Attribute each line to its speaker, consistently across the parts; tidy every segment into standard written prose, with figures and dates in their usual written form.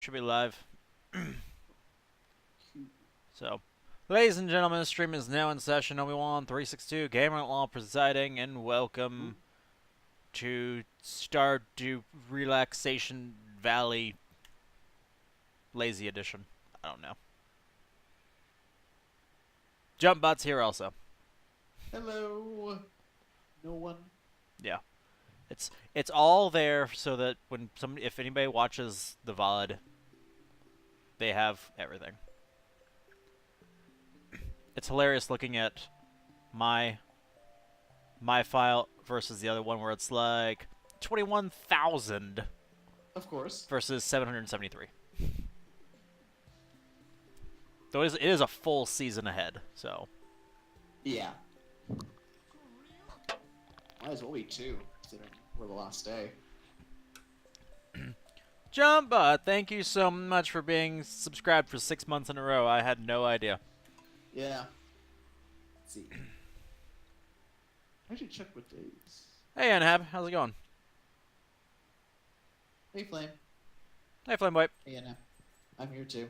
Speaker 1: Should be live. So, ladies and gentlemen, the stream is now in session. Obi-Wan 362 Gamer Law presiding, and welcome to Stardew Relaxation Valley Lazy Edition. I don't know. Jumpbot's here also.
Speaker 2: Hello. No one.
Speaker 1: Yeah, it's all there so that if anybody watches the VOD, they have everything. It's hilarious looking at my file versus the other one where it's like 21,000
Speaker 2: Of course.
Speaker 1: versus 773. Though it is a full season ahead, so.
Speaker 2: Yeah. Might as well be two, considering we're the last day.
Speaker 1: Jumba, thank you so much for being subscribed for 6 months in a row. I had no idea.
Speaker 2: Yeah. Let's see. I should check what days.
Speaker 1: Hey, Anhab, how's it going?
Speaker 2: Hey, Flame.
Speaker 1: Hey, Flameboy.
Speaker 2: Hey, Anna. I'm here too.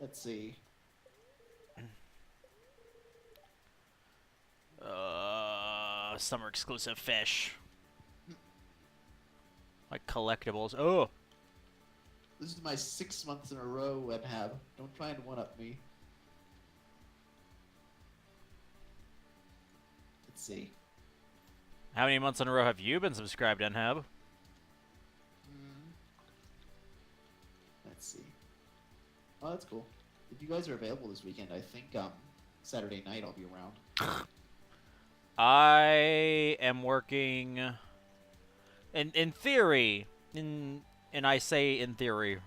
Speaker 2: Let's see.
Speaker 1: Summer exclusive fish. Like collectibles. Oh!
Speaker 2: This is my 6 months in a row, Webhab. Don't try and one-up me. Let's see.
Speaker 1: How many months in a row have you been subscribed, Anhab?
Speaker 2: Let's see. Oh, that's cool. If you guys are available this weekend, I think Saturday night I'll be around.
Speaker 1: I am working in theory, and I say in theory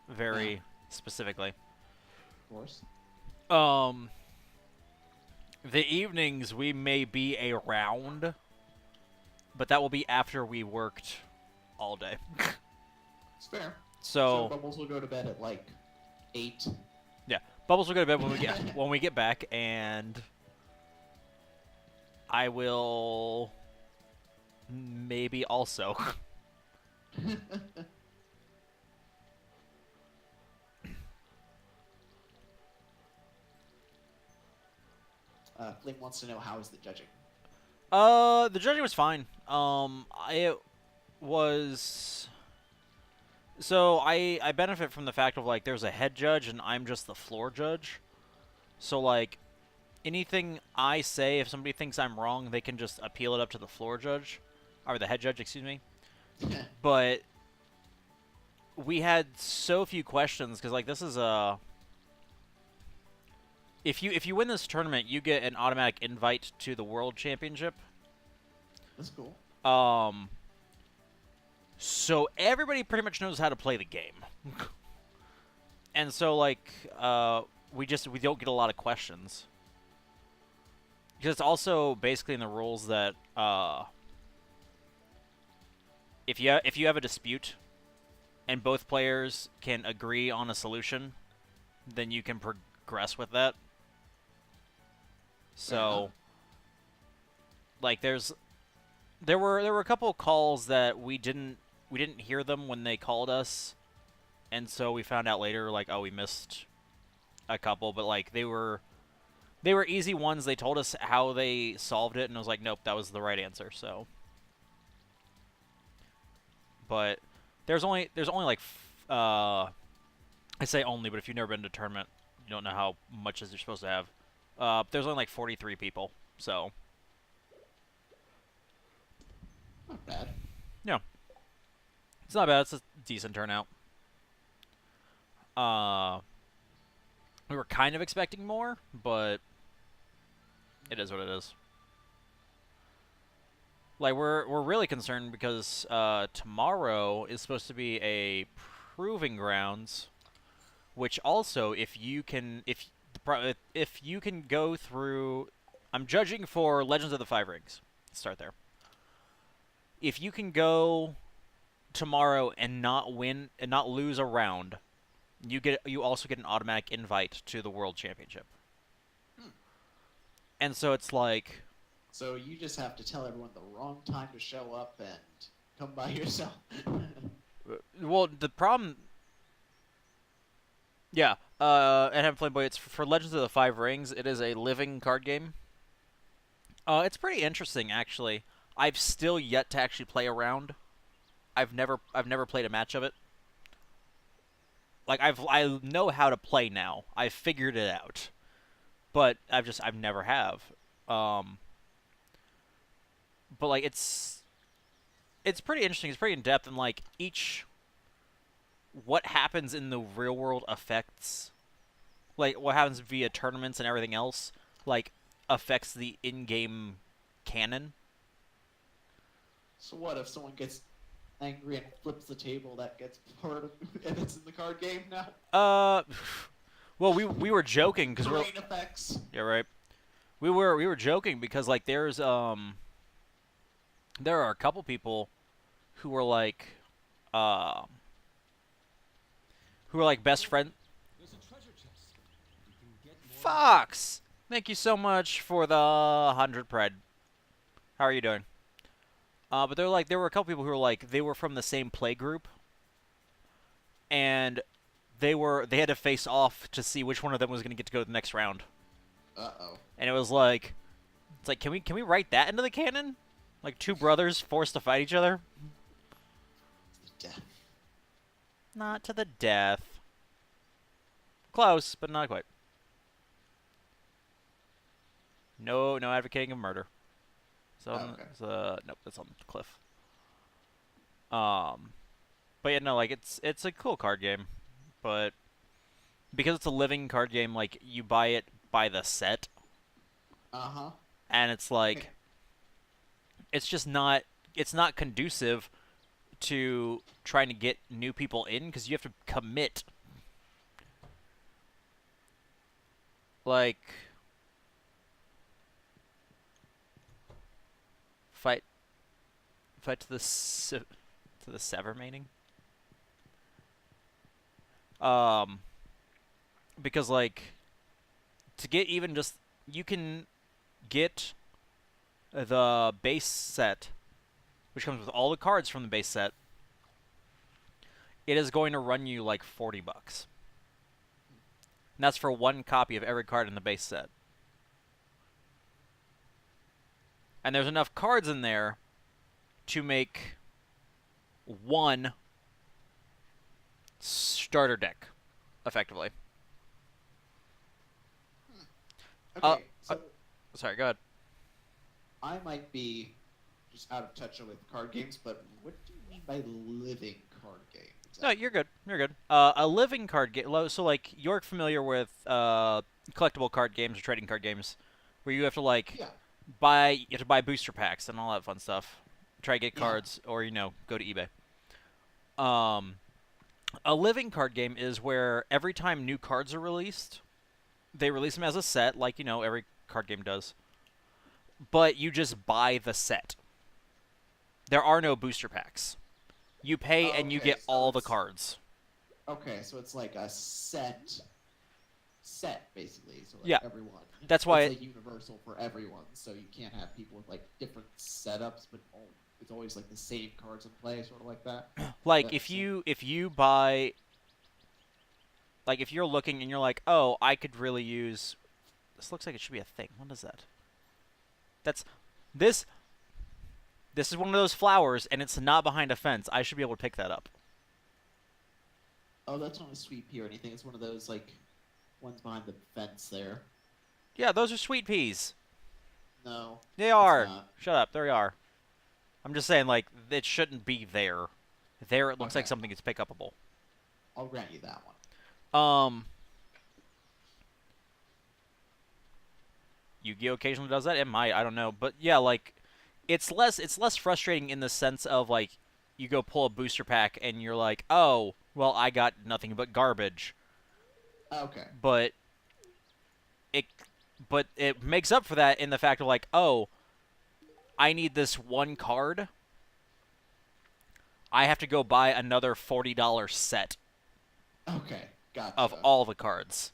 Speaker 1: very specifically.
Speaker 2: Of course.
Speaker 1: The evenings we may be around, but that will be after we worked all day.
Speaker 2: It's fair.
Speaker 1: So
Speaker 2: Bubbles will go to bed at like 8.
Speaker 1: yeah, Bubbles will go to bed when we get back, and I will maybe also.
Speaker 2: Flynn wants to know how is the judging.
Speaker 1: The judging was fine. It was. So I benefit from the fact of like there's a head judge and I'm just the floor judge. So like anything I say, if somebody thinks I'm wrong, they can just appeal it up to the floor judge, or the head judge, excuse me. But we had so few questions because like this is a. If you win this tournament, you get an automatic invite to the World Championship.
Speaker 2: That's cool.
Speaker 1: So everybody pretty much knows how to play the game. And so like we don't get a lot of questions. Because it's also basically in the rules that if you have a dispute and both players can agree on a solution, then you can progress with that. So like there were a couple of calls that we didn't hear them when they called us, and so we found out later like, oh, we missed a couple, but like they were easy ones. They told us how they solved it, and I was like, nope, that was the right answer. So, but there's only like I say only, but if you've never been to a tournament, you don't know how much as you're supposed to have. There's only like 43 people, so
Speaker 2: Not bad.
Speaker 1: yeah, it's not bad. It's a decent turnout. We were kind of expecting more, but it is what it is. Like we're really concerned because tomorrow is supposed to be a proving grounds, which also if you can go through, I'm judging for Legends of the Five Rings. Let's start there. If you can go tomorrow and not win and not lose a round, you also get an automatic invite to the World Championship. And so it's like,
Speaker 2: So you just have to tell everyone the wrong time to show up and come by yourself.
Speaker 1: Well, the problem, yeah, and haven't played, but it's for Legends of the Five Rings. It is a living card game. It's pretty interesting, actually. I've still yet to actually play around. I've never played a match of it. Like I know how to play now. I've figured it out, but I've never have. Um, but like it's pretty interesting. It's pretty in depth, and like each what happens in the real world affects like what happens via tournaments and everything else. Like affects the in-game canon.
Speaker 2: So what if someone gets angry and flips the table? That gets part of, and it's in the card game now.
Speaker 1: Uh, well, we were joking because we're
Speaker 2: Terrain effects.
Speaker 1: yeah right. We were joking because like there are a couple people who were like uh who were like best friend.
Speaker 3: There's a treasure chest. You can get more.
Speaker 1: Fox, thank you so much for the 100 pred. How are you doing? But there were a couple people who were like they were from the same play group, and they had to face off to see which one of them was going to get to go to the next round.
Speaker 2: Uh-oh.
Speaker 1: And it was like it's like can we write that into the canon? Like two brothers forced to fight each other?
Speaker 2: Death.
Speaker 1: Not to the death. Close, but not quite. No, no advocating of murder. So,
Speaker 2: Okay.
Speaker 1: nope, that's on the cliff. But yeah, no, like it's a cool card game, but because it's a living card game, like you buy it by the set,
Speaker 2: Uh-huh.
Speaker 1: and it's like it's not conducive to trying to get new people in because you have to commit. Like fight fight to the sever meaning. Um, because like to get even just you can get the base set, which comes with all the cards from the base set. It is going to run you like $40, and that's for one copy of every card in the base set. And there's enough cards in there to make one starter deck, effectively. Uh,
Speaker 2: Okay,
Speaker 1: uh
Speaker 2: so
Speaker 1: sorry, go ahead.
Speaker 2: I might be just out of touch with card games, but what do you mean by living card game?
Speaker 1: No,
Speaker 2: Exactly.
Speaker 1: you're good. You're good. A living card game. So, like, you're familiar with collectible card games or trading card games, where you have to like
Speaker 2: Yeah.
Speaker 1: you have to buy booster packs and all that fun stuff. Try to get
Speaker 2: Yeah.
Speaker 1: cards, or go to eBay. Um, a living card game is where every time new cards are released, they release them as a set, like every card game does. But you just buy the set. There are no booster packs. You pay and you
Speaker 2: Okay,
Speaker 1: get
Speaker 2: so
Speaker 1: all the
Speaker 2: it's
Speaker 1: cards.
Speaker 2: okay, so it's like a set basically. So like
Speaker 1: Yeah,
Speaker 2: everyone.
Speaker 1: that's why
Speaker 2: It's
Speaker 1: it,
Speaker 2: like universal for everyone. So you can't have people with like different setups, but it's always like the same cards in play, sort of like that.
Speaker 1: like
Speaker 2: That makes sense.
Speaker 1: if you buy like if you're looking and you're like, "Oh, I could really use this looks like it should be a thing. What is that?" That's this this is one of those flowers and it's not behind a fence. I should be able to pick that up.
Speaker 2: Oh, that's not a sweet pea or anything. It's one of those like ones behind the fence there.
Speaker 1: Yeah, those are sweet peas.
Speaker 2: No,
Speaker 1: They
Speaker 2: it's
Speaker 1: are.
Speaker 2: not.
Speaker 1: Shut up. There they are. I'm just saying like it shouldn't be there. There it looks like
Speaker 2: Okay,
Speaker 1: something that's pick upable.
Speaker 2: I'll grant you that one.
Speaker 1: Um Yu-Gi-Oh occasionally does that. It might, I don't know. But yeah, like it's less frustrating in the sense of like you go pull a booster pack and you're like, "Oh, well, I got nothing but garbage."
Speaker 2: Okay.
Speaker 1: But it but it makes up for that in the fact of like, "Oh, I need this one card. I have to go buy another $40 set
Speaker 2: Okay.
Speaker 1: of
Speaker 2: Gotcha.
Speaker 1: all the cards."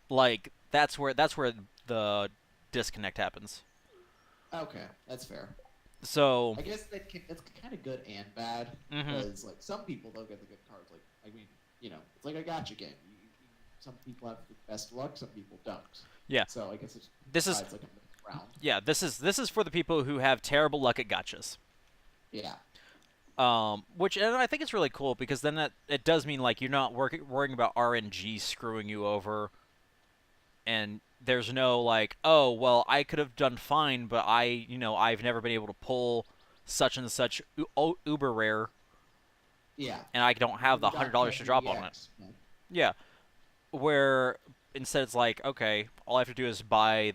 Speaker 1: Like that's where the disconnect happens.
Speaker 2: Okay, that's fair.
Speaker 1: So,
Speaker 2: I guess that's kind of good and bad
Speaker 1: hmm
Speaker 2: because like some people they'll get the good cards. Like I mean, it's like a gotcha game. Some people have the best luck, some people don't.
Speaker 1: yeah,
Speaker 2: So I guess it
Speaker 1: this is
Speaker 2: provides like a middle ground.
Speaker 1: this is for the people who have terrible luck at gotchas.
Speaker 2: Yeah,
Speaker 1: Which and I think it's really cool because then it does mean like you're not worrying about RNG screwing you over, and there's no like, oh well, I could have done fine, but I've never been able to pull such and such uber rare,
Speaker 2: yeah.
Speaker 1: and I don't
Speaker 2: You
Speaker 1: have the
Speaker 2: never got
Speaker 1: $100
Speaker 2: that
Speaker 1: to drop on it.
Speaker 2: EX. No.
Speaker 1: Yeah, where instead it's like, okay, all I have to do is buy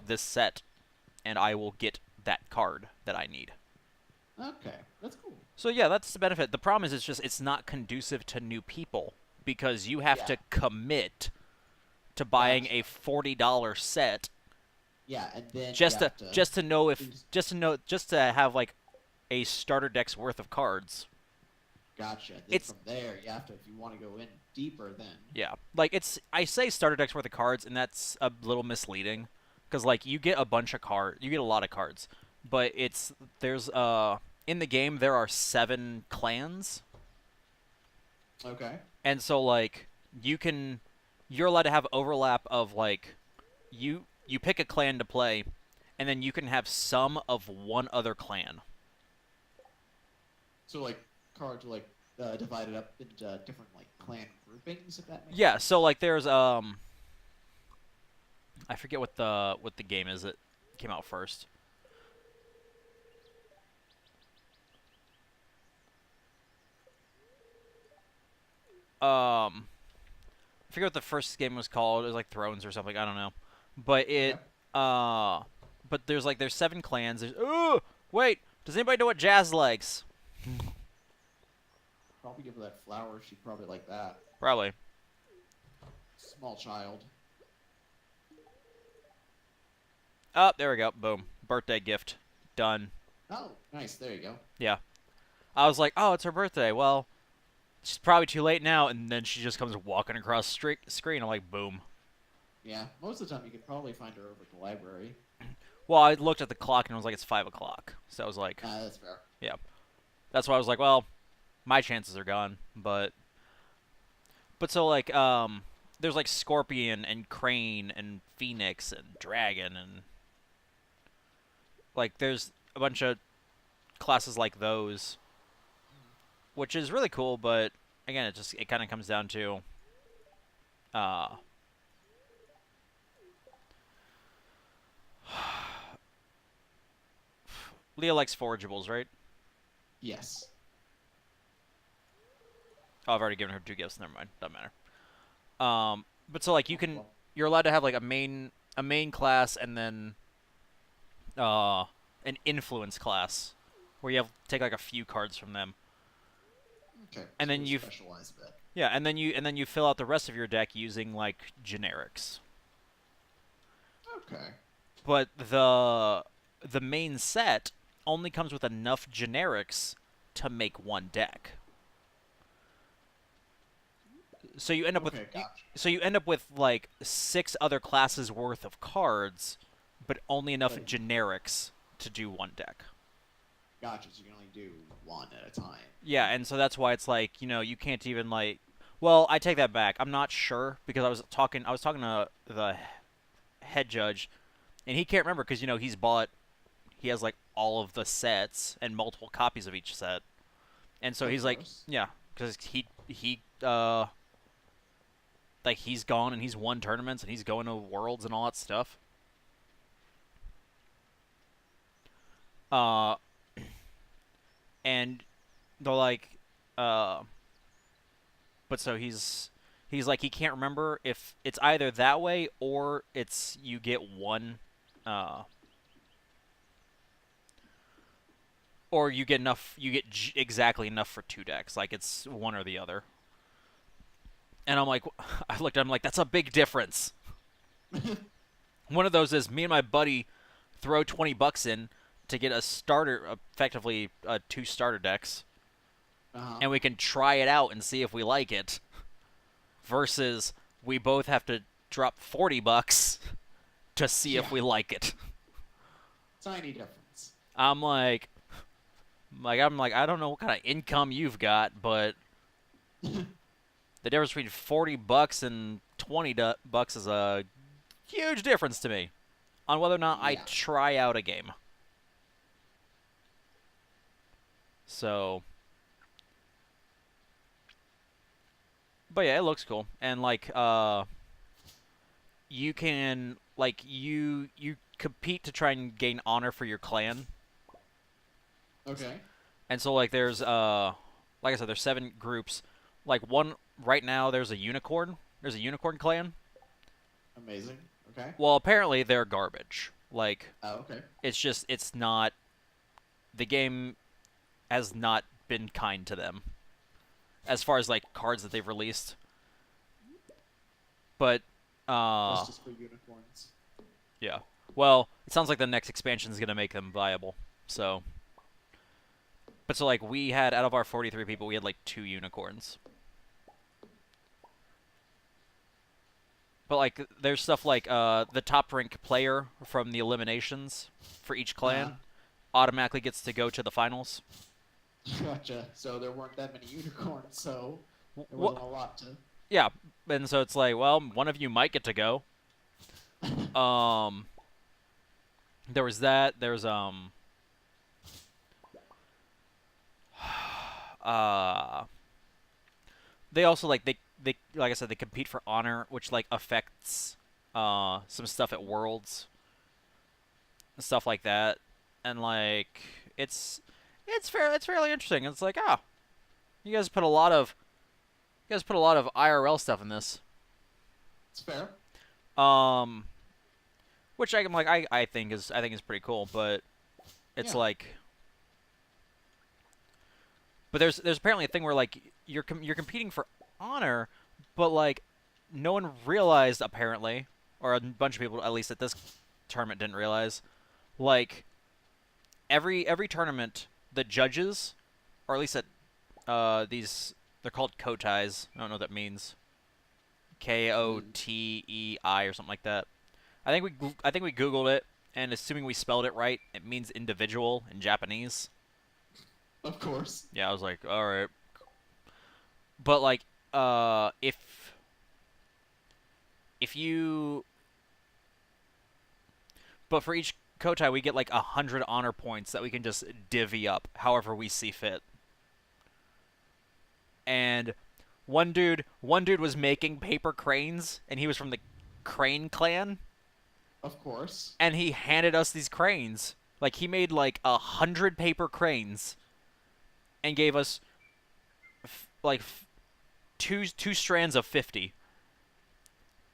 Speaker 1: this set, and I will get that card that I need.
Speaker 2: Okay, that's cool.
Speaker 1: So yeah, that's the benefit. The problem is it's not conducive to new people because you have
Speaker 2: Yeah,
Speaker 1: to commit to buying
Speaker 2: gotcha.
Speaker 1: a $40 set
Speaker 2: Yeah, and then you
Speaker 1: just to
Speaker 2: have to
Speaker 1: just to know if
Speaker 2: lose.
Speaker 1: just to have like a starter deck's worth of cards.
Speaker 2: Gotcha. Then
Speaker 1: It's
Speaker 2: from there, you have to, if you want to go in deeper, then
Speaker 1: yeah, like I say starter deck's worth of cards, and that's a little misleading because like you get you get a lot of cards, but there's in the game there are 7 clans.
Speaker 2: okay.
Speaker 1: And so like you're allowed to have overlap of like you pick a clan to play, and then you can have some of one other clan.
Speaker 2: So like cards are like divided up into different like clan groupings, if that makes
Speaker 1: Yeah, so
Speaker 2: sense.
Speaker 1: like there's I forget what the game is that came out first. I forget what the first game was called. It was like Thrones or something. I don't know. But
Speaker 2: Okay.
Speaker 1: uh but there's 7 clans. There's oh wait, does anybody know what Jazz likes?
Speaker 2: Probably give her that flower. She'd probably like that.
Speaker 1: Probably.
Speaker 2: Small child.
Speaker 1: Oh, there we go. Boom. Birthday gift. Done.
Speaker 2: Oh, nice. There you go.
Speaker 1: Yeah. I was like, oh, it's her birthday. Well, she's probably too late now. And then she just comes walking across screen. I'm like, boom.
Speaker 2: Yeah. Most of the time, you could probably find her over at the library.
Speaker 1: Well, I looked at the clock and it was like, it's 5 o'clock. So I was like,
Speaker 2: That's fair.
Speaker 1: yeah. That's why I was like, well, my chances are gone. But so like, there's like Scorpion and Crane and Phoenix and Dragon and like, there's a bunch of classes like those, which is really cool. But again, it kind of comes down to uh, Leah likes forageables, right?
Speaker 2: Yes.
Speaker 1: Oh, I've already given her 2 gifts. Never mind. Doesn't matter. But so like
Speaker 2: Well,
Speaker 1: you're allowed to have like a main class and then uh an influence class where you have to take like a few cards from them,
Speaker 2: okay.
Speaker 1: and
Speaker 2: So
Speaker 1: then
Speaker 2: we
Speaker 1: you
Speaker 2: specialize a bit.
Speaker 1: yeah, and then you fill out the rest of your deck using like generics.
Speaker 2: Okay.
Speaker 1: But the main set only comes with enough generics to make one deck. So you end up with
Speaker 2: Okay. Gotcha.
Speaker 1: so you end up with like 6 other classes worth of cards, but only enough
Speaker 2: But
Speaker 1: generics to do one deck.
Speaker 2: gotcha. So you can only do one at a time.
Speaker 1: Yeah, and so that's why it's like, you can't even like well, I take that back. I'm not sure because I was talking to the head judge and he can't remember because he has like all of the sets and multiple copies of each set. And so
Speaker 2: Of
Speaker 1: he's like,
Speaker 2: course.
Speaker 1: yeah, cuz he like he's gone and he's won tournaments and he's going to worlds and all that stuff. Uh and they're like uh but so he's like he can't remember if it's either that way or it's you get one uh or you get exactly enough for 2 decks, like it's one or the other. And I'm like I looked at him like that's a big difference. One of those is me and my buddy throw $20 in to get a starter, effectively 2 starter decks,
Speaker 2: Uh-huh.
Speaker 1: and we can try it out and see if we like it. Versus we both have to drop $40 to see if
Speaker 2: Yeah.
Speaker 1: we like it.
Speaker 2: Tiny difference.
Speaker 1: I'm like I don't know what kind of income you've got, but the difference between $40 and $20 is a huge difference to me on whether or not I
Speaker 2: Yeah.
Speaker 1: try out a game. So, but yeah, it looks cool, and like you can like you compete to try and gain honor for your clan,
Speaker 2: Okay.
Speaker 1: and so like there's like I said, there's 7 groups. Like one right now, there's a unicorn. There's a unicorn clan.
Speaker 2: Amazing. Okay.
Speaker 1: Well, apparently they're garbage. Like
Speaker 2: Oh, okay.
Speaker 1: it's not the game has not been kind to them as far as like cards that they've released. But
Speaker 2: Justice for unicorns.
Speaker 1: yeah. Well, it sounds like the next expansion is gonna make them viable. So, but so like we had out of our 43 people, we had like 2 unicorns. But like there's stuff like the top rank player from the eliminations for each
Speaker 2: Uh-huh.
Speaker 1: clan automatically gets to go to the finals.
Speaker 2: Gotcha. So there weren't that many unicorns, so there
Speaker 1: What?
Speaker 2: wasn't a lot to.
Speaker 1: Yeah, and so it's like, well, one of you might get to go. Um, there was that. There's uh, they also they like I said they compete for honor, which like affects some stuff at Worlds, stuff like that, and like it's fairly interesting. It's like you guys put a lot of IRL stuff in this.
Speaker 2: It's fair.
Speaker 1: Um, which I'm like I think is pretty cool, but it's
Speaker 2: Yeah.
Speaker 1: like, but there's apparently a thing where like you're competing for honor, but like no one realized apparently, or a bunch of people at least at this tournament didn't realize, like every tournament the judges, or at least at these they're called kotais. I don't know what that means.
Speaker 2: Mm,
Speaker 1: Kotei or something like that. I think we googled it, and assuming we spelled it right, it means individual in Japanese.
Speaker 2: of course.
Speaker 1: Yeah, I was like, all right, but like, if you, but for each kotai we get like 100 honor points that we can just divvy up however we see fit. And one dude was making paper cranes, and he was from the Crane clan,
Speaker 2: Of course.
Speaker 1: and he handed us these cranes. Like he made like 100 paper cranes and gave us like two strands of 50,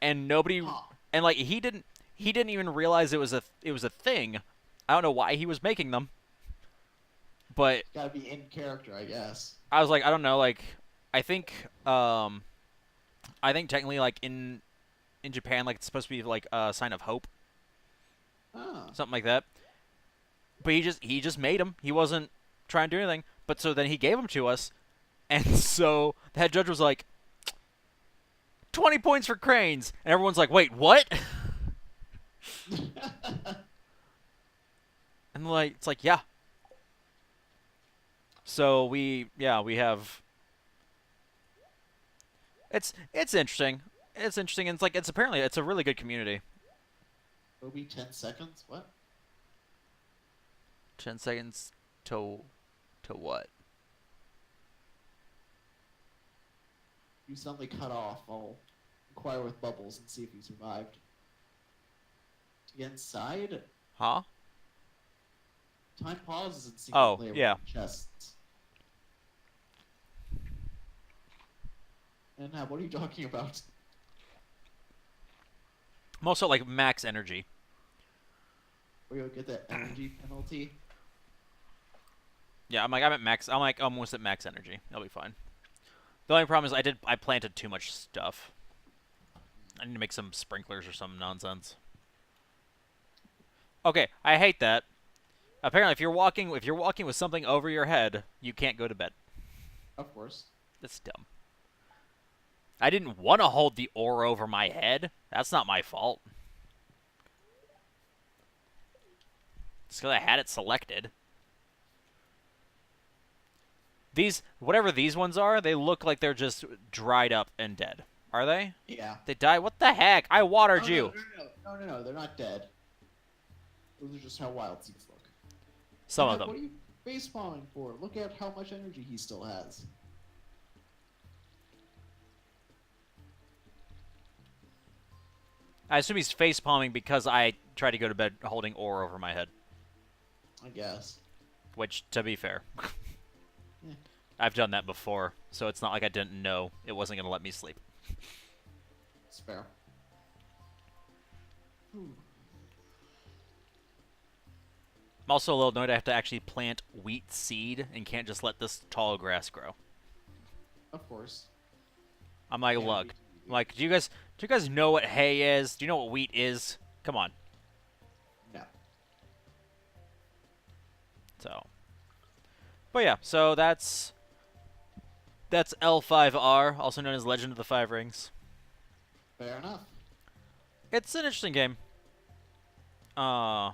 Speaker 1: and nobody
Speaker 2: Huh.
Speaker 1: and like he didn't even realize it was a thing. I don't know why he was making them, but
Speaker 2: Gotta be in character, I guess.
Speaker 1: I was like, I don't know, like I think um I think technically like in Japan like it's supposed to be like a sign of hope,
Speaker 2: Ah.
Speaker 1: something like that. But he just made them. He wasn't trying to do anything. But so then he gave them to us, and so the head judge was like, 20 points for cranes, and everyone's like, wait, what? And like it's like, yeah. So we have it's interesting. It's interesting, and it's like it's apparently it's a really good community.
Speaker 2: It'll be 10 seconds? What?
Speaker 1: 10 seconds to what?
Speaker 2: You suddenly cut off. I'll inquire with Bubbles and see if you survived. To get inside,
Speaker 1: Huh?
Speaker 2: time pauses in single
Speaker 1: Oh,
Speaker 2: player
Speaker 1: yeah.
Speaker 2: chests. And what are you talking about?
Speaker 1: I'm also like max energy.
Speaker 2: Where you'll get that energy penalty?
Speaker 1: Yeah, I'm at max. I'm like almost at max energy. That'll be fine. The only problem is I planted too much stuff. I need to make some sprinklers or some nonsense. Okay, I hate that. Apparently, if you're walking with something over your head, you can't go to bed.
Speaker 2: Of course.
Speaker 1: That's dumb. I didn't want to hold the ore over my head. That's not my fault. It's because I had it selected. These, whatever these ones are, they look like they're just dried up and dead. Are they?
Speaker 2: Yeah.
Speaker 1: They died? What the heck? I watered
Speaker 2: Oh,
Speaker 1: you.
Speaker 2: no, they're not dead. Those are just how wild seeds look.
Speaker 1: Some of
Speaker 2: Dad,
Speaker 1: them.
Speaker 2: what are you face palming for? Look at how much energy he still has.
Speaker 1: I assume he's face palming because I tried to go to bed holding ore over my head.
Speaker 2: I guess.
Speaker 1: Which, to be fair,
Speaker 2: Yeah.
Speaker 1: I've done that before, so it's not like I didn't know it wasn't going to let me sleep.
Speaker 2: It's fair. Ooh.
Speaker 1: I'm also a little annoyed I have to actually plant wheat seed and can't just let this tall grass grow.
Speaker 2: Of course.
Speaker 1: I'm like,
Speaker 2: Yeah,
Speaker 1: look.
Speaker 2: me
Speaker 1: I'm like, do you guys know what hay is? Do you know what wheat is? Come on.
Speaker 2: No.
Speaker 1: So. But yeah, so that's L5R, also known as Legend of the Five Rings.
Speaker 2: Fair enough.
Speaker 1: It's an interesting game. But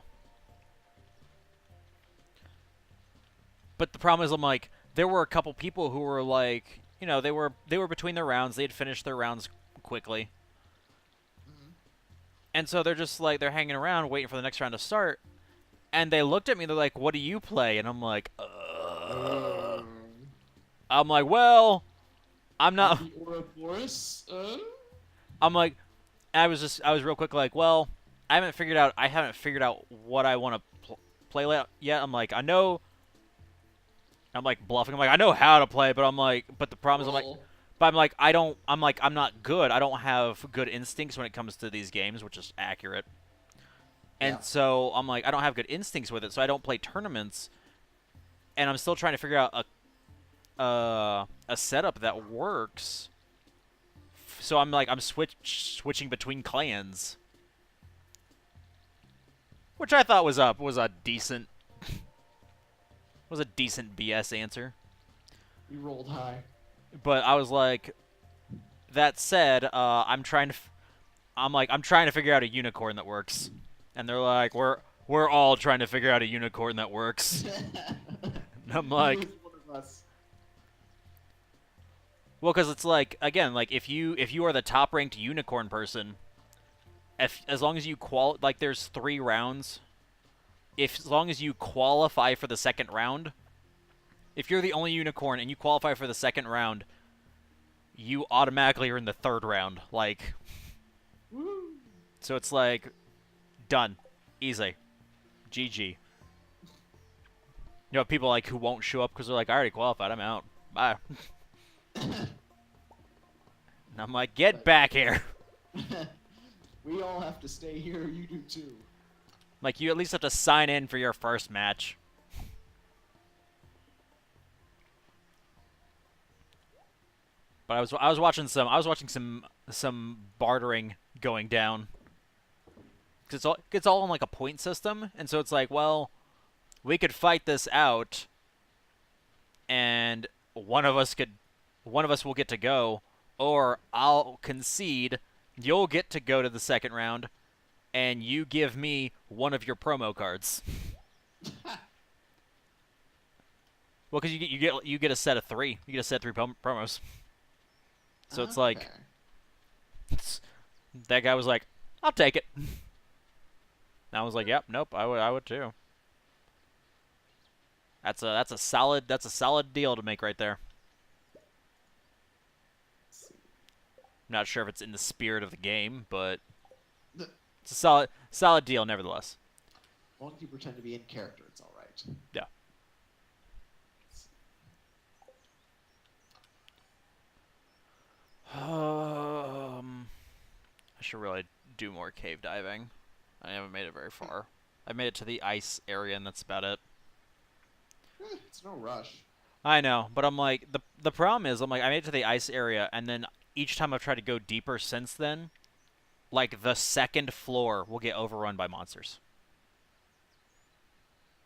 Speaker 1: the problem is, I'm like, there were a couple people who were like, they were between their rounds. They had finished their rounds quickly,
Speaker 2: Mhm.
Speaker 1: and so they're just like they're hanging around waiting for the next round to start. And they looked at me. They're like, "What do you play?" And I'm like, I'm like, well, I'm not.
Speaker 2: The Ouroboros?
Speaker 1: I'm like, I was real quick like, well, I haven't figured out what I want to play yet. I'm like, I know. I'm like bluffing. I'm like, I know how to play, but I'm like, but the problem is, I'm not good. I don't have good instincts when it comes to these games, which is accurate.
Speaker 2: Yeah.
Speaker 1: And so I'm like, I don't have good instincts with it, so I don't play tournaments. And I'm still trying to figure out a setup that works. So I'm like, I'm switching between clans, which I thought was a decent BS answer.
Speaker 2: You rolled high.
Speaker 1: But I was like, that said, I'm trying to figure out a unicorn that works, and they're like, we're all trying to figure out a unicorn that works. And I'm like,
Speaker 2: He was one of us.
Speaker 1: well, because it's like, again, like if you are the top ranked unicorn person, as long as you like there's 3 rounds, as long as you qualify for the second round, if you're the only unicorn and you qualify for the second round, you automatically are in the third round. Like,
Speaker 2: Woo.
Speaker 1: so it's like, done. Easy. GG. You know, people like who won't show up because they're like, I already qualified, I'm out. Bye. And I'm like, get back here.
Speaker 2: We all have to stay here. You do too.
Speaker 1: Like, you at least have to sign in for your first match. But I was watching some bartering going down. 'Cause it's all in like a point system, and so it's like, well, we could fight this out, and one of us will get to go, or I'll concede, you'll get to go to the second round, and you give me one of your promo cards. Well, because you get a set of 3. You get a set of 3 promos. So it's like, that guy was like, I'll take it. And I was like, yep, nope, I would too. That's a solid deal to make right there. Not sure if it's in the spirit of the game, but it's a solid deal nevertheless.
Speaker 2: As long as you pretend to be in character, it's all right.
Speaker 1: Yeah. I should really do more cave diving. I haven't made it very far. I made it to the ice area, and that's about it.
Speaker 2: It's no rush.
Speaker 1: I know, but I'm like, the problem is, I'm like, I made it to the ice area, and then each time I've tried to go deeper since then, like, the second floor will get overrun by monsters.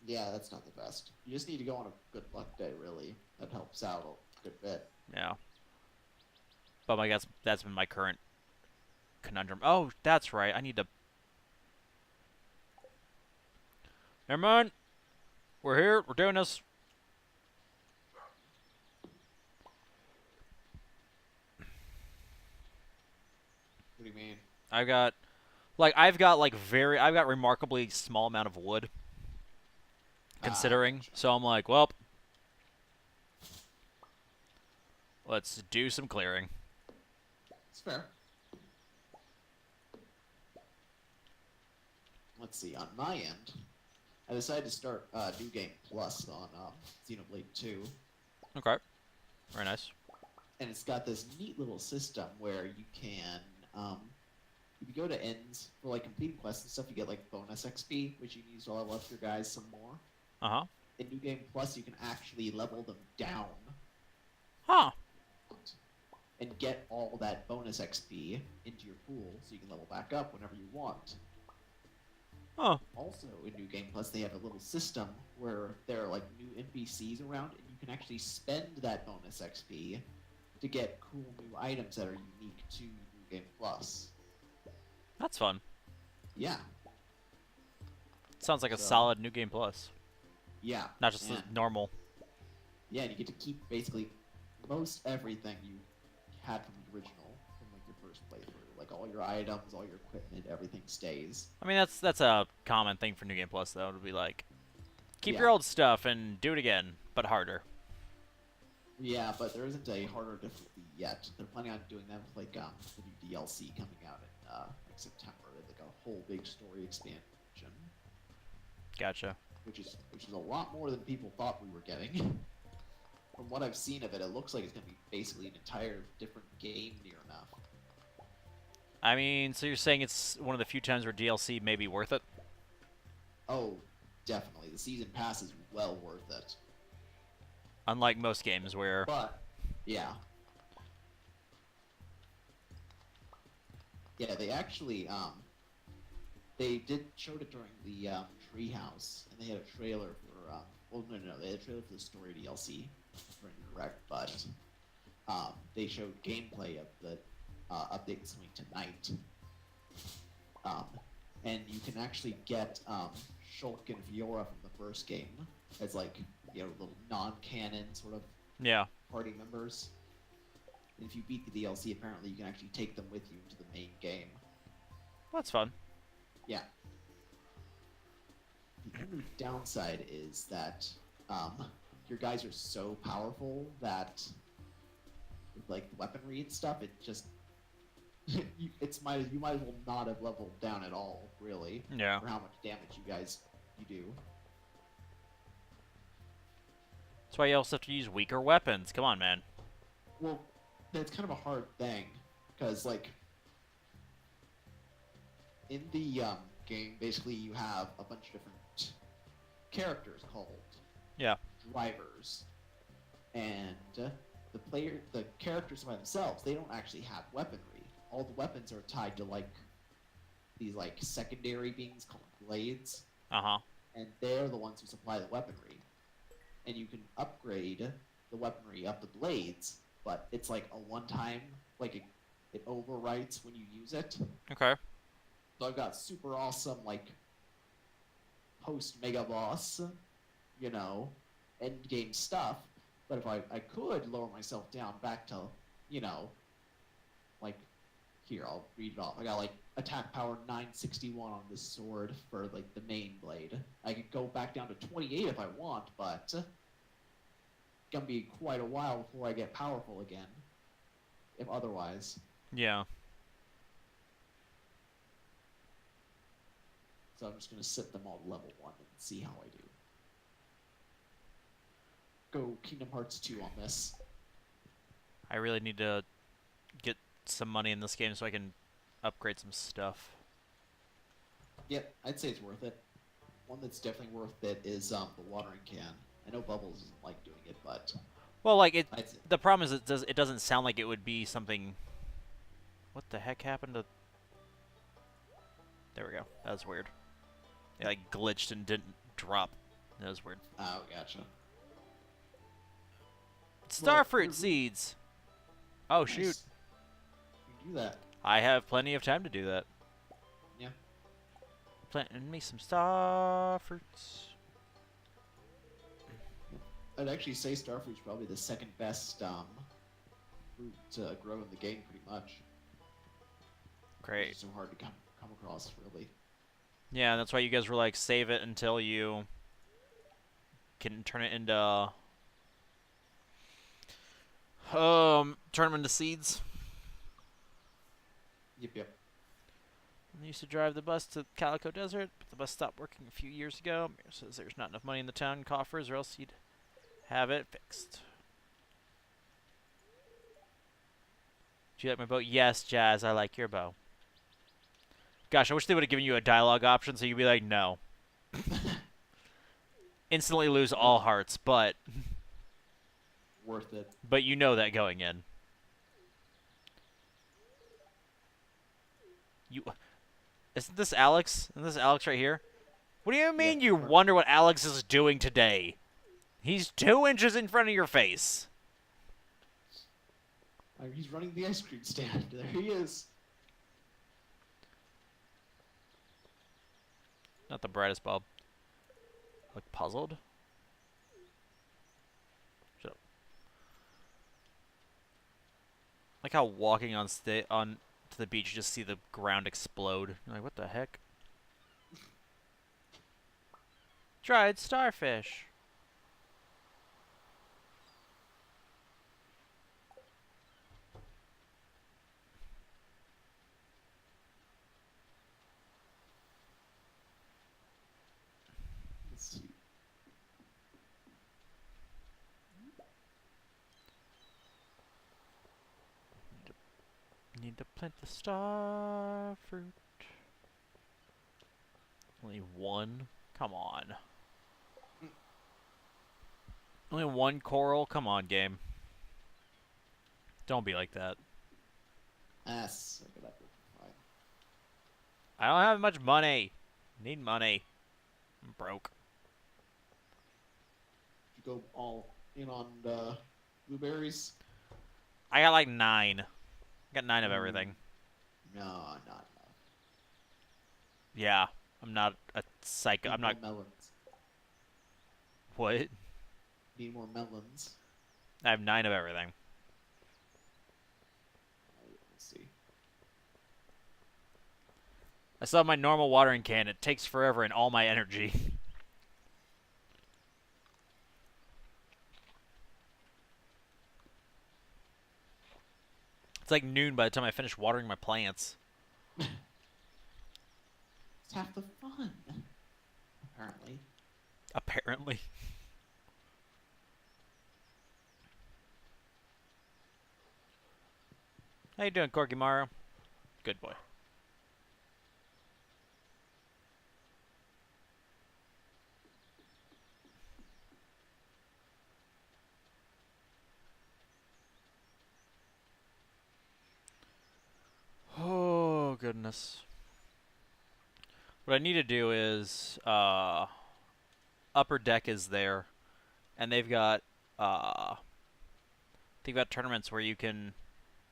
Speaker 2: Yeah, that's not the best. You just need to go on a good luck day, really. That helps out a good bit.
Speaker 1: Yeah. But I guess that's been my current conundrum. Oh, that's right. I need to Never mind. We're here. We're doing this.
Speaker 2: What do you mean?
Speaker 1: I've got remarkably small amount of wood considering.
Speaker 2: Gotcha.
Speaker 1: So I'm like, well, let's do some clearing.
Speaker 2: It's fair. Let's see. On my end, I decided to start New Game Plus on Xenoblade 2,
Speaker 1: Okay. Very nice.
Speaker 2: and it's got this neat little system where you can, if you go to ends for like completing quests and stuff, you get like bonus XP, which you can use to level up your guys some more.
Speaker 1: Uh-huh.
Speaker 2: In New Game Plus, you can actually level them down
Speaker 1: Huh.
Speaker 2: and get all that bonus XP into your pool, so you can level back up whenever you want.
Speaker 1: Huh.
Speaker 2: Also, in New Game Plus, they have a little system where there are like new NPCs around, and you can actually spend that bonus XP to get cool new items that are unique to New Game Plus.
Speaker 1: That's fun.
Speaker 2: Yeah,
Speaker 1: Sounds like a
Speaker 2: So-
Speaker 1: solid New Game Plus.
Speaker 2: yeah.
Speaker 1: Not just the
Speaker 2: and,
Speaker 1: normal.
Speaker 2: Yeah, and you get to keep basically most everything you had from the original, from like your first playthrough. Like all your items, all your equipment, everything stays.
Speaker 1: I mean, that's a common thing for New Game Plus, though. To be like, keep
Speaker 2: Yeah.
Speaker 1: your old stuff and do it again, but harder.
Speaker 2: Yeah, but there isn't a harder difficulty yet. They're planning on doing that with like the new DLC coming out in like September. Like a whole big story expansion,
Speaker 1: Gotcha.
Speaker 2: which is a lot more than people thought we were getting. From what I've seen of it, it looks like it's gonna be basically an entire different game near enough.
Speaker 1: I mean, so you're saying it's one of the few times where DLC may be worth it?
Speaker 2: Oh, definitely. The season pass is well worth it.
Speaker 1: Unlike most games where...
Speaker 2: But yeah. Yeah, they actually they did showed it during the Treehouse, and they had a trailer for well, no, they had a trailer for the story DLC during the direct, but they showed gameplay of the update that's coming tonight. And you can actually get Shulk and Fiora from the first game as like little non-canon sort of
Speaker 1: Yeah.
Speaker 2: party members. And if you beat the DLC, apparently you can actually take them with you into the main game.
Speaker 1: That's fun.
Speaker 2: Yeah. The only downside is that your guys are so powerful that with like weaponry and stuff, it just you might as well not have leveled down at all, really,
Speaker 1: Yeah.
Speaker 2: for how much damage you do.
Speaker 1: That's why you also have to use weaker weapons. Come on, man.
Speaker 2: Well, that's kind of a hard thing, because like in the game, basically you have a bunch of different characters called
Speaker 1: Yeah.
Speaker 2: drivers, and the characters by themselves, they don't actually have weaponry. All the weapons are tied to like these like secondary beings called blades,
Speaker 1: Uh-huh.
Speaker 2: and they're the ones who supply the weaponry. And you can upgrade the weaponry up to blades, but it's like a one-time, like it overwrites when you use it.
Speaker 1: Okay.
Speaker 2: So I've got super awesome like post mega boss, end game stuff. But if I could lower myself down back to, like here, I'll read it off. I got like attack power 961 on this sword for like the main blade. I could go back down to 28 if I want, but it's gonna be quite a while before I get powerful again. If otherwise.
Speaker 1: Yeah.
Speaker 2: So I'm just gonna set them all to level 1 and see how I do. Go Kingdom Hearts 2 on this.
Speaker 1: I really need to get some money in this game so I can upgrade some stuff.
Speaker 2: Yep, I'd say it's worth it. One that's definitely worth it is the watering can. I know Bubbles doesn't like doing it, but
Speaker 1: Well, like it.
Speaker 2: I'd say,
Speaker 1: The problem is it doesn't sound like it would be something. What the heck happened to? There we go. That was weird. It like glitched and didn't drop. That was weird.
Speaker 2: oh, gotcha.
Speaker 1: Starfruit
Speaker 2: you're-
Speaker 1: seeds. Oh shoot!
Speaker 2: Nice. You can do that.
Speaker 1: I have plenty of time to do that.
Speaker 2: Yeah.
Speaker 1: planting me some star fruits.
Speaker 2: I'd actually say starfruit's probably the second best fruit to grow in the game, pretty much. It's
Speaker 1: Great.
Speaker 2: just so hard to come across, really.
Speaker 1: Yeah, that's why you guys were like, save it until you can turn it into turn them into seeds.
Speaker 2: Yep, yep.
Speaker 1: I used to drive the bus to Calico Desert, but the bus stopped working a few years ago. Mayor says there's not enough money in the town coffers, or else he'd have it fixed. Do you like my bow? Yes, Jazz, I like your bow. Gosh, I wish they would have given you a dialogue option so you'd be like, no. Instantly lose all hearts, but
Speaker 2: Worth it.
Speaker 1: you know that going in. You Isn't this Alex? Isn't this Alex right here? What do you mean
Speaker 2: Yeah,
Speaker 1: you
Speaker 2: right.
Speaker 1: wonder what Alex is doing today? He's 2 inches in front of your face.
Speaker 2: He's running the ice cream stand. There he is.
Speaker 1: Not the brightest bulb. Look puzzled. Shut up. Like how walking on to the beach, you just see the ground explode. You're like, what the heck? Dried starfish.
Speaker 2: Let's see.
Speaker 1: Need to plant the star fruit. Only one? Come on. Only one coral? Come on, game. Don't be like that.
Speaker 2: S. Look at that. Fine.
Speaker 1: I don't have much money. Need money. I'm broke.
Speaker 2: You go all in on blueberries.
Speaker 1: I got like 9. I got 9 of everything.
Speaker 2: No, not enough.
Speaker 1: Yeah. I'm not a psycho.
Speaker 2: Need
Speaker 1: I'm not.
Speaker 2: more melons.
Speaker 1: What?
Speaker 2: Need more melons.
Speaker 1: I have 9 of everything.
Speaker 2: Let's see.
Speaker 1: I still have my normal watering can. It takes forever and all my energy. It's like noon by the time I finish watering my plants.
Speaker 2: It's half the fun. Apparently.
Speaker 1: Apparently. How you doing, Corky Mario? Good boy. Oh, goodness. What I need to do is, Upper Deck is there, and they've got tournaments where you can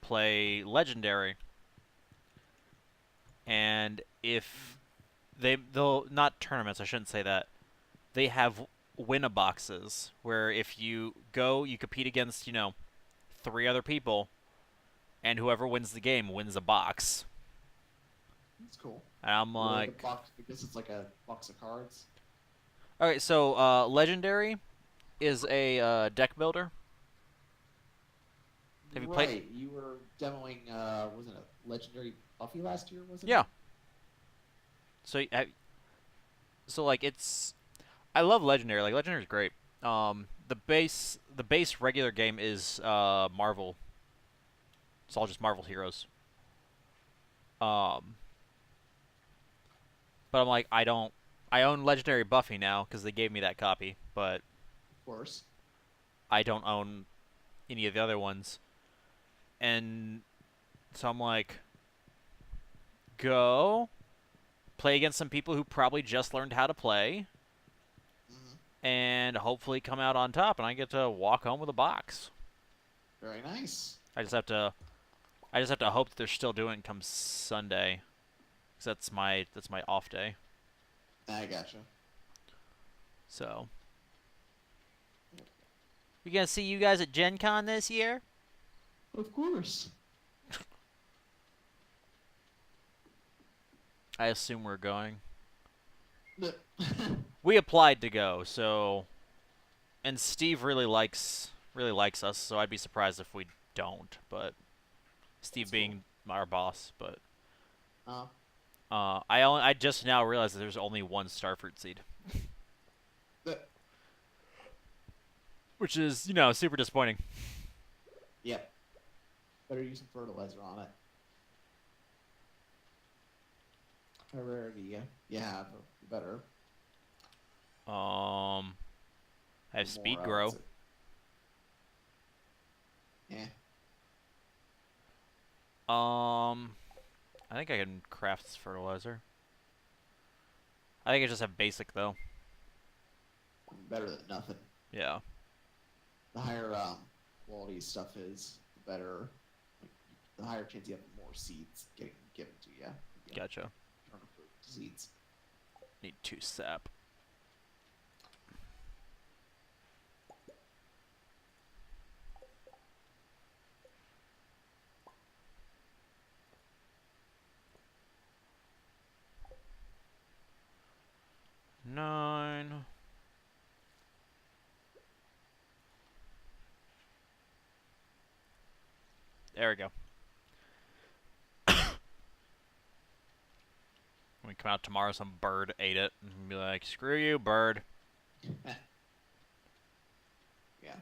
Speaker 1: play Legendary, and if they'll not tournaments, I shouldn't say that. They have win-a-boxes where if you go, you compete against 3 other people, and whoever wins the game wins a box.
Speaker 2: That's cool.
Speaker 1: And I'm
Speaker 2: Like
Speaker 1: like,
Speaker 2: a box, because it's like a box of cards.
Speaker 1: okay, so Legendary is a deck builder. Have you played?
Speaker 2: Right. You were demoing, wasn't it Legendary Buffy last year, wasn't
Speaker 1: Yeah.
Speaker 2: it?
Speaker 1: So like it's, I love Legendary. Like Legendary's great. The base regular game is Marvel. It's all just Marvel heroes. Um, but I'm like, I own Legendary Buffy now because they gave me that copy, but
Speaker 2: Of course.
Speaker 1: I don't own any of the other ones. And so I'm like, go play against some people who probably just learned how to play, and hopefully come out on top, and I get to walk home with a box.
Speaker 2: Very nice.
Speaker 1: I just have to hope that they're still doing it come Sunday, because that's my off day.
Speaker 2: I gotcha.
Speaker 1: So, we gonna see you guys at Gen Con this year?
Speaker 2: Of course.
Speaker 1: I assume we're going.
Speaker 2: The-
Speaker 1: We applied to go, so and Steve really likes us, so I'd be surprised if we don't. But Steve
Speaker 2: That's cool.
Speaker 1: being our boss, but
Speaker 2: uh,
Speaker 1: I just now realized that there's only one starfruit seed,
Speaker 2: the,
Speaker 1: which is super disappointing.
Speaker 2: yep. Better use some fertilizer on it. How rarity you have, the better.
Speaker 1: I have
Speaker 2: The
Speaker 1: speed
Speaker 2: more
Speaker 1: grow.
Speaker 2: yeah.
Speaker 1: I think I can craft this fertilizer. I think I just have basic though.
Speaker 2: Better than nothing.
Speaker 1: Yeah,
Speaker 2: The higher quality stuff is, the better. Like, the higher chance you have more seeds getting given to you.
Speaker 1: gotcha.
Speaker 2: Turn fruit to seeds.
Speaker 1: Need 2 sap. Nine. There we go. When we come out tomorrow, some bird ate it and be like, "Screw you, bird."
Speaker 2: Yeah.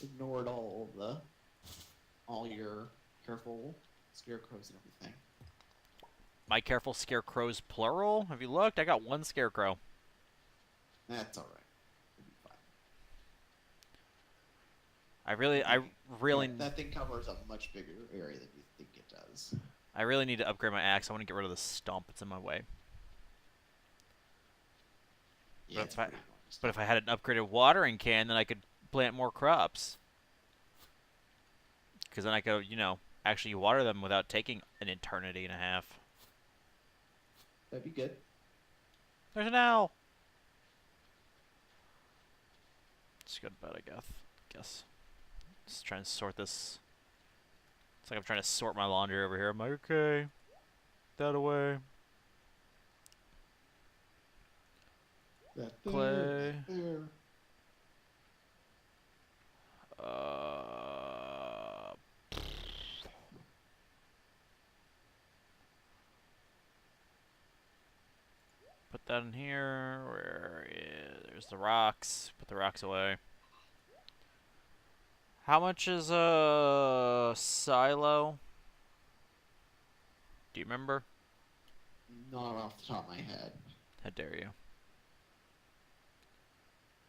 Speaker 2: Ignored all your careful scarecrows and everything.
Speaker 1: My careful scarecrows plural. Have you looked? I got 1 scarecrow.
Speaker 2: That's all right. We'll be fine.
Speaker 1: I really, I really,
Speaker 2: Yeah, that thing covers a much bigger area than you think it does.
Speaker 1: I really need to upgrade my axe. I want to get rid of the stump. It's in my way.
Speaker 2: Yeah,
Speaker 1: But
Speaker 2: it's
Speaker 1: if I,
Speaker 2: pretty annoying
Speaker 1: but if
Speaker 2: stuff.
Speaker 1: I had an upgraded watering can, then I could plant more crops. Because then I could, actually water them without taking an eternity and a half.
Speaker 2: That'd be good.
Speaker 1: There's an owl. Just go to bed, I guess. Just trying to sort this. It's like I'm trying to sort my laundry over here. I'm like, okay, that away.
Speaker 2: That there,
Speaker 1: Clay.
Speaker 2: that there.
Speaker 1: Uh, put that in here. There's the rocks. Put the rocks away. How much is a silo? Do you remember?
Speaker 2: Not off the top of my head.
Speaker 1: How dare you?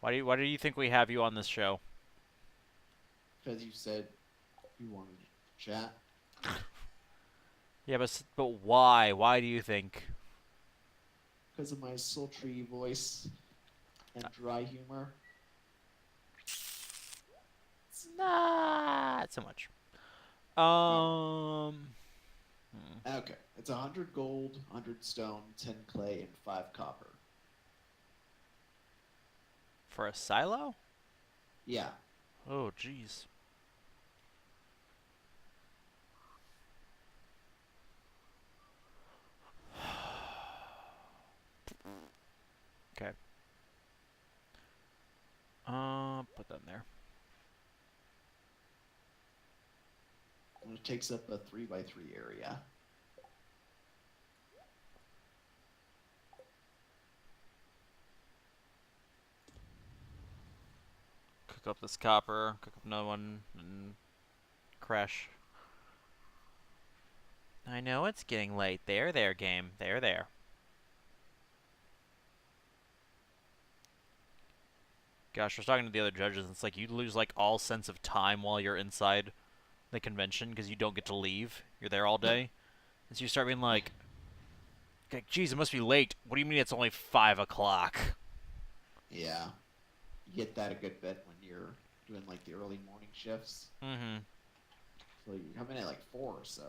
Speaker 1: Why do you think we have you on this show?
Speaker 2: Because you said you wanted to chat.
Speaker 1: Yeah, but why? Why do you think?
Speaker 2: Because of my sultry voice and dry humor.
Speaker 1: Not so much.
Speaker 2: Oh.
Speaker 1: Hmm.
Speaker 2: Okay. It's 100 gold, 100 stone, 10 clay, and 5 copper.
Speaker 1: For a silo?
Speaker 2: Yeah.
Speaker 1: Oh, jeez. Okay. Put that in there.
Speaker 2: And it takes up a 3x3 area.
Speaker 1: Cook up this copper. Cook up another one and crash. I know it's getting late. There, game. There. Gosh, I was talking to the other judges, and it's like you lose like all sense of time while you're inside the convention because you don't get to leave. You're there all day, and so you start being like, geez, it must be late. What do you mean it's only 5 o'clock?
Speaker 2: Yeah. You get that a good bit when you're doing like the early morning shifts.
Speaker 1: Mm-hmm.
Speaker 2: So you come in at like 4 or so.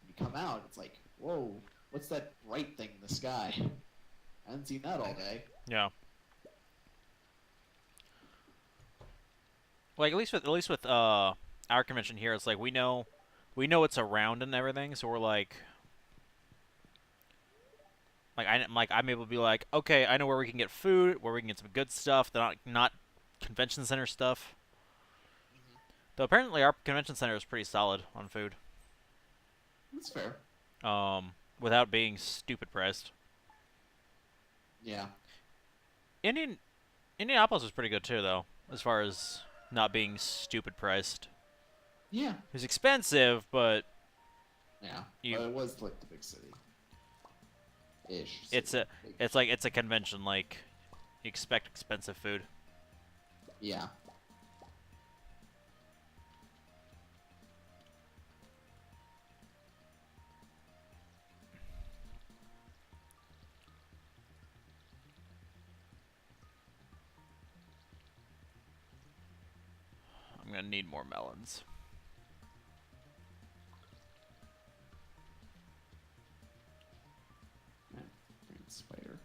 Speaker 2: You come out, it's like, whoa, what's that bright thing in the sky? I haven't seen that all day.
Speaker 1: Yeah. Like at least with our convention here, it's like we know it's around and everything, so we're I'm able to be like, okay, I know where we can get food, where we can get some good stuff, not convention center stuff.
Speaker 2: Hmm.
Speaker 1: Though apparently our convention center is pretty solid on food,
Speaker 2: That's fair.
Speaker 1: without being stupid priced.
Speaker 2: Yeah.
Speaker 1: Indian Indianapolis was pretty good too, though, as far as not being stupid priced.
Speaker 2: Yeah.
Speaker 1: It was expensive, but
Speaker 2: Yeah.
Speaker 1: you
Speaker 2: But it was like the big city. Ish.
Speaker 1: it's
Speaker 2: City.
Speaker 1: a
Speaker 2: Big.
Speaker 1: it's a convention, like you expect expensive food.
Speaker 2: Yeah.
Speaker 1: I'm gonna need more melons.
Speaker 2: Man, green spider.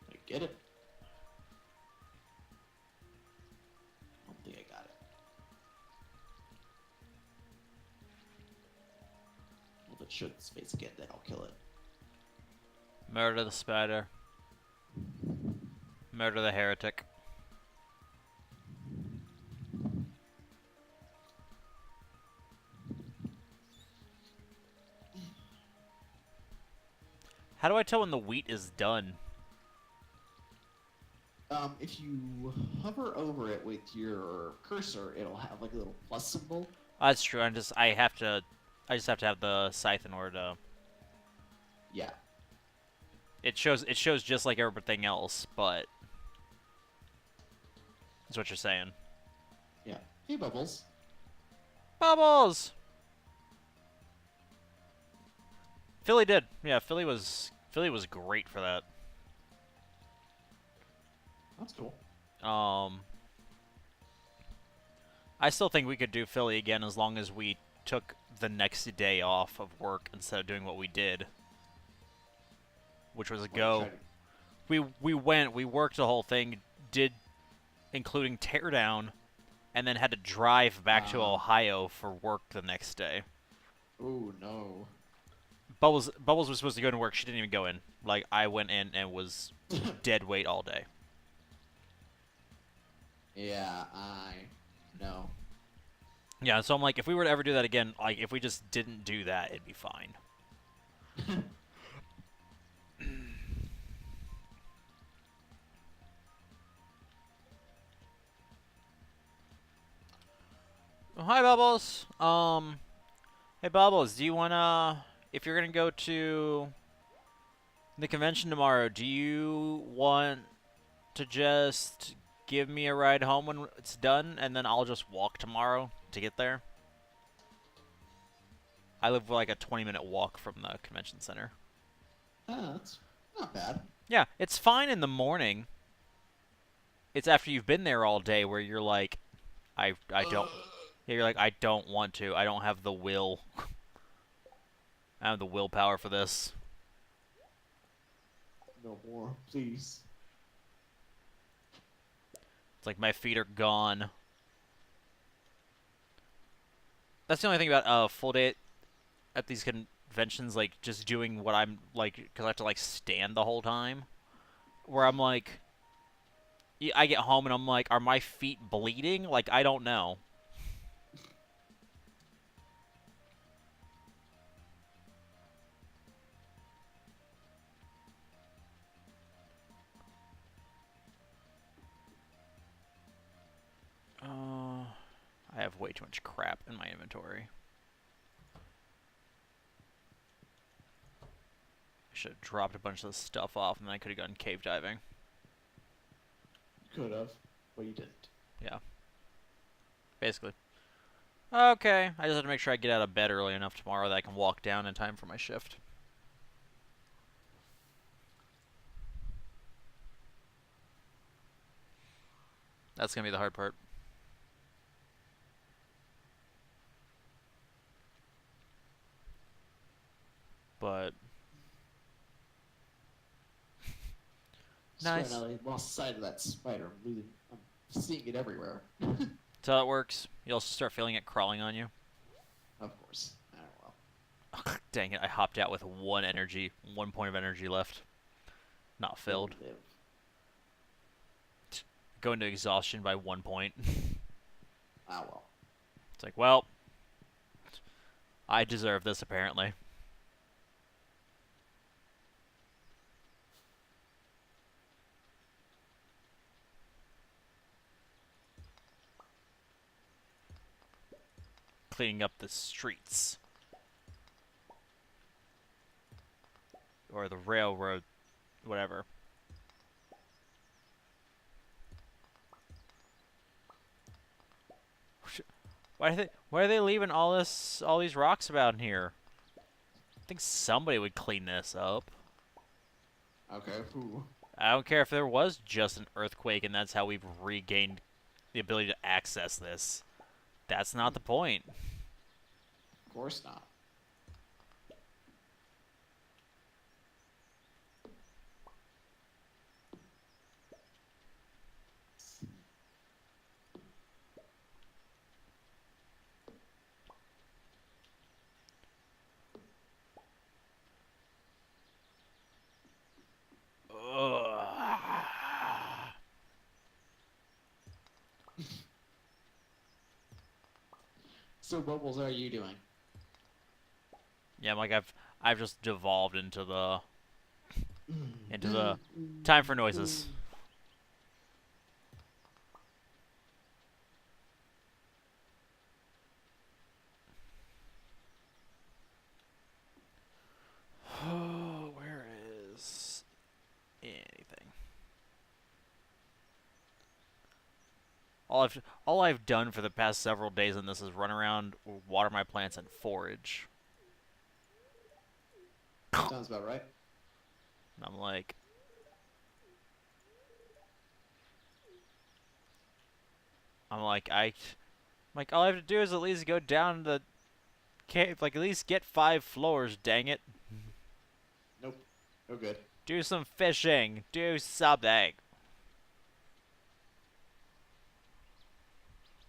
Speaker 2: Did I get it? I don't think I got it. Well, if it should space again, then I'll kill it.
Speaker 1: Murder the spider. Murder the heretic. How do I tell when the wheat is done?
Speaker 2: If you hover over it with your cursor, it'll have like a little plus symbol.
Speaker 1: That's true. I just have to have the scythe in order to.
Speaker 2: Yeah.
Speaker 1: It shows just like everything else, but that's what you're saying.
Speaker 2: Yeah. Hey, Bubbles.
Speaker 1: Bubbles. Philly did. Yeah, Philly was great for that.
Speaker 2: That's cool.
Speaker 1: Um, I still think we could do Philly again as long as we took the next day off of work instead of doing what we did, which was
Speaker 2: Like,
Speaker 1: go.
Speaker 2: try to-
Speaker 1: We worked the whole thing, did including teardown, and then had to drive back to Ohio for work the next day.
Speaker 2: Oh no.
Speaker 1: Bubbles was supposed to go to work. She didn't even go in. Like I went in and was dead weight all day.
Speaker 2: Yeah, I know.
Speaker 1: Yeah, so I'm like, if we were to ever do that again, like if we just didn't do that, it'd be fine. Oh, hi, Bubbles. Hey, Bubbles, do you wanna, if you're gonna go to the convention tomorrow, do you want to just give me a ride home when it's done, and then I'll just walk tomorrow to get there? I live like a 20-minute walk from the convention center.
Speaker 2: That's not bad.
Speaker 1: Yeah, it's fine in the morning. It's after you've been there all day where you're like, I don't. Yeah, you're like, I don't want to. I don't have the will. I have the willpower for this.
Speaker 2: No more, please.
Speaker 1: It's like my feet are gone. That's the only thing about a full day at these conventions, like just doing what I'm like, because I have to like stand the whole time. Where I'm like, I get home and I'm like, are my feet bleeding? Like I don't know. I have way too much crap in my inventory. I should have dropped a bunch of this stuff off and then I could have gone cave diving.
Speaker 2: Could have, but you didn't.
Speaker 1: Yeah. Basically. Okay, I just have to make sure I get out of bed early enough tomorrow that I can walk down in time for my shift. That's gonna be the hard part. But
Speaker 2: Swear
Speaker 1: nice.
Speaker 2: now, I lost sight of that spider. I'm seeing it everywhere.
Speaker 1: That's how it works. You'll start feeling it crawling on you.
Speaker 2: Of course. Oh, well.
Speaker 1: Dang it! I hopped out with 1 point of energy left, not
Speaker 2: They'll
Speaker 1: filled.
Speaker 2: live.
Speaker 1: Go into exhaustion by 1 point.
Speaker 2: Ah, well.
Speaker 1: It's like, well, I deserve this apparently. Cleaning up the streets or the railroad, whatever. Why are they leaving all these rocks about in here? I think somebody would clean this up.
Speaker 2: Okay, who?
Speaker 1: I don't care if there was just an earthquake and that's how we've regained the ability to access this. That's not the point.
Speaker 2: Of course not.
Speaker 1: Ugh.
Speaker 2: So, Bubbles, how are you doing?
Speaker 1: Yeah, like I've just devolved into the time for noises. Where is anything? All I've done for the past several days in this is run around, water my plants, and forage.
Speaker 2: Sounds about right.
Speaker 1: And I'm like, all I have to do is at least go down the cave, like at least get 5 floors. Dang it!
Speaker 2: Nope. No good.
Speaker 1: Do some fishing. Do something.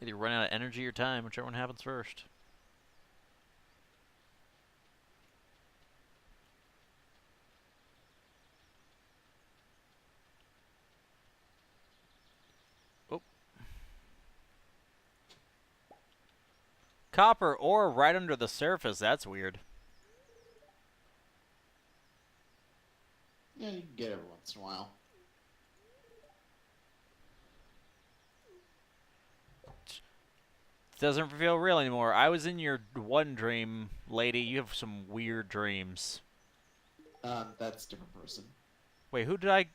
Speaker 1: Either run out of energy or time, whichever one happens first. Oh. Copper ore right under the surface. That's weird.
Speaker 2: Yeah, you can get it every once in a while.
Speaker 1: Doesn't feel real anymore. I was in your one dream, lady. You have some weird dreams.
Speaker 2: That's a different person.
Speaker 1: Wait, who did I...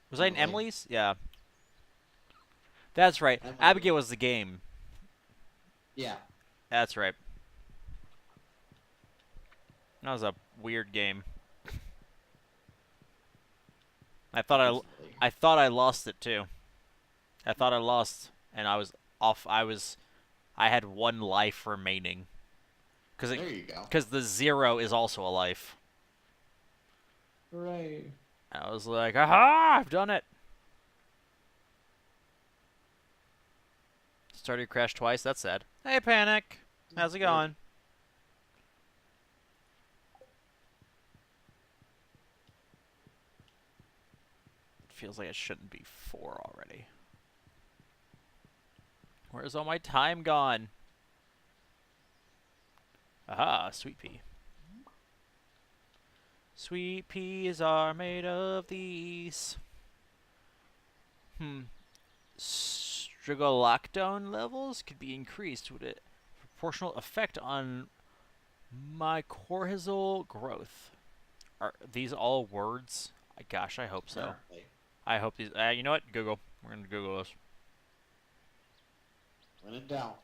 Speaker 1: Was I in
Speaker 2: Emily.
Speaker 1: Emily's? Yeah. That's right.
Speaker 2: Emily.
Speaker 1: Abigail was the game.
Speaker 2: Yeah.
Speaker 1: That's right. That was a weird game. I thought
Speaker 2: Recently.
Speaker 1: I thought I lost it too. I thought I lost, and I was off. I had 1 life remaining,
Speaker 2: There you go.
Speaker 1: because the 0 is also a life.
Speaker 2: Hooray.
Speaker 1: I was like, aha! I've done it. Started crash twice. That's sad. Hey, Panic. How's it going? Feels like it shouldn't be 4 already. Where's all my time gone? Aha, sweet pea. Sweet peas are made of these. Strigolactone levels could be increased with a proportional effect on mycorrhizal growth. Are these all words? Gosh, I hope so.
Speaker 2: Apparently.
Speaker 1: I hope these. You know what? Google. We're gonna Google this.
Speaker 2: When in doubt.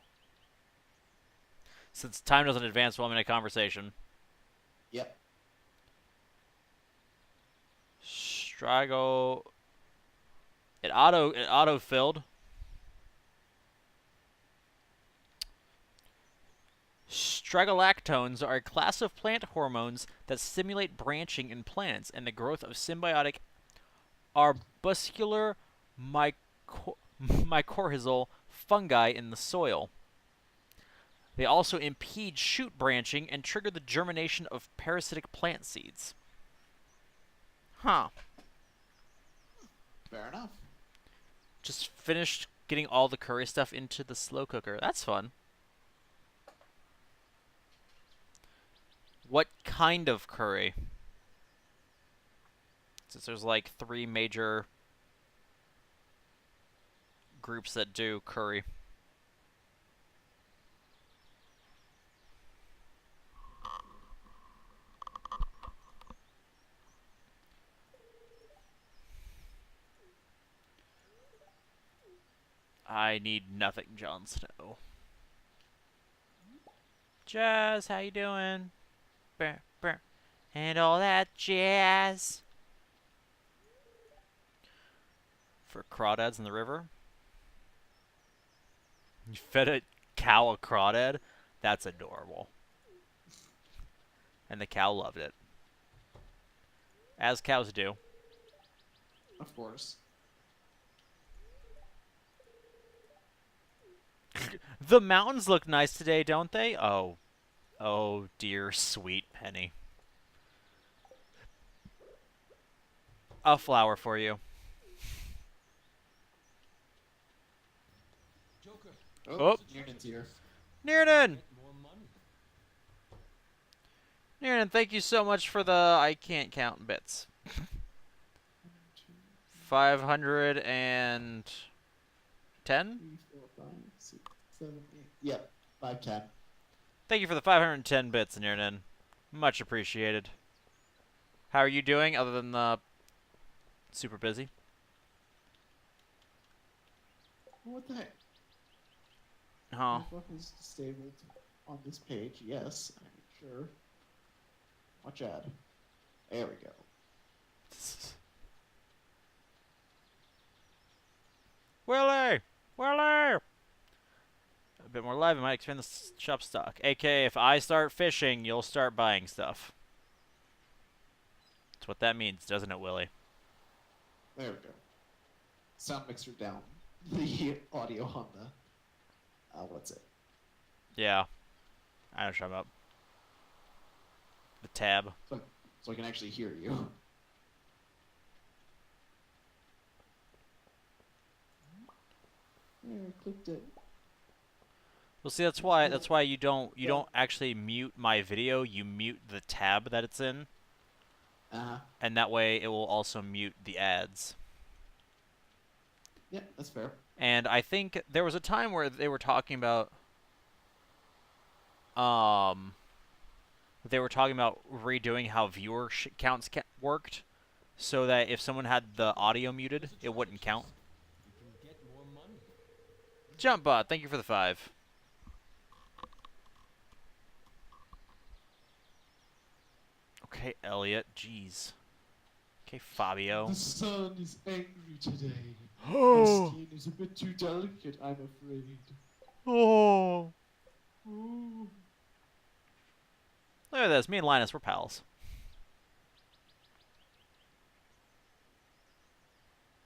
Speaker 1: Since time doesn't advance while I'm in a conversation.
Speaker 2: Yep.
Speaker 1: Strigo. It auto filled. Stragolactones are a class of plant hormones that stimulate branching in plants and the growth of symbiotic arbuscular mycorrhizal fungi in the soil. They also impede shoot branching and trigger the germination of parasitic plant seeds. Huh.
Speaker 2: Fair enough.
Speaker 1: Just finished getting all the curry stuff into the slow cooker. That's fun. What kind of curry? Since there's like 3 major groups that do curry. I need nothing, Jon Snow. Jazz, how you doing? Brr, brr. And all that jazz. For crawdads in the river. You fed a cow a crawdad? That's adorable. And the cow loved it. As cows do.
Speaker 2: Of course.
Speaker 1: The mountains look nice today, don't they? Oh. Oh, dear sweet Penny. A flower for you.
Speaker 3: Joker,
Speaker 1: Oh.
Speaker 2: Niernan's here.
Speaker 1: Niernan!
Speaker 3: get more money.
Speaker 1: Niernan, thank you so much for the I can't count bits. 510?
Speaker 2: 3, 4, 5, 6, 7, 8. Yep, 510.
Speaker 1: Thank you for the 510 bits, Niernan. Much appreciated. How are you doing other than the super busy?
Speaker 2: What the heck?
Speaker 1: Huh.
Speaker 2: My phone is disabled on this page. Yes, I'm sure. Watch ad. There we go.
Speaker 1: Willie! Willie! A bit more live, I might expand the shop stock. AKA, if I start fishing, you'll start buying stuff. That's what that means, doesn't it, Willie?
Speaker 2: There we go. Sound mixer down. The audio on the. What's it?
Speaker 1: Yeah. I know what you're talking about. The tab.
Speaker 2: So I can actually hear you. There, I clicked it.
Speaker 1: Well, see, that's why you don't actually mute my video. You mute the tab that it's in, and that way it will also mute the ads.
Speaker 2: Yeah, that's fair.
Speaker 1: And I think there was a time where they were talking about, redoing how viewer counts worked, so that if someone had the audio muted, it wouldn't count.
Speaker 3: You can get more money.
Speaker 1: Jumpbot, thank you for the 5. Okay, Elliot, jeez. Okay, Fabio.
Speaker 2: The sun is angry today. My
Speaker 1: Oh,
Speaker 2: skin is a bit too delicate, I'm afraid.
Speaker 1: oh.
Speaker 2: Ooh.
Speaker 1: Look at this. Me and Linus, we're pals.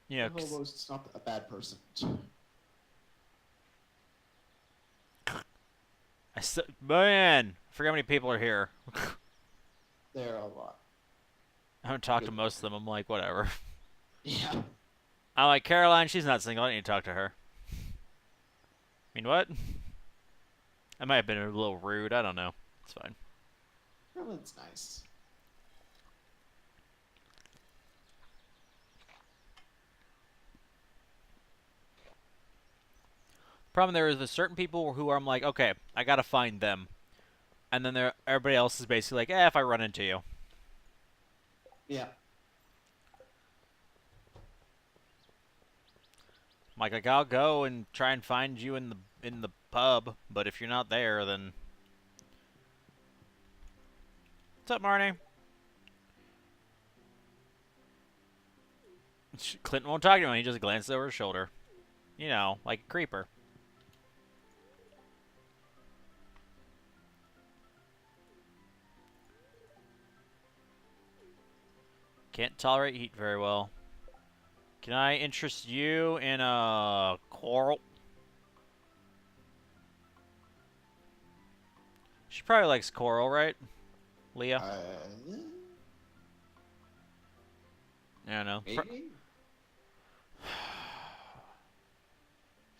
Speaker 1: You know,
Speaker 2: Hobo's not a bad person.
Speaker 1: man, I forgot how many people are here.
Speaker 2: There are a lot.
Speaker 1: I haven't talked to most of them. I'm like, whatever.
Speaker 2: Yeah.
Speaker 1: I'm like, Caroline, she's not single. I don't need to talk to her. I mean, what? I might have been a little rude. I don't know. It's fine.
Speaker 2: Merlin's nice.
Speaker 1: Problem there is there's certain people who I'm like, okay, I gotta find them, and then everybody else is basically like, if I run into you.
Speaker 2: Yeah.
Speaker 1: I'm like I'll go and try and find you in the pub, but if you're not there, then what's up, Marnie? Clinton won't talk to him. He just glances over his shoulder. You know, like a creeper. Can't tolerate heat very well. Can I interest you in a coral? She probably likes coral, right, Leah?
Speaker 2: Uh,
Speaker 1: I don't know.
Speaker 2: maybe?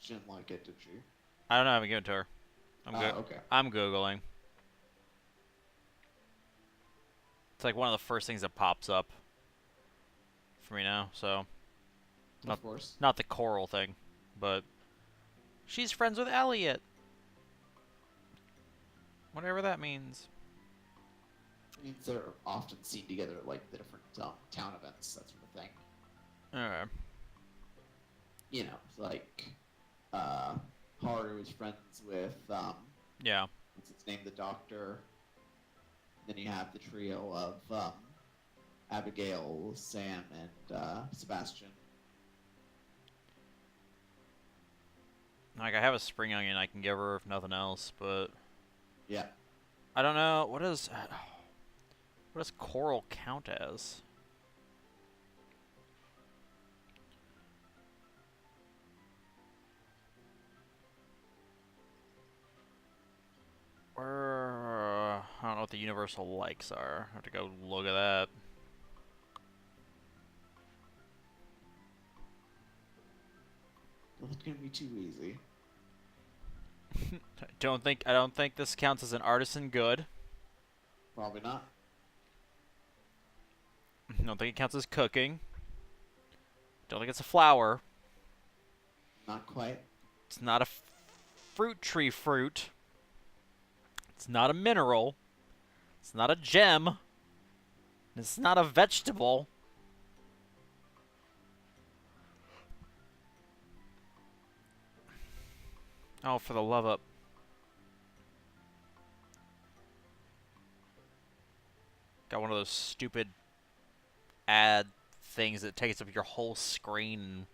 Speaker 2: She didn't like it, did she?
Speaker 1: I don't know. I haven't given it to her.
Speaker 2: Okay.
Speaker 1: I'm googling. It's like one of the first things that pops up for me now. So not
Speaker 2: Of course.
Speaker 1: not the coral thing, but she's friends with Elliot. Whatever that means.
Speaker 2: It means they're often seen together at like the different town events, that sort of thing.
Speaker 1: Okay.
Speaker 2: You know, like uh, Haru is friends with
Speaker 1: Yeah.
Speaker 2: what's its name, the Doctor. Then you have the trio of Abigail, Sam, and Sebastian.
Speaker 1: Like I have a spring onion I can give her if nothing else, but
Speaker 2: Yeah.
Speaker 1: I don't know what does coral count as? I don't know what the universal likes are. I have to go look at that.
Speaker 2: It's gonna be too easy.
Speaker 1: I don't think this counts as an artisan good.
Speaker 2: Probably not.
Speaker 1: I don't think it counts as cooking. Don't think it's a flower.
Speaker 2: Not quite.
Speaker 1: It's not a fruit tree fruit. It's not a mineral. It's not a gem. It's not a vegetable. Oh, for the love up. Got one of those stupid ad things that takes up your whole screen and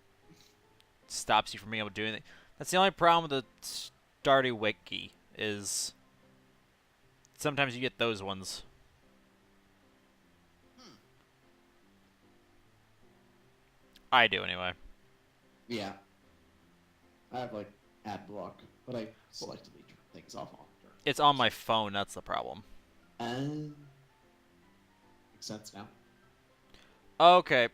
Speaker 1: stops you from being able to do anything. That's the only problem with the Stardew Wiki is sometimes you get those ones.
Speaker 2: Hmm.
Speaker 1: I do anyway.
Speaker 2: Yeah. I have like ad block, but I selectively turn things off on during
Speaker 1: It's on my phone, that's the problem.
Speaker 2: Makes sense now.
Speaker 1: Okay.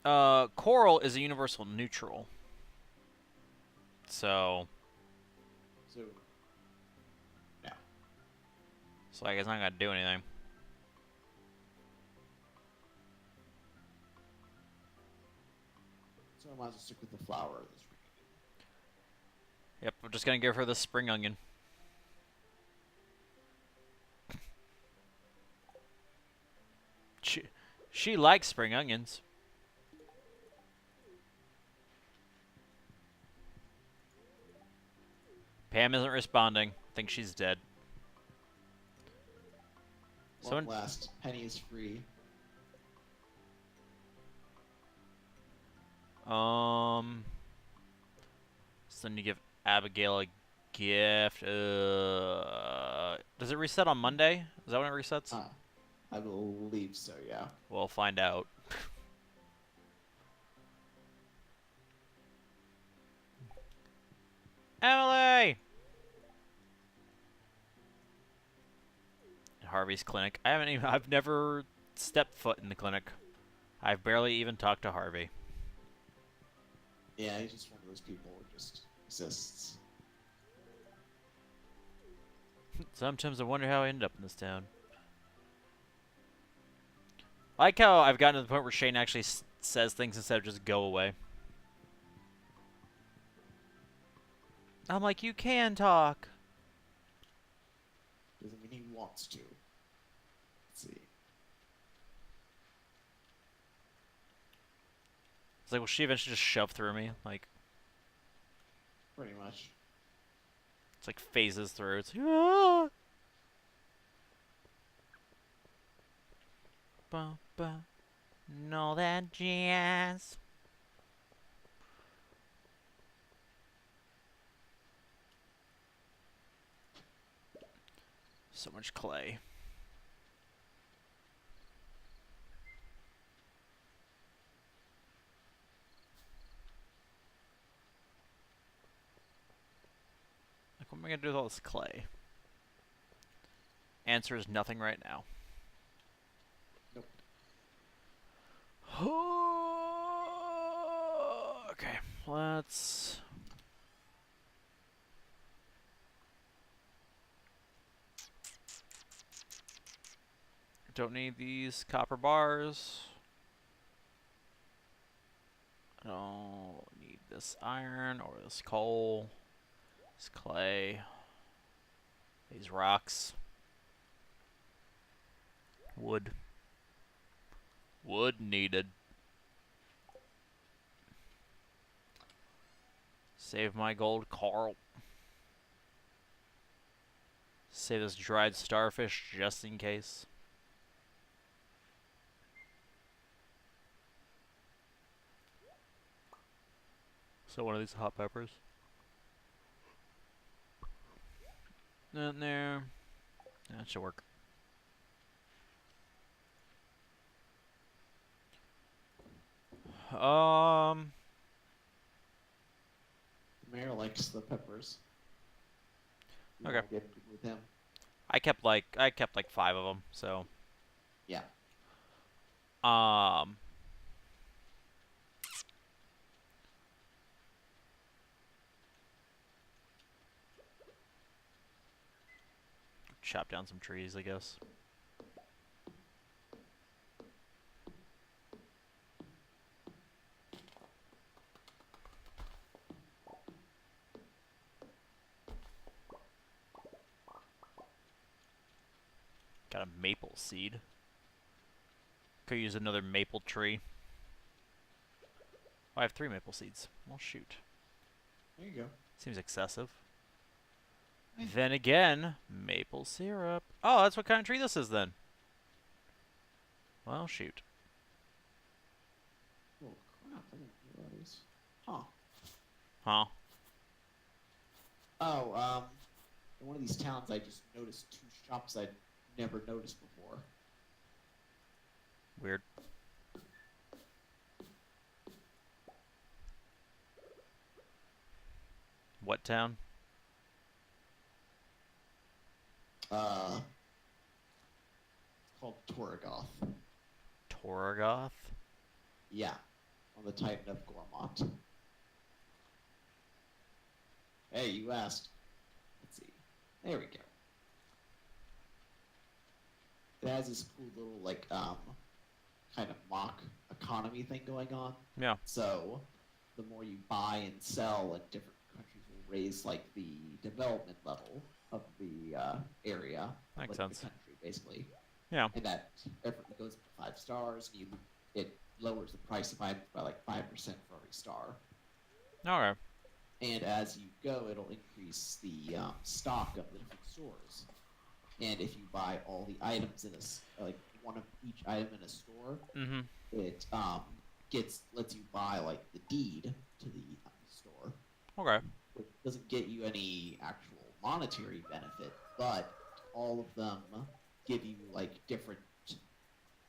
Speaker 1: Coral is a universal neutral. So,
Speaker 2: So now.
Speaker 1: so I guess I'm not gonna do anything.
Speaker 2: So I might as well stick with the flower this week.
Speaker 1: Yep, I'm just gonna give her the spring onion. She likes spring onions. Pam isn't responding. I think she's dead.
Speaker 2: One last penny is free.
Speaker 1: So then you give Abigail a gift. Does it reset on Monday? Is that when it resets?
Speaker 2: I believe so, yeah.
Speaker 1: We'll find out. Emily! Harvey's clinic. I've never stepped foot in the clinic. I've barely even talked to Harvey.
Speaker 2: Yeah, he's just one of those people who just exists.
Speaker 1: Sometimes I wonder how I ended up in this town. I like how I've gotten to the point where Shane actually says things instead of just go away. I'm like, you can talk.
Speaker 2: Doesn't mean he wants to. Let's see.
Speaker 1: It's like, will she eventually just shove through me? Like,
Speaker 2: Pretty much.
Speaker 1: it's like phases through. It's like, ah! Ba, ba. And all that jazz. So much clay. am I gonna do with all this clay? Answer is nothing right now.
Speaker 2: Nope.
Speaker 1: Okay, let's... Don't need these copper bars. I don't need this iron or this coal. This clay. These rocks. Wood. Wood needed. Save my gold coral. Save this dried starfish just in case. So one of these hot peppers. In there. That should work.
Speaker 2: The mayor likes the peppers. You
Speaker 1: Okay.
Speaker 2: wanna get with him?
Speaker 1: I kept like 5 of them. So
Speaker 2: Yeah.
Speaker 1: um chop down some trees, I guess. Got a maple seed. Could use another maple tree. Oh, I have 3 maple seeds. Well, shoot.
Speaker 2: There you go.
Speaker 1: Seems excessive. Then again, maple syrup. Oh, that's what kind of tree this is then. Well, shoot.
Speaker 2: Oh crap! I didn't realize. Huh.
Speaker 1: Huh?
Speaker 2: Oh, in one of these towns, I just noticed 2 shops I'd never noticed before.
Speaker 1: Weird. What town?
Speaker 2: It's called Torgoth.
Speaker 1: Torgoth?
Speaker 2: Yeah, on the Titan of Gormont. Hey, you asked. Let's see. There we go. It has this cool little, like, kind of mock economy thing going on.
Speaker 1: Yeah.
Speaker 2: So, the more you buy and sell, and different countries will raise, like, the development level of the area,
Speaker 1: Makes
Speaker 2: like
Speaker 1: sense.
Speaker 2: the country, basically.
Speaker 1: Yeah.
Speaker 2: And that everything goes up to 5 stars, and it lowers the price of items by like 5% for every star.
Speaker 1: Okay.
Speaker 2: And as you go, it'll increase the stock of the different stores. And if you buy all the items in like one of each item in a store,
Speaker 1: Mm-hmm.
Speaker 2: it lets you buy like the deed to the store.
Speaker 1: Okay.
Speaker 2: It doesn't get you any actual monetary benefit, but all of them give you like different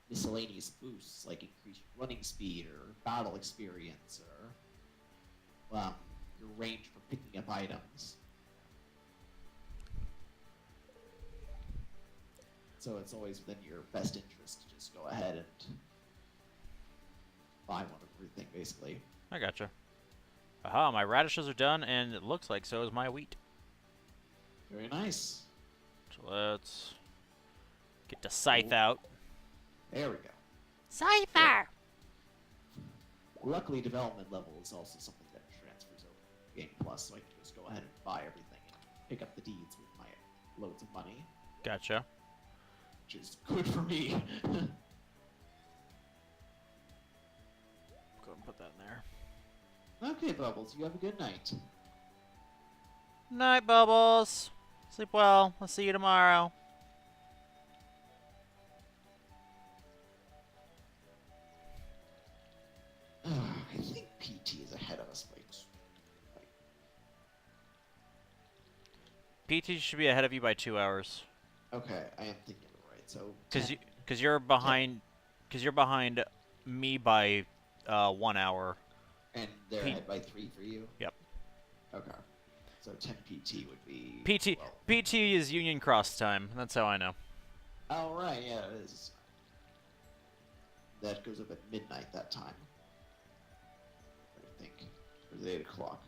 Speaker 2: miscellaneous boosts, like increased running speed or battle experience or your range for picking up items. So it's always within your best interest to just go ahead and buy one of everything, basically.
Speaker 1: I gotcha. Aha, my radishes are done, and it looks like so is my wheat.
Speaker 2: Very nice.
Speaker 1: So let's get the scythe out.
Speaker 2: There we go.
Speaker 1: Scyther!
Speaker 2: Luckily, development level is also something that transfers over to Game Plus, so I can just go ahead and buy everything and pick up the deeds with my loads of money,
Speaker 1: Gotcha.
Speaker 2: which is good for me.
Speaker 1: Go ahead and put that in there.
Speaker 2: Okay, Bubbles, you have a good night.
Speaker 1: Night, Bubbles. Sleep well. I'll see you tomorrow.
Speaker 2: I think PT is ahead of us by
Speaker 1: PT should be ahead of you by 2 hours.
Speaker 2: Okay, I am thinking of it right. So
Speaker 1: Cause you're behind, me by 1 hour.
Speaker 2: and they're
Speaker 1: P-
Speaker 2: ahead by 3 for you.
Speaker 1: Yep.
Speaker 2: Okay. So 10 PT would be
Speaker 1: PT
Speaker 2: 12.
Speaker 1: PT is Union Cross time. That's how I know.
Speaker 2: Oh right, yeah, it is. That goes up at midnight that time. I think, or is it 8 o'clock?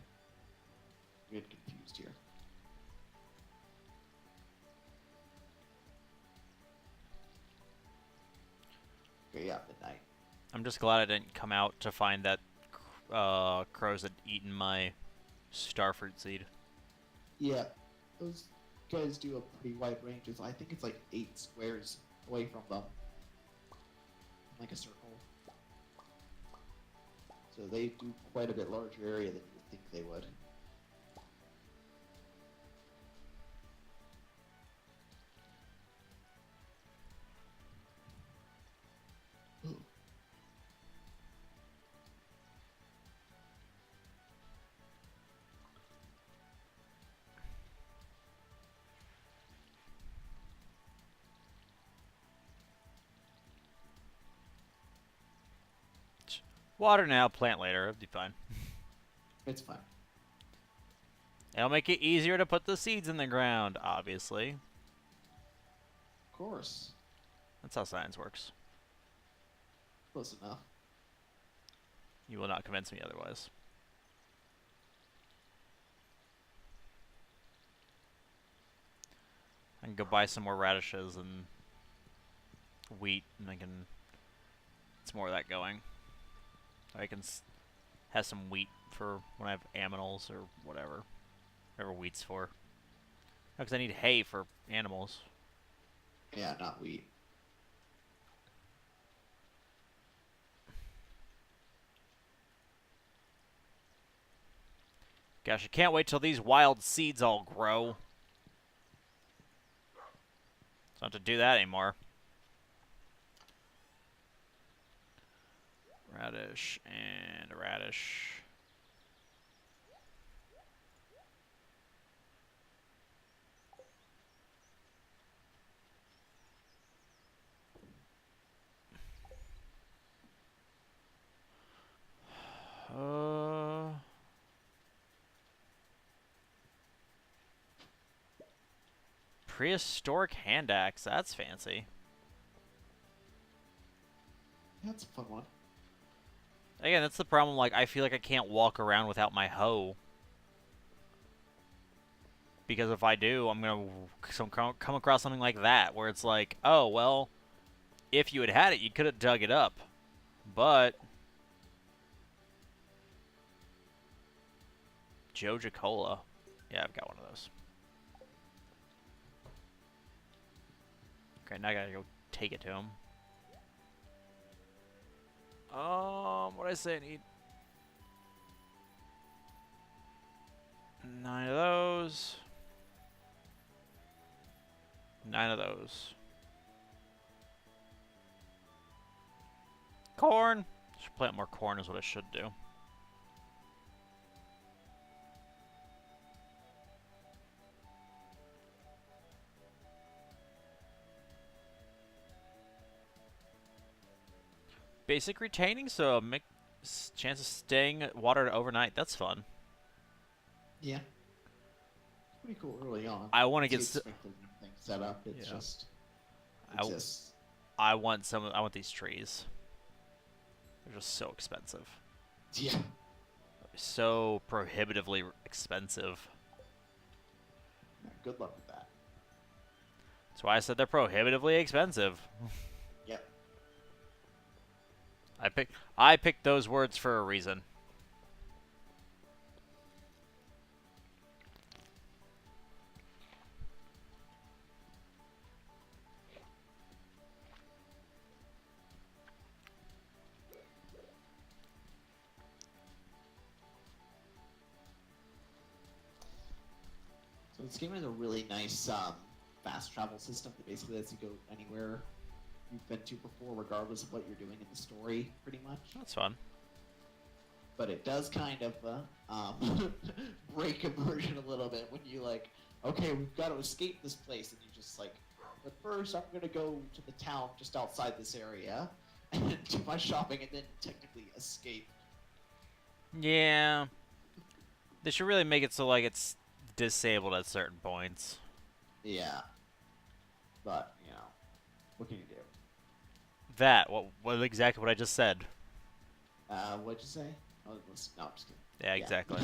Speaker 2: I'm getting confused here. Okay, yeah, midnight.
Speaker 1: I'm just glad I didn't come out to find that crows had eaten my starfruit seed.
Speaker 2: Yeah, those guys do a pretty wide range. I think it's like 8 squares away from them, like a circle. So they do quite a bit larger area than you would think they would. Ooh.
Speaker 1: Water now, plant later. It'll be fine.
Speaker 2: It's fine.
Speaker 1: It'll make it easier to put the seeds in the ground, obviously.
Speaker 2: Of course.
Speaker 1: That's how science works.
Speaker 2: Close enough.
Speaker 1: You will not convince me otherwise. I can go buy some more radishes and wheat, and I can... It's more of that going. I can have some wheat for when I have aminals or whatever. Whatever wheat's for. Because I need hay for animals.
Speaker 2: Yeah, not wheat.
Speaker 1: Gosh, I can't wait till these wild seeds all grow. So I don't have to do that anymore. Radish and a radish. Prehistoric hand axe. That's fancy.
Speaker 2: That's a fun one.
Speaker 1: Again, that's the problem. Like, I feel like I can't walk around without my hoe. Because if I do, I'm going to come across something like that, where it's like, oh, well, if you had it, you could have dug it up. But Joja Cola. Yeah, I've got one of those. Okay, now I gotta go take it to him. What did I say I need? 9 of those. 9 of those. Corn! Should plant more corn is what I should do. Basic retaining, so a chance of staying watered overnight. That's fun.
Speaker 2: Yeah. Pretty cool early on.
Speaker 1: I want to get
Speaker 2: sprinklers and everything set up. It's just exists.
Speaker 1: I want these trees. They're just so expensive.
Speaker 2: Yeah.
Speaker 1: So prohibitively expensive.
Speaker 2: Yeah, good luck with that.
Speaker 1: That's why I said they're prohibitively expensive.
Speaker 2: Yep.
Speaker 1: I picked those words for a reason.
Speaker 2: So this game has a really nice fast travel system that basically lets you go anywhere you've been to before, regardless of what you're doing in the story, pretty much.
Speaker 1: That's fun.
Speaker 2: But it does kind of break immersion a little bit when you like, okay, we've got to escape this place, and you just like, but first I'm gonna go to the town just outside this area and do my shopping, and then technically escape.
Speaker 1: Yeah. They should really make it so like it's disabled at certain points.
Speaker 2: Yeah. But, you know, what can you do?
Speaker 1: That, what exactly what I just said.
Speaker 2: What'd you say? Oh, listen, no, I'm just kidding.
Speaker 1: Yeah, exactly.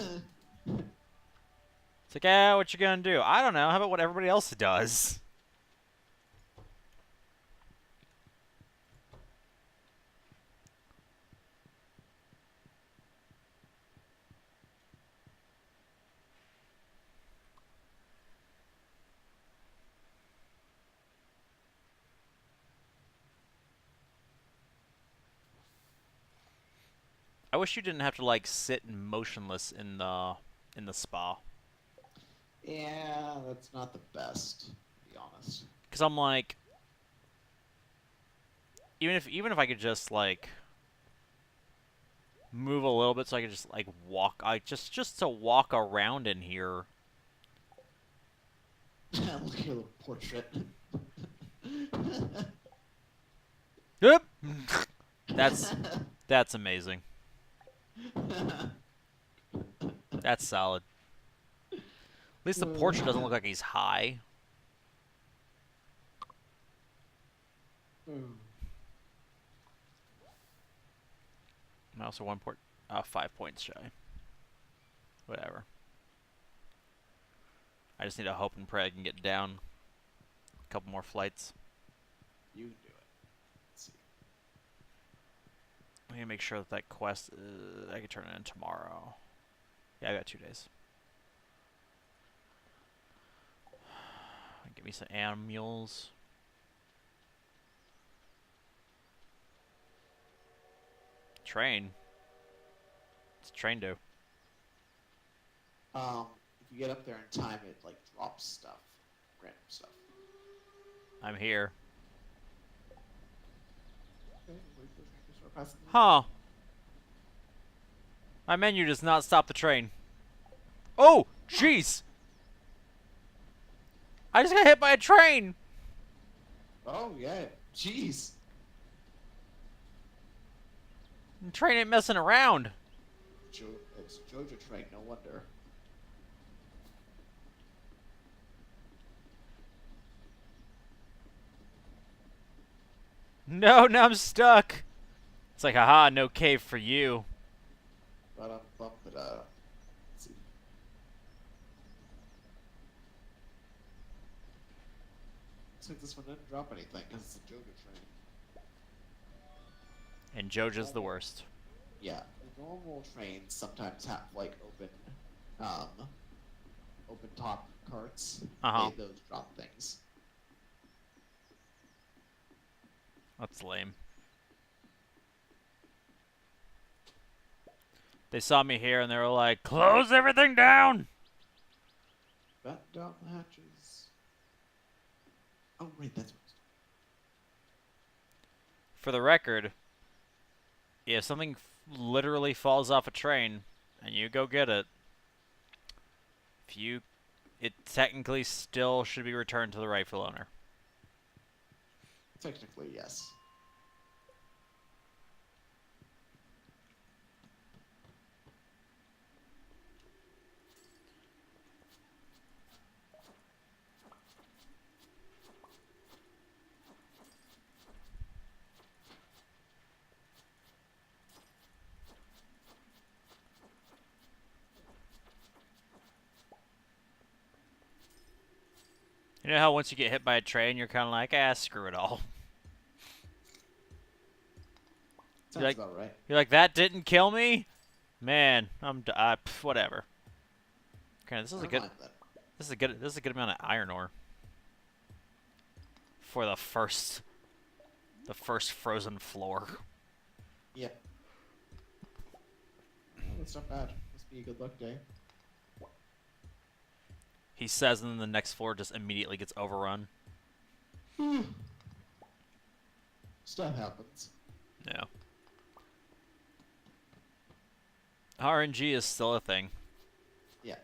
Speaker 2: Yeah.
Speaker 1: It's like, ah, what you gonna do? I don't know. How about what everybody else does? I wish you didn't have to like sit motionless in the spa.
Speaker 2: Yeah, that's not the best, to be honest.
Speaker 1: Cause I'm like, even if I could just like move a little bit, so I could just like walk, I just to walk around in here.
Speaker 2: Look at your little portrait.
Speaker 1: Yep. That's amazing. That's solid. At least the portrait doesn't look like he's high. I'm also 5 points shy. Whatever. I just need to hope and pray I can get down a couple more flights.
Speaker 2: You can do it. Let's see.
Speaker 1: I need to make sure that quest, I can turn it in tomorrow. Yeah, I got 2 days. Give me some animals. Train. It's train do.
Speaker 2: If you get up there in time, it like drops stuff, random stuff.
Speaker 1: I'm here.
Speaker 2: Okay, wait for the train to start passing.
Speaker 1: Huh. My menu does not stop the train. Oh, jeez. I just got hit by a train.
Speaker 2: Oh yeah, jeez.
Speaker 1: The train ain't messing around.
Speaker 2: It's Jojo train, no wonder.
Speaker 1: No, now I'm stuck. It's like, haha, no cave for you.
Speaker 2: But bump it up. Let's see. Looks like this one didn't drop anything because it's a Jojo train.
Speaker 1: And Joja's the worst.
Speaker 2: Yeah, the normal trains sometimes have like um, open top carts.
Speaker 1: Uh-huh.
Speaker 2: Those drop things.
Speaker 1: That's lame. They saw me here and they were like, close everything down!
Speaker 2: Batten down the hatches. Oh, right, that's what it's
Speaker 1: For the record, if something literally falls off a train and you go get it, it technically still should be returned to the rightful owner.
Speaker 2: Technically, yes.
Speaker 1: You know how once you get hit by a train, you're kind of like, ah, screw it all.
Speaker 2: Sounds about right.
Speaker 1: You're like, that didn't kill me? Man, whatever. Okay, this is a good. This is a good amount of iron ore for the first frozen floor.
Speaker 2: Yep. Oh, that's not bad. Must be a good luck day.
Speaker 1: He says, and then the next floor just immediately gets overrun.
Speaker 2: Stuff happens.
Speaker 1: Yeah. RNG is still a thing.
Speaker 2: Yeah.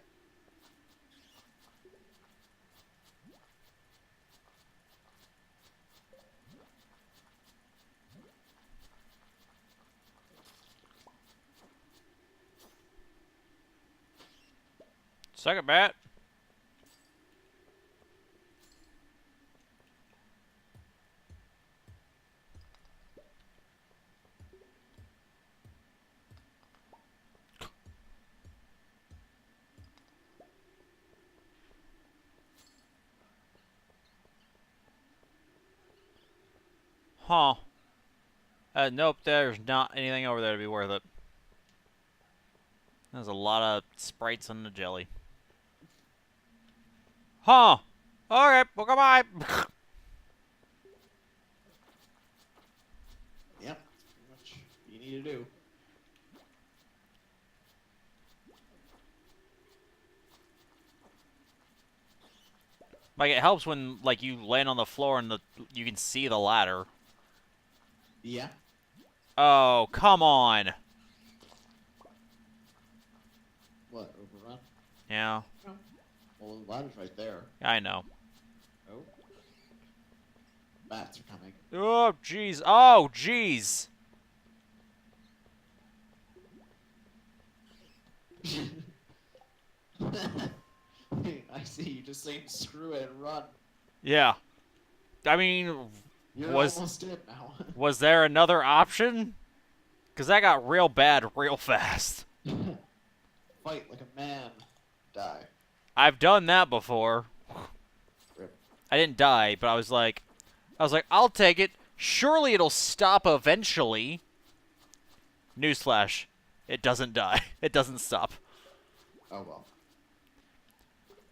Speaker 1: Second bat. Huh. Nope, there's not anything over there to be worth it. There's a lot of sprites in the jelly. Huh. Okay, well, goodbye.
Speaker 2: Yep, that's pretty much what you need to do.
Speaker 1: Like, it helps when, like, you land on the floor and you can see the ladder.
Speaker 2: Yeah.
Speaker 1: Oh, come on.
Speaker 2: What, overrun?
Speaker 1: Yeah,
Speaker 2: No. Well, the ladder's right there.
Speaker 1: I know.
Speaker 2: Oh. Bats are coming.
Speaker 1: Oh, jeez. Oh, jeez.
Speaker 2: I see, you just saying screw it and run.
Speaker 1: Yeah. I mean,
Speaker 2: You're
Speaker 1: was
Speaker 2: almost dead now.
Speaker 1: was there another option? Because that got real bad real fast.
Speaker 2: Fight like a man. Die.
Speaker 1: I've done that before.
Speaker 2: Rip.
Speaker 1: I didn't die, but I was like, I'll take it. Surely it'll stop eventually. Newsflash. It doesn't die. It doesn't stop.
Speaker 2: Oh well.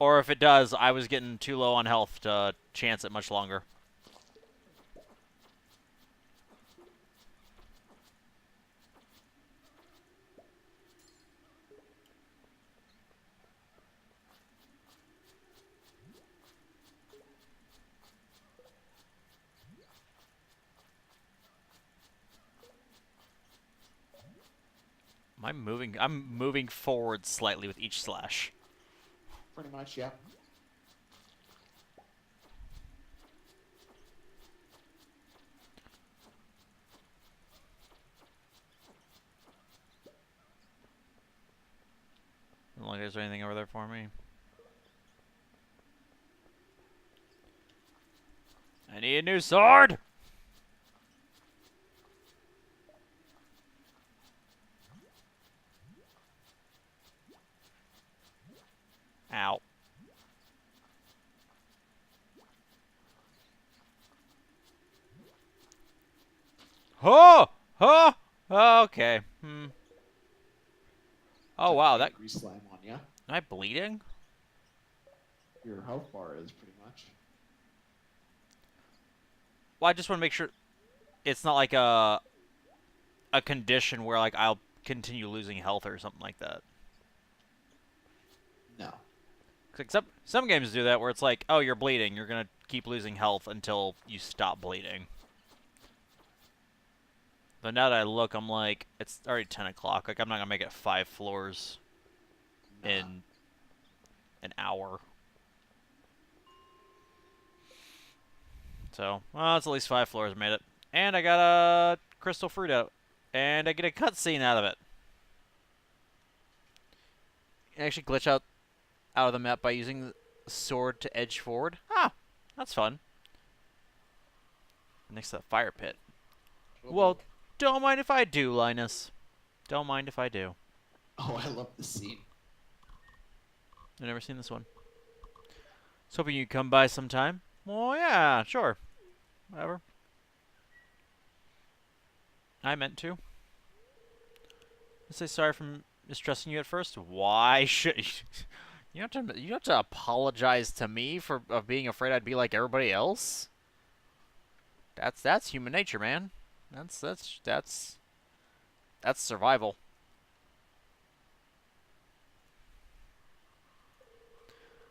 Speaker 1: Or if it does, I was getting too low on health to chance it much longer. Am I moving? I'm moving forward slightly with each slash.
Speaker 2: Pretty much, yeah.
Speaker 1: Like, is there anything over there for me? I need a new sword! Ow. Oh! Oh! Okay. Oh, wow, that...
Speaker 2: Grease slime on ya.
Speaker 1: Am I bleeding?
Speaker 2: Your health bar is pretty much.
Speaker 1: Well, I just want to make sure it's not like a condition where, like, I'll continue losing health or something like that.
Speaker 2: No.
Speaker 1: Like, some games do that where it's like, oh, you're bleeding. You're going to keep losing health until you stop bleeding. But now that I look, I'm like, it's already 10 o'clock. Like, I'm not going to make it 5 floors
Speaker 2: Nah.
Speaker 1: in an hour. So, well, it's at least 5 floors made it. And I got a crystal fruit out. And I get a cutscene out of it. You can actually glitch out of the map by using the sword to edge forward. Ah, that's fun. Next to that fire pit.
Speaker 2: Oh,
Speaker 1: Well, don't mind if I do, Linus. Don't mind if I do.
Speaker 2: oh, I love this scene.
Speaker 1: I've never seen this one. Was hoping you'd come by sometime. Well, yeah, sure. Whatever. I meant to. I say sorry for mistrusting you at first. Why should you have to apologize to me for being afraid I'd be like everybody else? That's human nature, man. That's survival.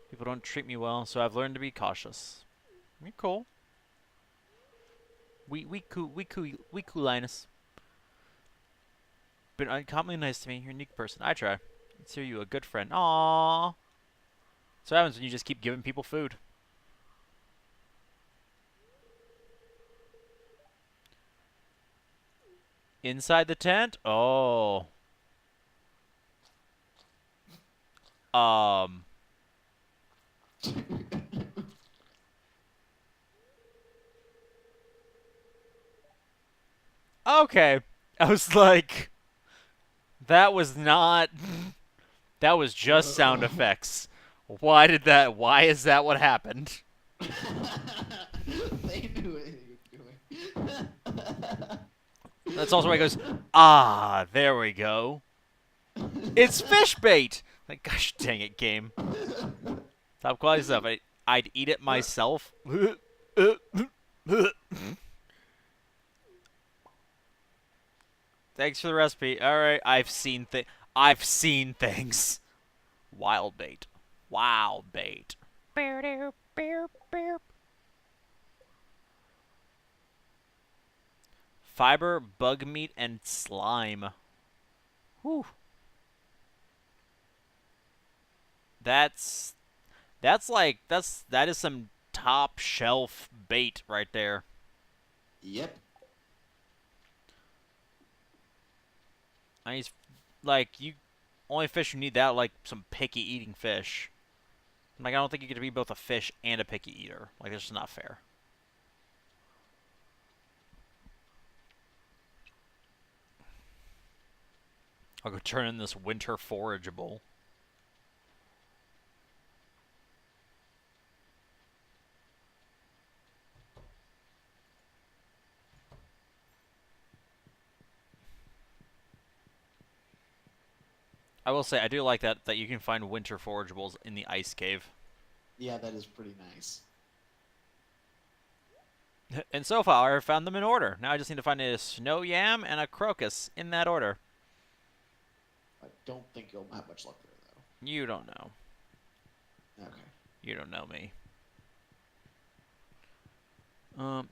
Speaker 1: People don't treat me well, so I've learned to be cautious. You're cool. We cool, Linus. Been uncommonly nice to me. You're a unique person. I try. Consider you a good friend. Aww. So what happens when you just keep giving people food? Inside the tent? Oh. Um. Okay. I was like, that was not. That was just sound effects. Why is that what happened?
Speaker 2: They knew what they were doing.
Speaker 1: That's also why he goes, ah, there we go. It's fish bait! Like, gosh dang it, game. Top quality stuff. I'd eat it myself. Thanks for the recipe. Alright, I've seen things. Wild bait. Wild bait. Fiber, bug meat, and slime. Whew. That's that is some top shelf bait right there.
Speaker 2: Yep.
Speaker 1: I mean, like you only fish you need that like some picky eating fish. Like I don't think you get to be both a fish and a picky eater. Like that's just not fair. I'll go turn in this winter forageable. I will say I do like that you can find winter forageables in the ice cave.
Speaker 2: Yeah, that is pretty nice.
Speaker 1: And so far, I found them in order. Now I just need to find a snow yam and a crocus in that order.
Speaker 2: I don't think you'll have much luck there,
Speaker 1: You don't know.
Speaker 2: though. Okay.
Speaker 1: You don't know me. Um,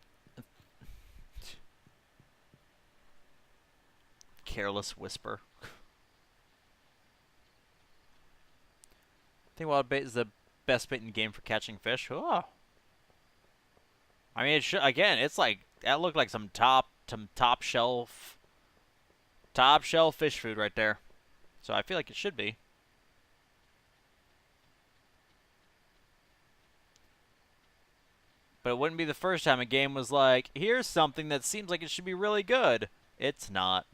Speaker 1: careless whisper. I think wild bait is the best bait in the game for catching fish. Oh. I mean, it should, again, it's like that looked like some top shelf fish food right there. So I feel like it should be. But it wouldn't be the first time a game was like, here's something that seems like it should be really good. It's not.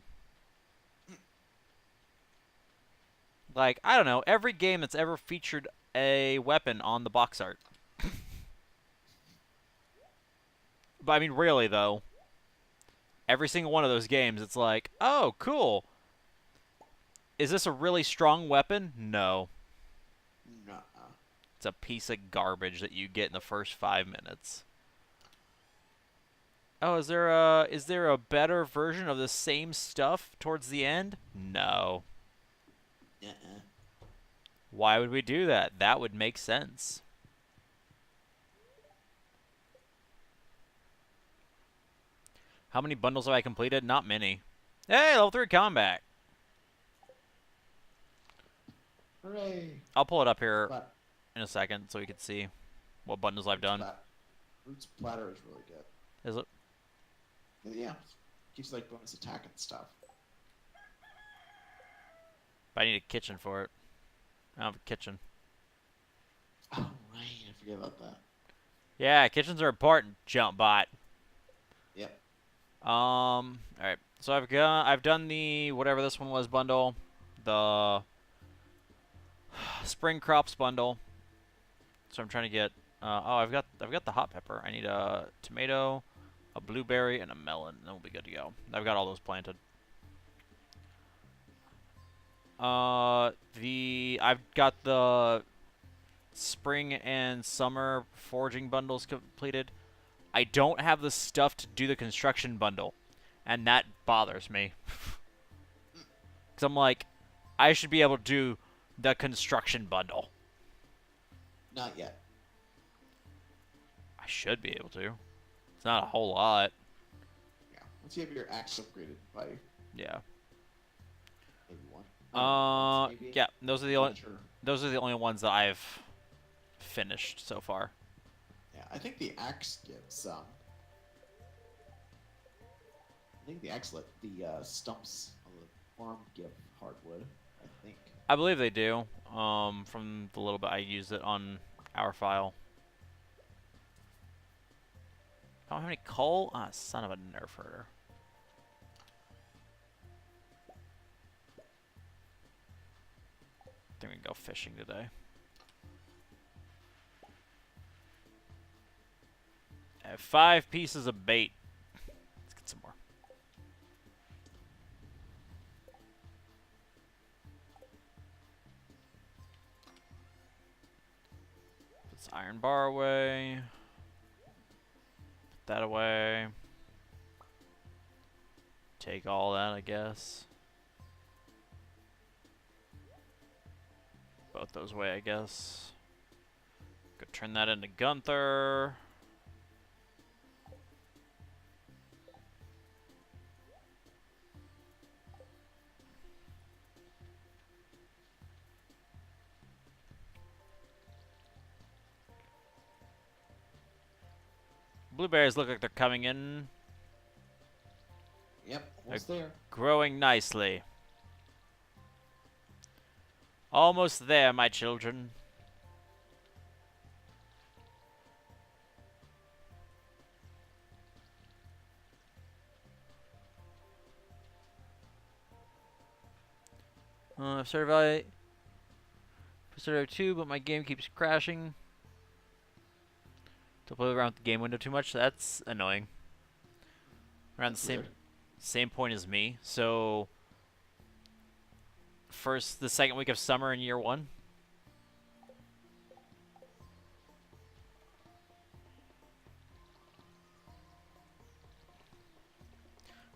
Speaker 1: Like, I don't know, every game that's ever featured a weapon on the box art. But I mean, really, though. Every single one of those games, it's like, oh, cool. Is this a really strong weapon? No.
Speaker 2: Nuh-uh.
Speaker 1: It's a piece of garbage that you get in the first 5 minutes. Oh, is there a better version of the same stuff towards the end? No.
Speaker 2: Uh-uh.
Speaker 1: Why would we do that? That would make sense. How many bundles have I completed? Not many. Hey, level 3 combat.
Speaker 2: Hooray!
Speaker 1: I'll pull it up here
Speaker 2: But
Speaker 1: in a second so we can see what bundles I've done.
Speaker 2: Root's platter is really good.
Speaker 1: Is it?
Speaker 2: Yeah, gives you like bonus attack and stuff.
Speaker 1: But I need a kitchen for it. I don't have a kitchen.
Speaker 2: Oh right, I forget about that.
Speaker 1: Yeah, kitchens are important, jump bot.
Speaker 2: Yep.
Speaker 1: Alright. So I've done the whatever this one was bundle. The spring crops bundle. So I'm trying to get I've got the hot pepper. I need a tomato, a blueberry, and a melon. Then we'll be good to go. I've got all those planted. I've got the spring and summer foraging bundles completed. I don't have the stuff to do the construction bundle, and that bothers me. Because I'm like, I should be able to do the construction bundle.
Speaker 2: Not yet.
Speaker 1: I should be able to. It's not a whole lot.
Speaker 2: Yeah. Once you have your axe upgraded by
Speaker 1: Yeah.
Speaker 2: maybe one. Maybe.
Speaker 1: Yeah.
Speaker 2: Not sure.
Speaker 1: Those are the only ones that I've finished so far.
Speaker 2: Yeah, I think the axe gives I think the axe let the stumps on the farm give hardwood. I think.
Speaker 1: I believe they do. From the little bit I used it on our file. I don't have any coal? Ah, son of a nerf herder. I think we can go fishing today. I have 5 pieces of bait. Let's get some more. iron bar away. Put that away. Take all that, I guess. Both those away, I guess. Go turn that into Gunther. Blueberries look like they're coming in.
Speaker 2: Yep, almost there.
Speaker 1: Growing nicely. Almost there, my children. Survey 2, but my game keeps crashing. Don't play around with the game window too much. That's annoying. Around
Speaker 2: That's
Speaker 1: the
Speaker 2: weird.
Speaker 1: same point as me. So the second week of summer in year 1.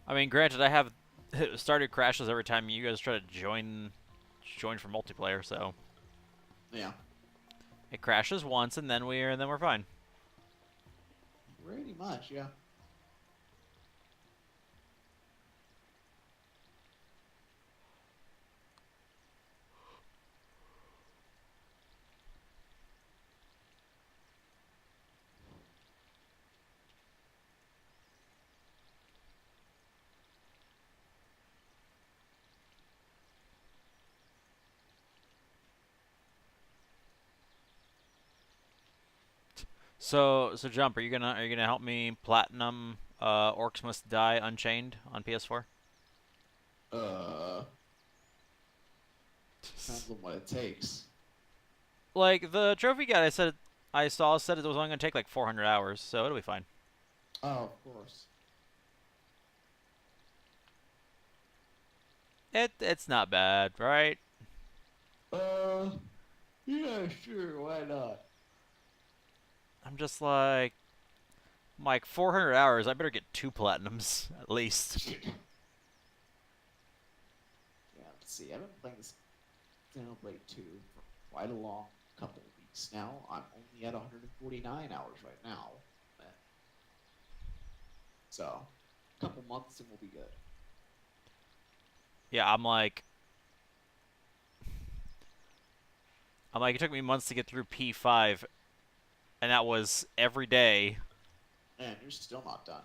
Speaker 1: I mean, granted, I have started crashes every time you guys try to join for multiplayer, so
Speaker 2: Yeah.
Speaker 1: it crashes once and then we're fine.
Speaker 2: Pretty much, yeah.
Speaker 1: So Jump, are you gonna help me platinum Orcs Must Die Unchained on PS4?
Speaker 2: Uh, Depends on what it takes.
Speaker 1: Like the trophy guide I saw said it was only gonna take like 400 hours, so it'll be fine.
Speaker 2: Oh, of course.
Speaker 1: It's not bad, right?
Speaker 2: Uh, yeah, sure, why not?
Speaker 1: I'm just like 400 hours. I better get 2 platinums at least.
Speaker 2: Yeah, let's see. I've been playing this Xenoblade 2 for quite a long couple of weeks now. I'm only at 149 hours right now. So, a couple months and we'll be good.
Speaker 1: Yeah, I'm like it took me months to get through P5, and that was every day.
Speaker 2: And you're still not done.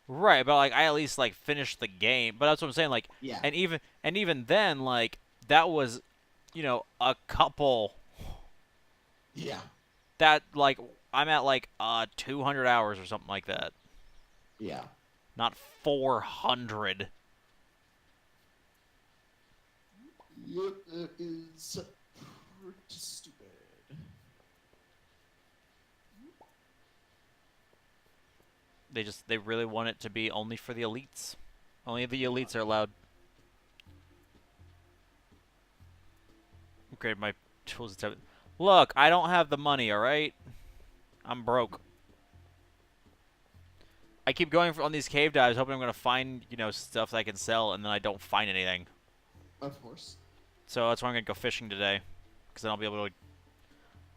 Speaker 1: Right, but like I at least like finished the game. But that's what I'm saying. Like,
Speaker 2: Yeah.
Speaker 1: and even then, like that was, a couple
Speaker 2: Yeah.
Speaker 1: that like I'm at like 200 hours or something like that,
Speaker 2: Yeah.
Speaker 1: not 400.
Speaker 2: Yep, it is pretty stupid.
Speaker 1: They really want it to be only for the elites. Only the elites are allowed. Upgrade my tools. Look, I don't have the money. All right, I'm broke. I keep going on these cave dives, hoping I'm gonna find stuff that I can sell, and then I don't find anything.
Speaker 2: Of course.
Speaker 1: So that's why I'm gonna go fishing today, because then I'll be able to.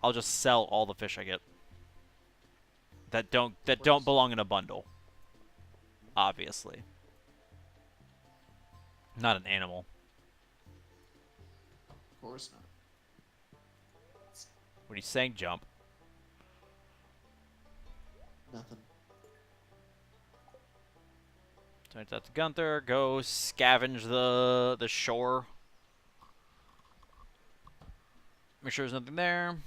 Speaker 1: I'll just sell all the fish I get that don't belong in a bundle. Obviously, not an animal.
Speaker 2: Of course not.
Speaker 1: What are you saying, Jump?
Speaker 2: Nothing.
Speaker 1: Turn that to Gunther. Go scavenge the shore. Make sure there's nothing there.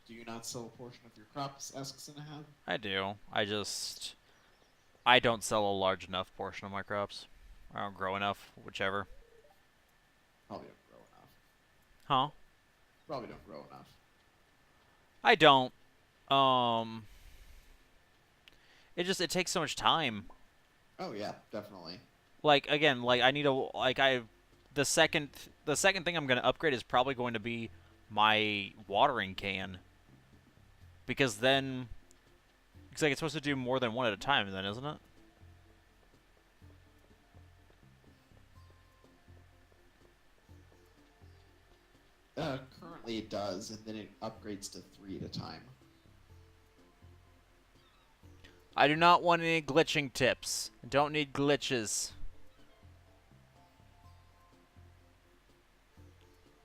Speaker 2: Do you not sell a portion of your crops? Asks Sinahab.
Speaker 1: I do. I don't sell a large enough portion of my crops. I don't grow enough, whichever.
Speaker 2: Probably don't grow enough.
Speaker 1: Huh?
Speaker 2: Probably don't grow enough.
Speaker 1: I don't. Um. It takes so much time.
Speaker 2: Oh yeah, definitely.
Speaker 1: Like again, like I need a like I, the second thing I'm gonna upgrade is probably going to be my watering can. Because then... It's like it's supposed to do more than one at a time then, isn't it?
Speaker 2: Currently it does, and then it upgrades to 3 at a time.
Speaker 1: I do not want any glitching tips. I don't need glitches.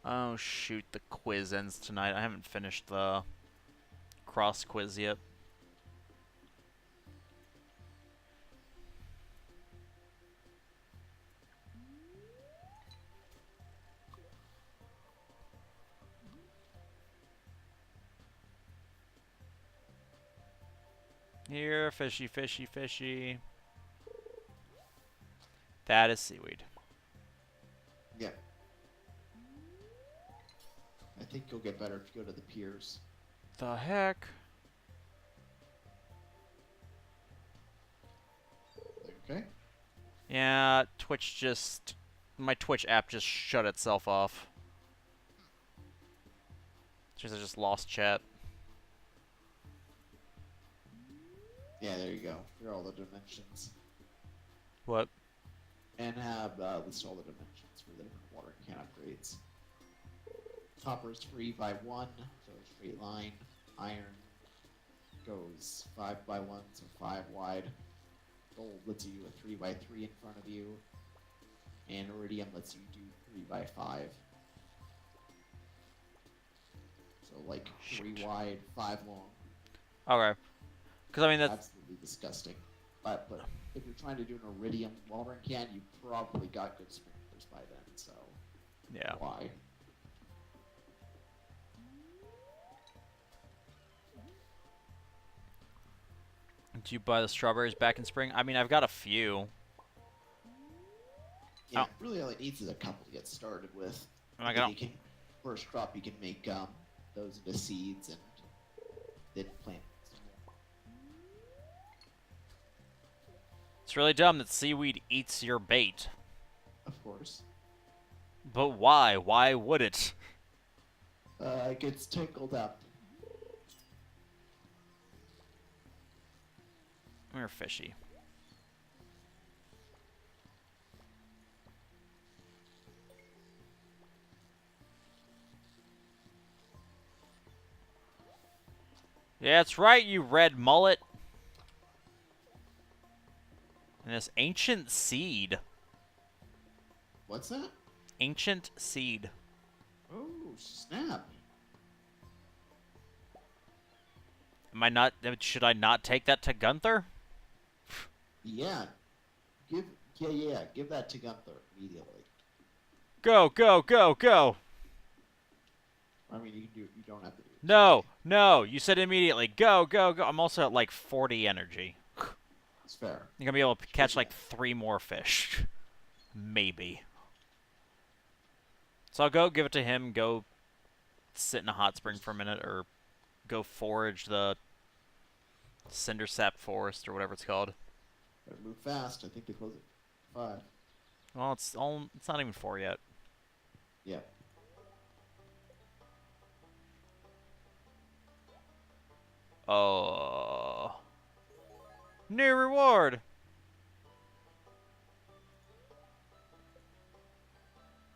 Speaker 1: Oh shoot, the quiz ends tonight. I haven't finished the cross quiz yet. Here, fishy, fishy, fishy. That is seaweed.
Speaker 2: Yeah. I think you'll get better if you go to the piers.
Speaker 1: The heck?
Speaker 2: Okay.
Speaker 1: Yeah, Twitch just... My Twitch app just shut itself off. Just I just lost chat.
Speaker 2: Yeah, there you go. Here are all the dimensions.
Speaker 1: What?
Speaker 2: And have list all the dimensions for the different water can upgrades. Copper is free by 1, so straight line. Iron goes 5 by 1, so 5 wide. Gold lets you do a 3 by 3 in front of you. And iridium lets you do 3 by 5. So like 3 wide, 5 long.
Speaker 1: Okay. Because, I mean, that's...
Speaker 2: Absolutely disgusting. But if you're trying to do an iridium watering can, you probably got good sprinklers by then, so...
Speaker 1: Yeah.
Speaker 2: Why?
Speaker 1: Did you buy the strawberries back in spring? I mean, I've got a few.
Speaker 2: Yeah,
Speaker 1: Oh.
Speaker 2: really all it needs is a couple to get started with.
Speaker 1: Am I
Speaker 2: And then
Speaker 1: gonna...
Speaker 2: you can, first crop, you can make those into seeds and then plant some more.
Speaker 1: It's really dumb that seaweed eats your bait.
Speaker 2: Of course.
Speaker 1: But why? Why would it?
Speaker 2: It gets tangled up.
Speaker 1: Come here, fishy. Yeah, that's right, you red mullet. And this ancient seed.
Speaker 2: What's that?
Speaker 1: Ancient seed.
Speaker 2: Oh, snap.
Speaker 1: Am I not... Should I not take that to Gunther?
Speaker 2: Yeah. Give that to Gunther immediately.
Speaker 1: Go, go, go, go!
Speaker 2: I mean, you don't have to do it.
Speaker 1: No, no, you said immediately. Go, go, go. I'm also at like 40 energy.
Speaker 2: It's fair.
Speaker 1: You're gonna be able to catch like 3 more fish. Maybe. So I'll go give it to him, go sit in a hot spring for a minute, or go forage the cinder sap forest, or whatever it's called.
Speaker 2: Better move fast. I think they close at 5.
Speaker 1: Well, it's not even 4 yet.
Speaker 2: Yeah.
Speaker 1: Oh. New reward!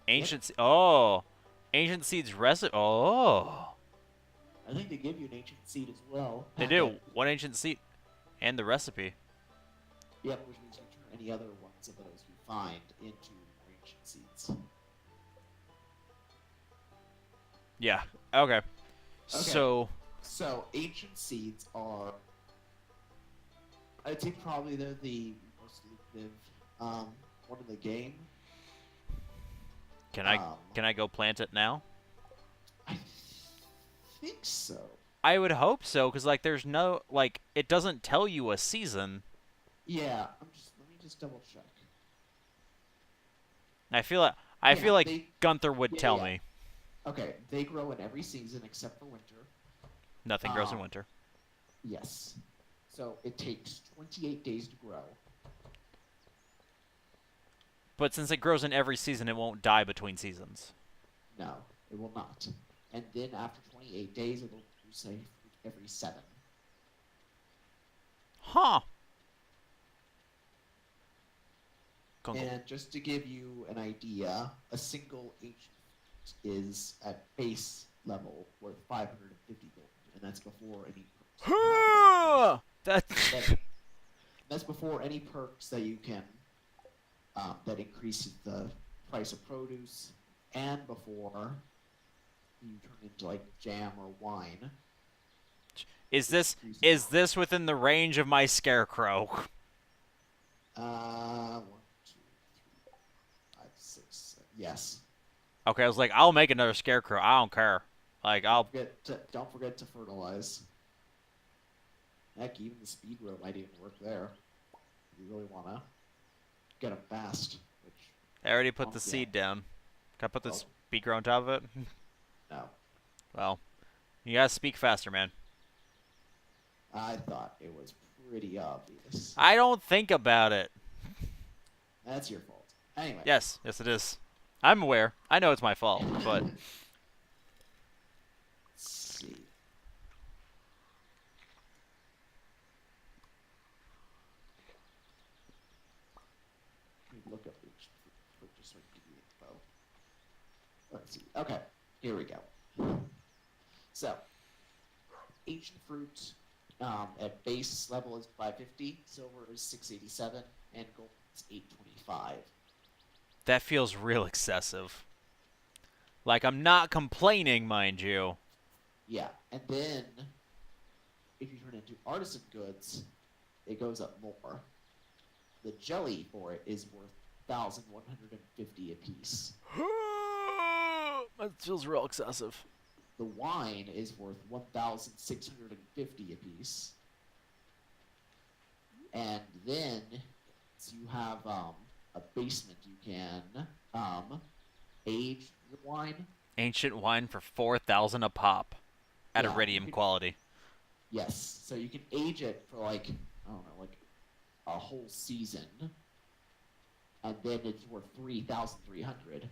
Speaker 1: Ancient oh. Ancient Seeds recipe. Oh.
Speaker 2: I think they give you an ancient seed as well.
Speaker 1: They do. One ancient seed. And the recipe.
Speaker 2: Yep, which means you turn any other ones of those you find into ancient seeds.
Speaker 1: Yeah. Okay. So
Speaker 2: ancient seeds are, I'd say probably they're the most lucrative one in the game.
Speaker 1: can I go plant it now?
Speaker 2: I think so.
Speaker 1: I would hope so, because like there's no like it doesn't tell you a season.
Speaker 2: Yeah, let me just double check.
Speaker 1: I feel like Gunther would tell me.
Speaker 2: Okay, they grow in every season except for winter.
Speaker 1: Nothing grows in winter.
Speaker 2: Yes. So it takes 28 days to grow.
Speaker 1: But since it grows in every season, it won't die between seasons.
Speaker 2: No, it will not. and then after 28 days, it'll produce a fruit every 7.
Speaker 1: Huh. Gungle.
Speaker 2: And just to give you an idea, a single ancient fruit is at base level worth 550 gold, and that's before any perks you have
Speaker 1: That.
Speaker 2: that that's before any perks that you can that increases the price of produce, and before you turn into like jam or wine.
Speaker 1: Is
Speaker 2: Which
Speaker 1: this
Speaker 2: increases
Speaker 1: is this within the range of my scarecrow?
Speaker 2: 1, 2, 3, 5, 6, 7. Yes.
Speaker 1: Okay, I was like, I'll make another scarecrow. I don't care. Like, I'll.
Speaker 2: Don't forget to fertilize. Heck, even the speed grow might even work there. If you really wanna get them fast, which
Speaker 1: I already put the
Speaker 2: honestly,
Speaker 1: seed down. Can I put
Speaker 2: oh
Speaker 1: this speaker on top of it?
Speaker 2: no,
Speaker 1: Well, you gotta speak faster, man.
Speaker 2: I thought it was pretty obvious.
Speaker 1: I don't think about it.
Speaker 2: That's your fault. Anyway.
Speaker 1: Yes, yes, it is. I'm aware. I know it's my fault, but
Speaker 2: Let's see. Let me look up each fruit just so I can give you info. Let's see. Okay, here we go. So, ancient fruit at base level is 550, silver is 687, and gold is 825.
Speaker 1: that feels real excessive. Like, I'm not complaining, mind you.
Speaker 2: Yeah, and then if you turn into artisan goods, it goes up more. The jelly for it is worth 1,150 apiece.
Speaker 1: That feels real excessive.
Speaker 2: The wine is worth 1,650 apiece. And then you have a basement you can age the wine.
Speaker 1: Ancient wine for 4,000 a pop at
Speaker 2: Yeah,
Speaker 1: iridium quality.
Speaker 2: yes. So you can age it for like, I don't know, like a whole season. And then it's worth 3,300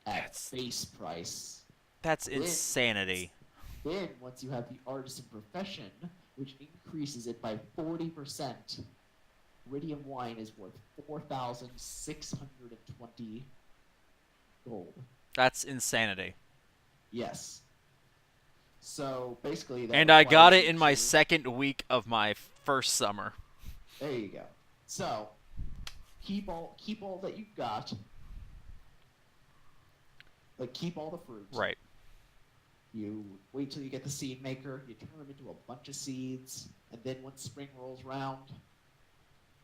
Speaker 2: at
Speaker 1: That's
Speaker 2: base price.
Speaker 1: that's
Speaker 2: Then-
Speaker 1: insanity.
Speaker 2: Then once you have the artisan profession, which increases it by 40%, iridium wine is worth 4,620 gold.
Speaker 1: That's insanity.
Speaker 2: Yes. So basically, that
Speaker 1: And I got
Speaker 2: requires
Speaker 1: it
Speaker 2: you
Speaker 1: in my
Speaker 2: to-
Speaker 1: second week of my first summer.
Speaker 2: There you go. So keep all that you've got. Like keep all the fruit.
Speaker 1: Right.
Speaker 2: You wait till you get the seed maker. You turn them into a bunch of seeds, and then when spring rolls round,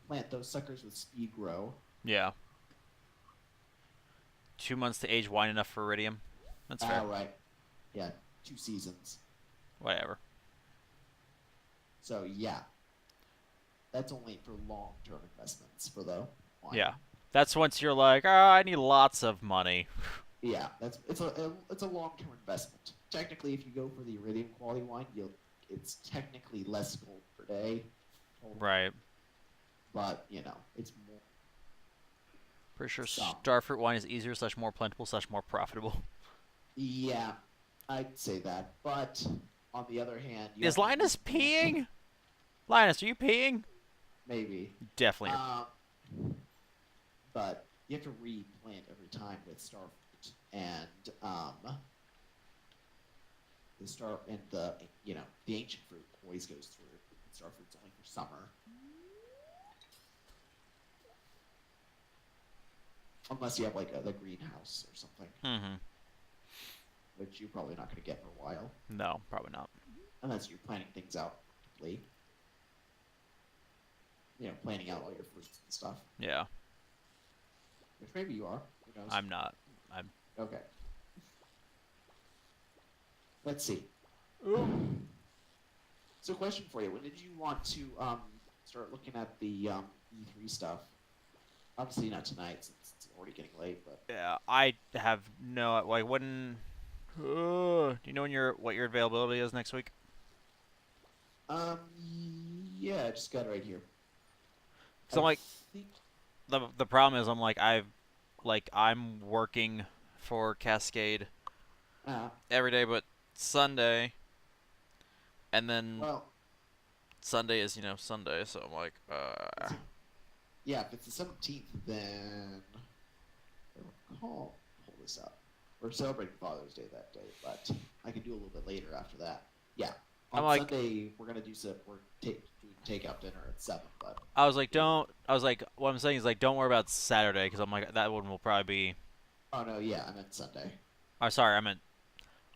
Speaker 2: plant those suckers with speed grow.
Speaker 1: Yeah. 2 months to age wine enough for iridium. That's fair.
Speaker 2: Right. Yeah, 2 seasons.
Speaker 1: Whatever.
Speaker 2: So yeah, that's only for long-term investments for the wine.
Speaker 1: Yeah. That's once you're like, I need lots of money.
Speaker 2: Yeah, it's a long-term investment. Technically, if you go for the iridium quality wine, it's technically less gold per day.
Speaker 1: Right.
Speaker 2: But it's more.
Speaker 1: Pretty sure
Speaker 2: Some.
Speaker 1: starfruit wine is easier / more plentiful / more profitable.
Speaker 2: Yeah, I'd say that. But on the other hand, you
Speaker 1: Is
Speaker 2: have to
Speaker 1: Linus
Speaker 2: replant-
Speaker 1: peeing? Linus, are you peeing?
Speaker 2: Maybe.
Speaker 1: Definitely. are.
Speaker 2: But you have to replant every time with starfruit, and the ancient fruit always goes through. Starfruit's only for summer. Unless you have like the greenhouse or something,
Speaker 1: Mm-hmm.
Speaker 2: which you're probably not going to get for a while,
Speaker 1: No, probably not.
Speaker 2: unless you're planning things out late. Planning out all your fruits and stuff.
Speaker 1: Yeah.
Speaker 2: Which maybe you are. Who knows?
Speaker 1: I'm not.
Speaker 2: Okay. Let's see. So, question for you: when did you want to start looking at the E3 stuff? Obviously, not tonight since it's already getting late. But
Speaker 1: Yeah, I have no. Like, when. Do you know what your availability is next week?
Speaker 2: yeah, I just got it right here.
Speaker 1: Because I'm like,
Speaker 2: think,
Speaker 1: the problem is I'm working for Cascade
Speaker 2: Uh,
Speaker 1: every day but Sunday, and then
Speaker 2: well,
Speaker 1: Sunday is Sunday. So I'm like,
Speaker 2: let's see. Yeah, if it's the 17th, then I pull this up. We're celebrating Father's Day that day, but I can do a little bit later after that. Yeah,
Speaker 1: I'm
Speaker 2: on
Speaker 1: like,
Speaker 2: Sunday we're gonna do some. Doing takeout dinner at 7, but
Speaker 1: I was like,
Speaker 2: yeah.
Speaker 1: don't. I was like, what I'm saying is like, don't worry about Saturday because I'm like, that one will probably be.
Speaker 2: Oh no, yeah, I meant Sunday.
Speaker 1: Oh, sorry, I meant.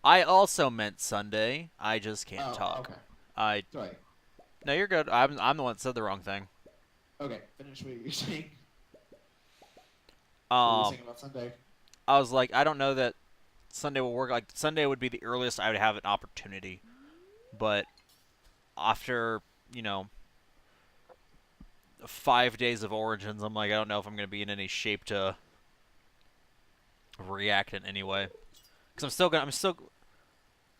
Speaker 1: I also meant Sunday. I just can't
Speaker 2: Oh,
Speaker 1: talk.
Speaker 2: okay.
Speaker 1: I
Speaker 2: Sorry.
Speaker 1: No, you're good. I'm the one that said the wrong thing.
Speaker 2: Okay, finish what you're saying. What were you
Speaker 1: Um,
Speaker 2: saying about Sunday?
Speaker 1: I was like, I don't know that Sunday will work. Like Sunday would be the earliest I would have an opportunity, but after you know 5 days of Origins, I'm like, I don't know if I'm gonna be in any shape to react in any way. Because I'm still.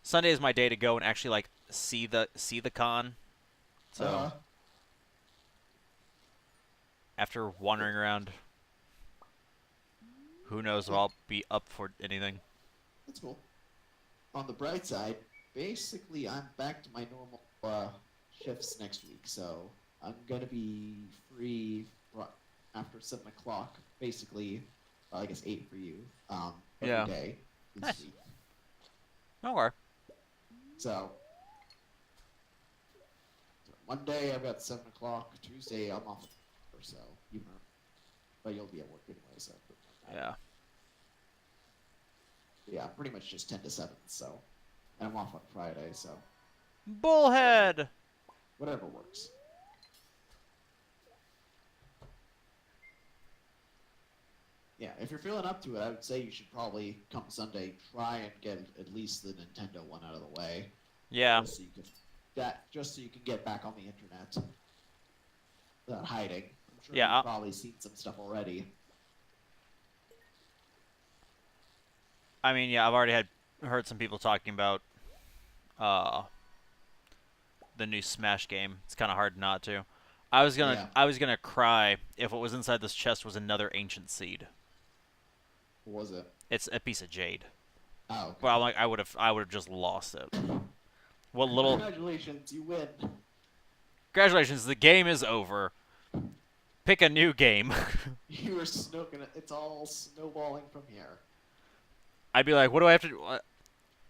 Speaker 1: Sunday is my day to go and actually like see the con. So
Speaker 2: Uh,
Speaker 1: after wandering around, who knows if
Speaker 2: yeah,
Speaker 1: I'll be up for anything.
Speaker 2: that's cool. On the bright side, basically I'm back to my normal shifts next week, so I'm gonna be free after 7 o'clock, basically. I guess 8 for you. Every
Speaker 1: Yeah.
Speaker 2: day this
Speaker 1: Nice.
Speaker 2: week.
Speaker 1: Okay.
Speaker 2: So Monday I've got 7 o'clock. Tuesday I'm off, or so even, but you'll be at work anyway, so it doesn't matter.
Speaker 1: Yeah.
Speaker 2: Yeah, pretty much just 10 to 7. So, and I'm off on Friday, so whatever,
Speaker 1: Bullhead.
Speaker 2: whatever works. Yeah, if you're feeling up to it, I would say you should probably come Sunday try and get at least the Nintendo one out of the way,
Speaker 1: Yeah.
Speaker 2: just so you can get back on the internet without hiding. I'm sure
Speaker 1: Yeah.
Speaker 2: you've probably seen some stuff already.
Speaker 1: I mean, yeah. I've already heard some people talking about uh the new Smash game. It's kind of hard not to.
Speaker 2: Yeah,
Speaker 1: I was gonna cry if what was inside this chest was another ancient seed.
Speaker 2: what was it?
Speaker 1: It's a piece of jade.
Speaker 2: Oh,
Speaker 1: But
Speaker 2: okay.
Speaker 1: I'm like, I would have just lost it. What little
Speaker 2: Congratulations, you win.
Speaker 1: congratulations, the game is over. Pick a new game.
Speaker 2: You are snooking it. It's all snowballing from here.
Speaker 1: I'd be like, what do I have to do?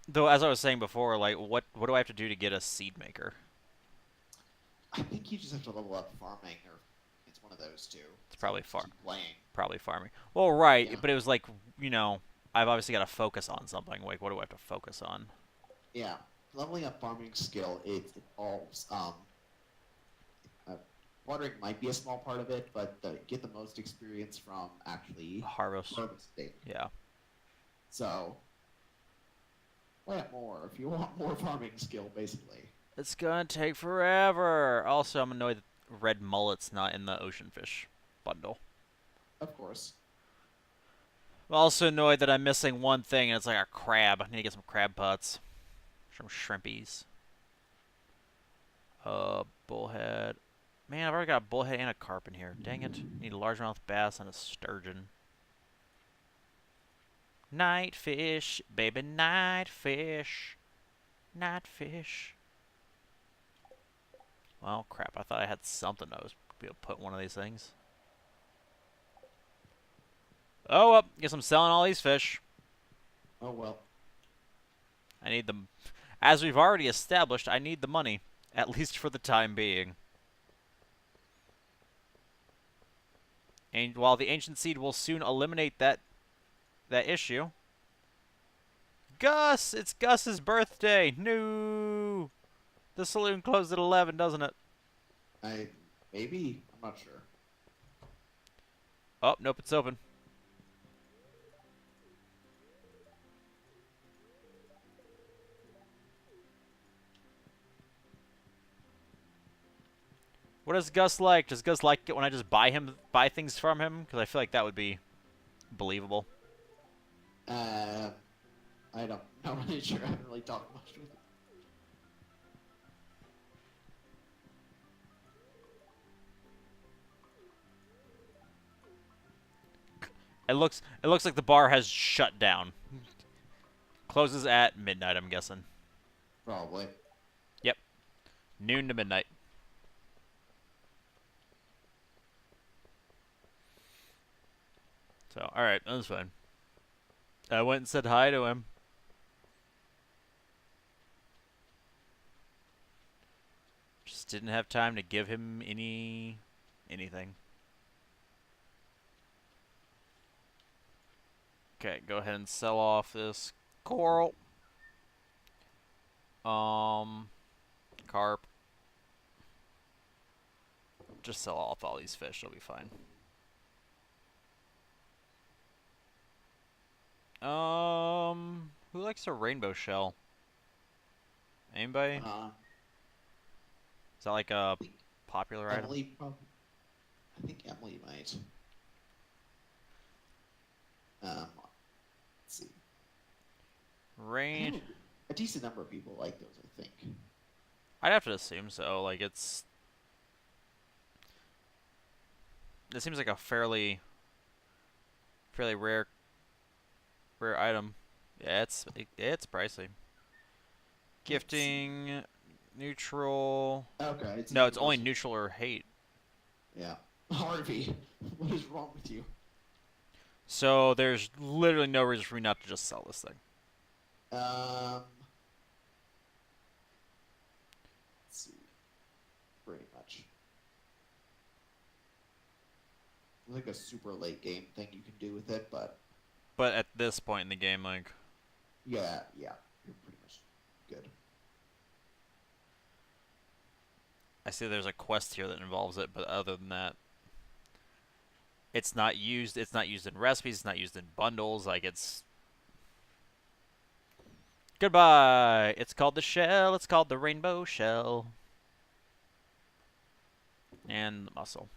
Speaker 1: Though, as I was saying before, like, what do I have to do to get a seed maker?
Speaker 2: I think you just have to level up farming, or it's one of those two.
Speaker 1: It's
Speaker 2: So just keep playing.
Speaker 1: probably farming. Well, right,
Speaker 2: Yeah,
Speaker 1: but it was like, you know, I've obviously got to focus on something. Like, what do I have to focus on?
Speaker 2: yeah. Leveling up farming skill, it involves uh, watering might be a small part of it, but get the most experience from actually
Speaker 1: Harvest.
Speaker 2: harvesting.
Speaker 1: Yeah.
Speaker 2: So play it more if you want more farming skill, basically.
Speaker 1: It's gonna take forever. Also, I'm annoyed that red mullet's not in the ocean fish bundle.
Speaker 2: Of course.
Speaker 1: I'm also annoyed that I'm missing one thing, and it's like a crab. I need to get some crab pots. Some shrimpies. Bullhead. Man, I've already got a bullhead and a carp in here. Dang it. Need a largemouth bass and a sturgeon. Night fish, baby, night fish. Night fish. Well, crap. I thought I had something I was be able to put in one of these things. Oh, well, guess I'm selling all these fish.
Speaker 2: Oh well.
Speaker 1: I need them. As we've already established, I need the money. At least for the time being. And while the ancient seed will soon eliminate that issue. Gus! It's Gus's birthday! No! The saloon closed at 11, doesn't it?
Speaker 2: I maybe I'm not sure.
Speaker 1: Oh, nope, it's open. What does Gus like? Does Gus like it when I just buy things from him? Because I feel like that would be believable.
Speaker 2: Uh, I don't. Not really sure. I haven't really talked much with him.
Speaker 1: It looks like the bar has shut down. Closes at midnight, I'm guessing.
Speaker 2: Probably.
Speaker 1: Yep. Noon to midnight. So, alright, that was fine. I went and said hi to him. Just didn't have time to give him anything. Okay, go ahead and sell off this coral. Carp. Just sell off all these fish, it'll be fine. Who likes a rainbow shell? Anybody?
Speaker 2: Uh,
Speaker 1: Is that like a
Speaker 2: I think
Speaker 1: popular item?
Speaker 2: Emily probably. I think Emily might. Let's see. I
Speaker 1: Rain.
Speaker 2: know a decent number of people like those, I think.
Speaker 1: I'd have to assume so. Like it seems like a fairly rare item. Yeah, it's pricey.
Speaker 2: Let's see.
Speaker 1: Gifting, neutral.
Speaker 2: Okay, it's
Speaker 1: No, it's only
Speaker 2: universal.
Speaker 1: neutral or hate.
Speaker 2: Yeah. Harvey, what is wrong with you?
Speaker 1: So there's literally no reason for me not to just sell this thing.
Speaker 2: Let's see. Pretty much. Like a super late game thing you can do with it, but
Speaker 1: But at this point in the game, like,
Speaker 2: yeah, you're pretty much good.
Speaker 1: I see there's a quest here that involves it, but other than that, it's not used. It's not used in recipes. It's not used in bundles. Like it's goodbye. It's called the shell. It's called the rainbow shell. And the muscle.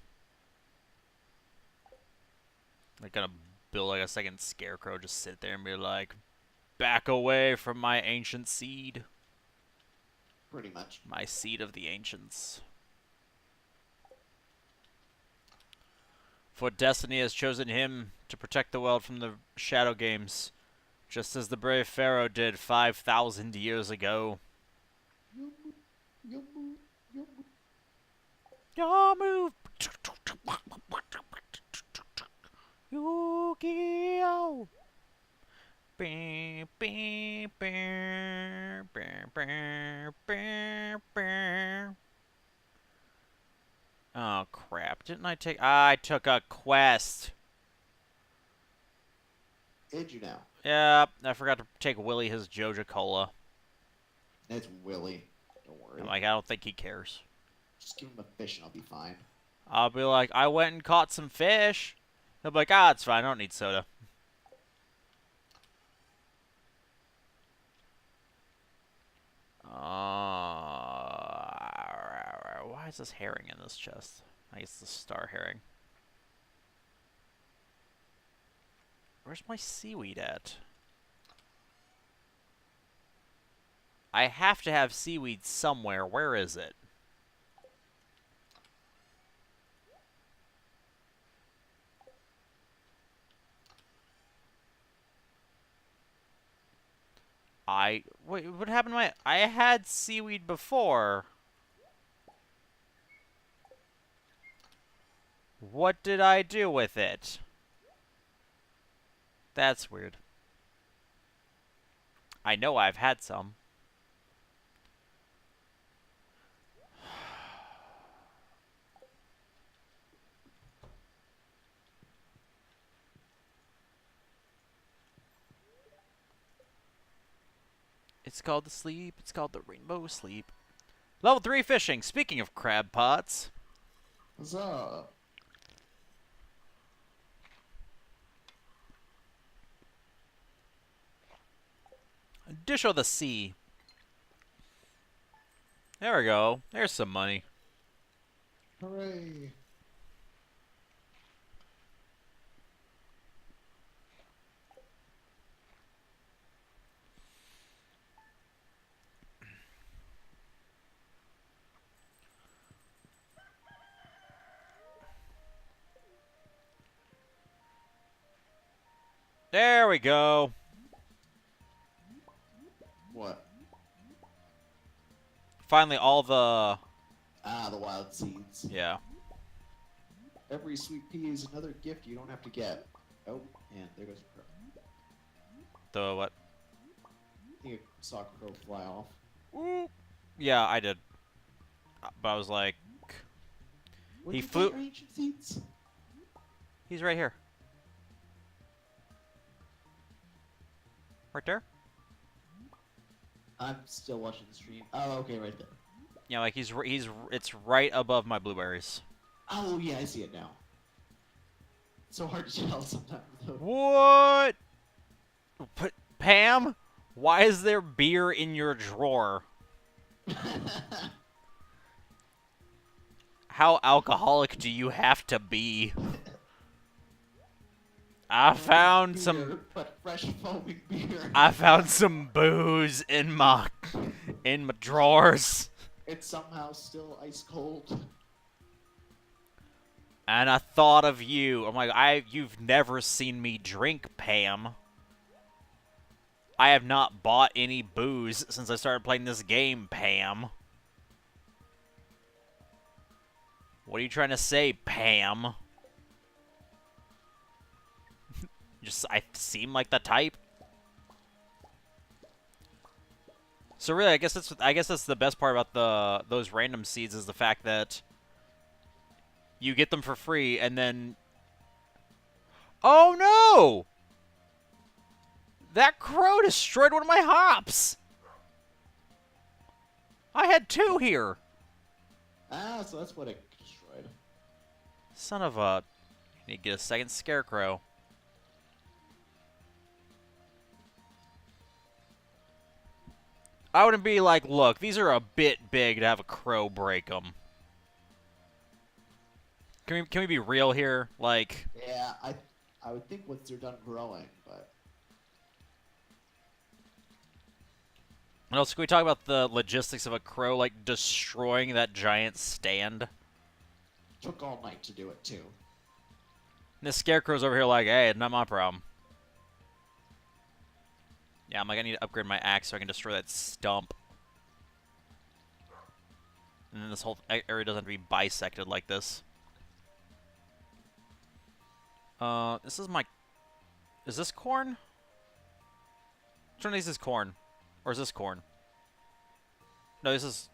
Speaker 1: Like gonna build like a second scarecrow. Just sit there and be like, back away from my ancient seed.
Speaker 2: Pretty much.
Speaker 1: My seed of the ancients. For destiny has chosen him to protect the world from the shadow games, just as the brave pharaoh did 5,000 years ago. Your move. Yu-Gi-Oh! Oh crap! Didn't I take? I took a quest.
Speaker 2: Did you now?
Speaker 1: Yeah, I forgot to take Willie his Joja Cola.
Speaker 2: It's Willie. Don't
Speaker 1: I'm
Speaker 2: worry.
Speaker 1: like, I don't think he cares.
Speaker 2: Just give him a fish and I'll be fine.
Speaker 1: I'll be like, I went and caught some fish. He'll be like, ah, it's fine. I don't need soda. Why is this herring in this chest? I guess the star herring. Where's my seaweed at? I have to have seaweed somewhere. Where is it? Wait, what happened to I had seaweed before. What did I do with it? That's weird. I know I've had some. It's called the sleep. It's called the rainbow sleep. Level 3 fishing. Speaking of crab pots.
Speaker 2: Huzzah!
Speaker 1: Dish of the sea. There we go. There's some money.
Speaker 2: Hooray!
Speaker 1: There we go. Finally, all the...
Speaker 2: Ah, the wild seeds.
Speaker 1: Yeah.
Speaker 2: Every sweet pea is another gift you don't have to get. Oh, and there goes a crow.
Speaker 1: The what?
Speaker 2: I think I saw a crow fly off.
Speaker 1: Ooh. Yeah, I did. But I was like...
Speaker 2: Where'd
Speaker 1: He
Speaker 2: you
Speaker 1: flew...
Speaker 2: get your ancient seeds?
Speaker 1: He's right here. Right there?
Speaker 2: I'm still watching the stream. Oh, okay, right there.
Speaker 1: Yeah, like it's right above my blueberries.
Speaker 2: Oh, yeah, I see it now. It's so hard to tell sometimes, though.
Speaker 1: What? But Pam, why is there beer in your drawer? How alcoholic do you have to be? I found
Speaker 2: beer,
Speaker 1: some.
Speaker 2: but fresh foaming beer.
Speaker 1: I found some booze in my drawers,
Speaker 2: It's somehow still ice cold.
Speaker 1: and I thought of you. I'm like, you've never seen me drink, Pam. I have not bought any booze since I started playing this game, Pam. What are you trying to say, Pam? I seem like the type. So really, I guess that's the best part about those random seeds is the fact that you get them for free and then oh no! That crow destroyed one of my hops. I had 2 here.
Speaker 2: Ah, so that's what it destroyed.
Speaker 1: Son of a... Need to get a second scarecrow. I wouldn't be like, look, these are a bit big to have a crow break them. Can we be real here? Like...
Speaker 2: Yeah, I would think once they're done growing, but...
Speaker 1: And also, can we talk about the logistics of a crow, like, destroying that giant stand?
Speaker 2: Took all night to do it, too.
Speaker 1: And the scarecrow's over here like, hey, not my problem. Yeah, I'm like, I need to upgrade my axe so I can destroy that stump. And then this whole area doesn't have to be bisected like this. This is my... Is this corn? Which one of these is corn? Or is this corn? No, this is...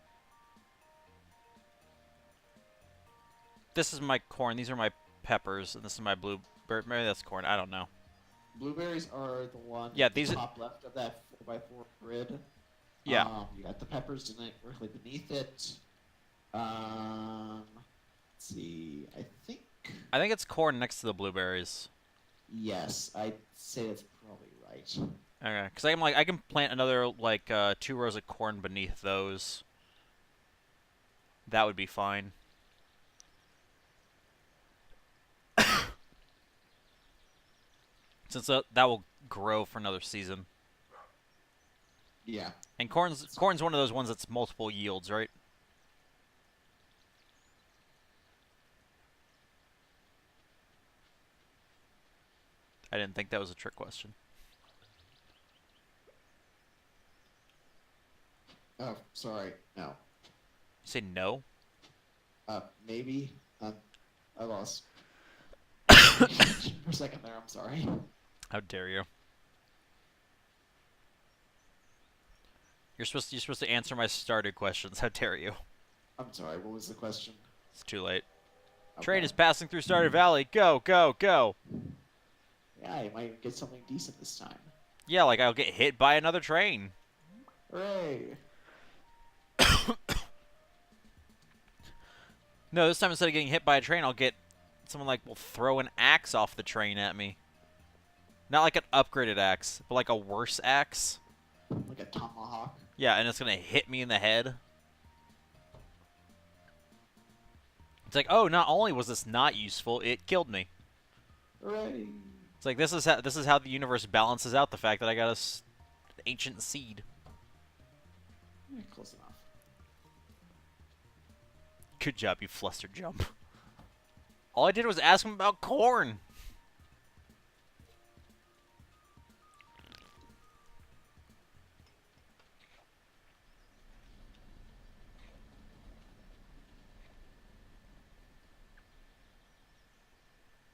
Speaker 1: This is my corn. These are my peppers. And this is my blueberry. Maybe that's corn. I don't know.
Speaker 2: Blueberries are the one
Speaker 1: Yeah,
Speaker 2: at the
Speaker 1: these are...
Speaker 2: top left of that 4x4 grid.
Speaker 1: Yeah.
Speaker 2: You got the peppers directly beneath it. Let's see.
Speaker 1: I think it's corn next to the blueberries.
Speaker 2: Yes, I'd say that's probably right.
Speaker 1: Okay, because I'm like, I can plant another, like, 2 rows of corn beneath those. That would be fine. Since that will grow for another season.
Speaker 2: Yeah.
Speaker 1: And corn's one of those ones that's multiple yields, right? I didn't think that was a trick question.
Speaker 2: Oh, sorry. No.
Speaker 1: You say no?
Speaker 2: Maybe. I lost. For a second there, I'm sorry.
Speaker 1: How dare you? You're supposed to answer my Stardew questions. How dare you?
Speaker 2: I'm sorry, what was the question?
Speaker 1: It's too late.
Speaker 2: Okay.
Speaker 1: Train is passing through Stardew Valley. Go, go, go.
Speaker 2: Yeah, you might get something decent this time.
Speaker 1: Yeah, like I'll get hit by another train.
Speaker 2: Hooray!
Speaker 1: No, this time instead of getting hit by a train, I'll get someone like will throw an axe off the train at me. Not like an upgraded axe, but like a worse axe.
Speaker 2: Like a tomahawk.
Speaker 1: Yeah, and it's gonna hit me in the head. It's like, oh, not only was this not useful, it killed me.
Speaker 2: Hooray!
Speaker 1: It's like this is how the universe balances out the fact that I got an ancient seed.
Speaker 2: Yeah, close enough.
Speaker 1: Good job, you flustered jump. All I did was ask him about corn.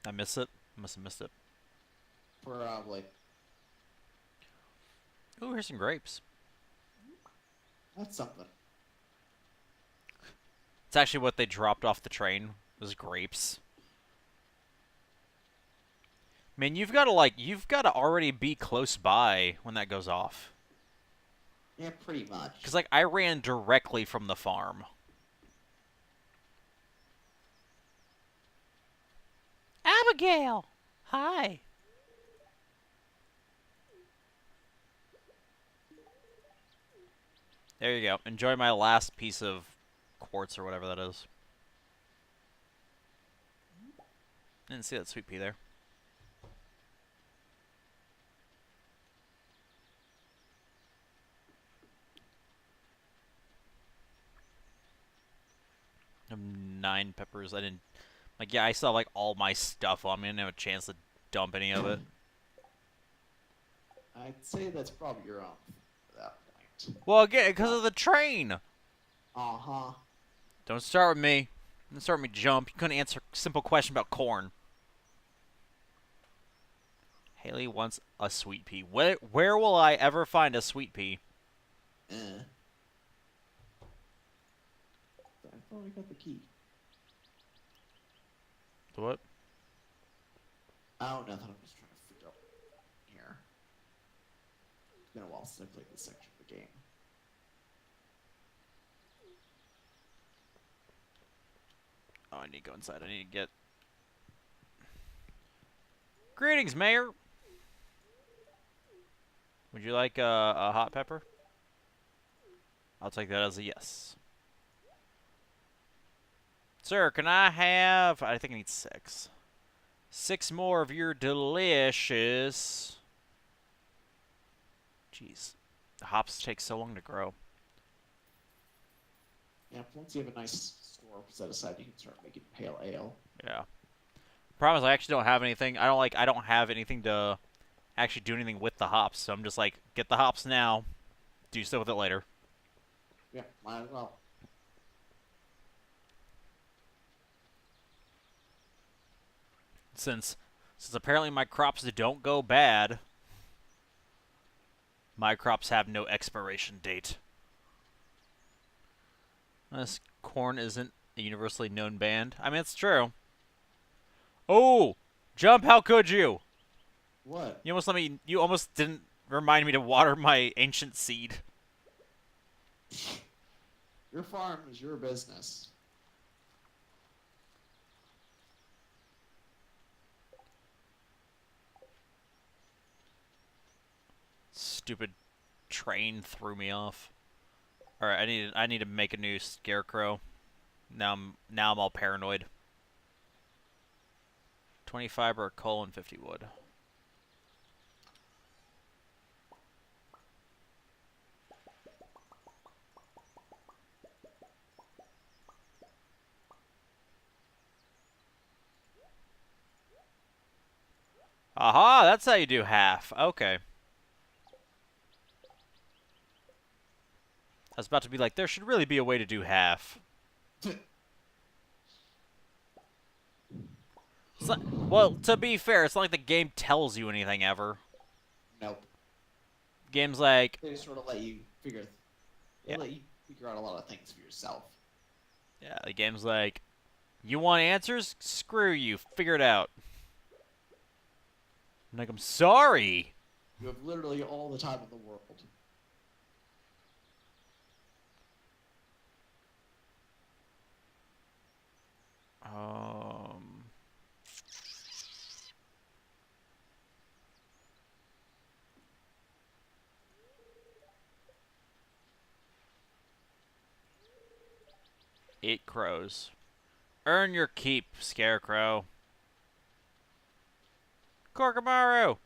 Speaker 1: I miss it. I must have missed it.
Speaker 2: Probably.
Speaker 1: Ooh, here's some grapes.
Speaker 2: That's something.
Speaker 1: It's actually what they dropped off the train. Was grapes. Man, you've gotta already be close by when that goes off.
Speaker 2: Yeah, pretty much.
Speaker 1: Cause like I ran directly from the farm. Abigail, hi. There you go. Enjoy my last piece of quartz or whatever that is. Didn't see that sweet pea there. I have 9 peppers. I didn't like. Yeah, I still have like all my stuff on me. I didn't have a chance to dump any of it.
Speaker 2: I'd say that's probably your own at that point.
Speaker 1: Well, again, because of the train.
Speaker 2: Uh-huh.
Speaker 1: Don't start with me. Don't start with me, jump. You couldn't answer a simple question about corn. Haley wants a sweet pea. Where will I ever find a sweet pea?
Speaker 2: I thought we got the key.
Speaker 1: What?
Speaker 2: Oh, nothing. I'm just trying to figure out here. It's been a while since I played this section of the game.
Speaker 1: Oh, I need to go inside. I need to get... Greetings, Mayor. Would you like a hot pepper? I'll take that as a yes. Sir, can I have... I think I need 6. 6 more of your delicious... Jeez. The hops take so long to grow.
Speaker 2: Yeah, once you have a nice store set aside, you can start making pale ale.
Speaker 1: Yeah. Problem is, I actually don't have anything. I don't have anything to actually do anything with the hops. So I'm just like, get the hops now. Do stuff with it later.
Speaker 2: Yeah, might as well.
Speaker 1: Since apparently my crops don't go bad, my crops have no expiration date. This corn isn't a universally known band. I mean, it's true. Oh, Jump! How could you?
Speaker 2: What?
Speaker 1: You almost let me. You almost didn't remind me to water my ancient seed.
Speaker 2: Your farm is your business.
Speaker 1: Stupid train threw me off. All right, I need to make a new scarecrow. Now I'm all paranoid. 20 fiber, coal, and 50 wood. Aha, that's how you do half. Okay. I was about to be like, there should really be a way to do half. Well, to be fair, it's not like the game tells you anything ever.
Speaker 2: Nope.
Speaker 1: The game's like,
Speaker 2: They just sort of let you figure. They
Speaker 1: Yeah.
Speaker 2: let you figure out a lot of things for yourself.
Speaker 1: yeah, the game's like, you want answers? Screw you, figure it out. I'm like, I'm sorry.
Speaker 2: You have literally all the time in the world.
Speaker 1: Um, Eight crows. Earn your keep, Scarecrow. Korkamaru!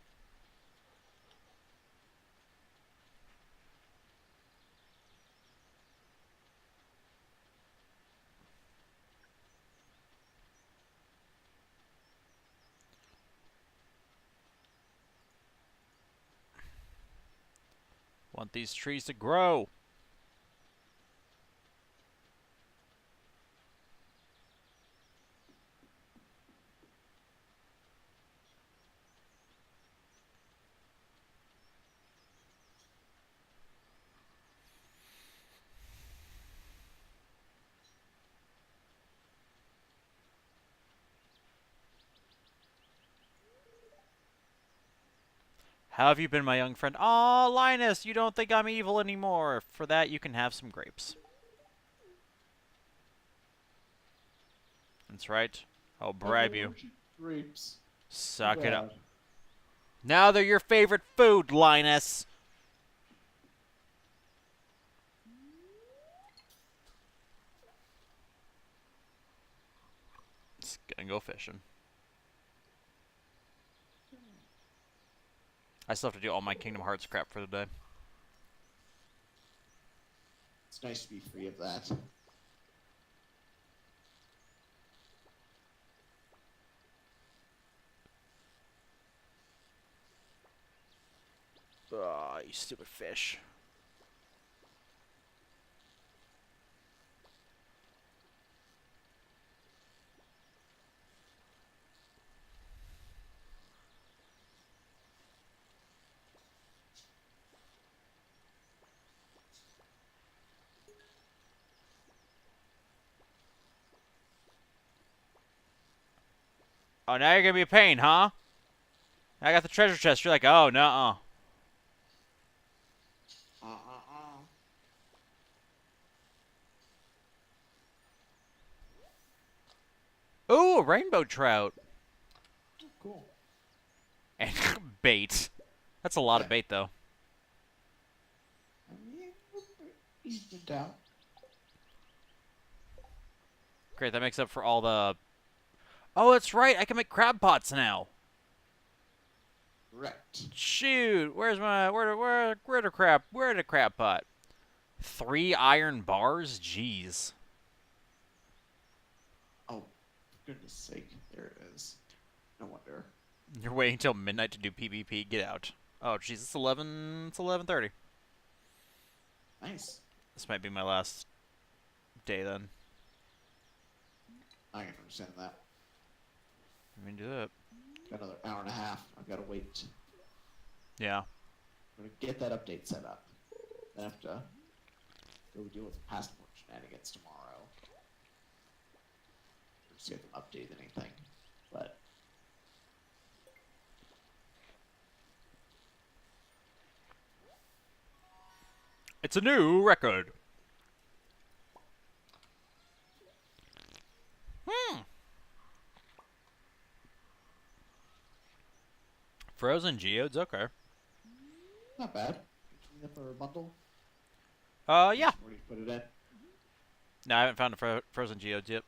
Speaker 1: Want these trees to grow. How have you been, my young friend? Aw, Linus, you don't think I'm evil anymore. For that, you can have some grapes. That's right. I'll
Speaker 2: I'm
Speaker 1: bribe you.
Speaker 2: allergic to grapes. Too
Speaker 1: Suck it up.
Speaker 2: bad.
Speaker 1: Now they're your favorite food, Linus. Just gonna go fishing. I still have to do all my Kingdom Hearts crap for the day.
Speaker 2: It's nice to be free of that.
Speaker 1: Ah, you stupid fish. Oh, now you're gonna be a pain, huh? I got the treasure chest. You're like, oh, no. Ooh, a rainbow trout.
Speaker 2: Cool.
Speaker 1: And bait. That's a lot of
Speaker 2: Yeah.
Speaker 1: bait, though.
Speaker 2: I mean, evened out.
Speaker 1: Great, that makes up for all the... Oh, that's right. I can make crab pots now.
Speaker 2: Correct.
Speaker 1: Shoot, where's my... Where the crab pot? 3 iron bars? Jeez.
Speaker 2: Oh, for goodness sake. There it is. No wonder.
Speaker 1: You're waiting till midnight to do PvP. Get out. Oh, jeez, it's 11... It's 11:30.
Speaker 2: Nice.
Speaker 1: This might be my last day, then.
Speaker 2: I can understand that.
Speaker 1: Let me do that.
Speaker 2: Got another hour and a half. I've got to wait.
Speaker 1: Yeah.
Speaker 2: I'm going to get that update set up. Then I have to go deal with passport shenanigans tomorrow. Just get them updated anything. But
Speaker 1: It's a new record. Frozen geodes, okay.
Speaker 2: not bad. Can you for a bundle?
Speaker 1: Yeah.
Speaker 2: Where do you put it in?
Speaker 1: No, I haven't found a frozen geodes yet.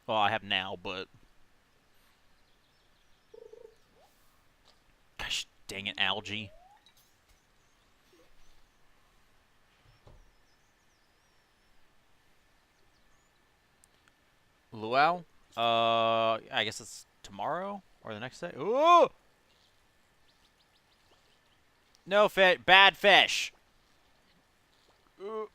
Speaker 1: Well, I have now, but... Gosh, dang it, algae. Luau? I guess it's tomorrow? Or the next day? Ooh! No fish. Bad fish. Ooh.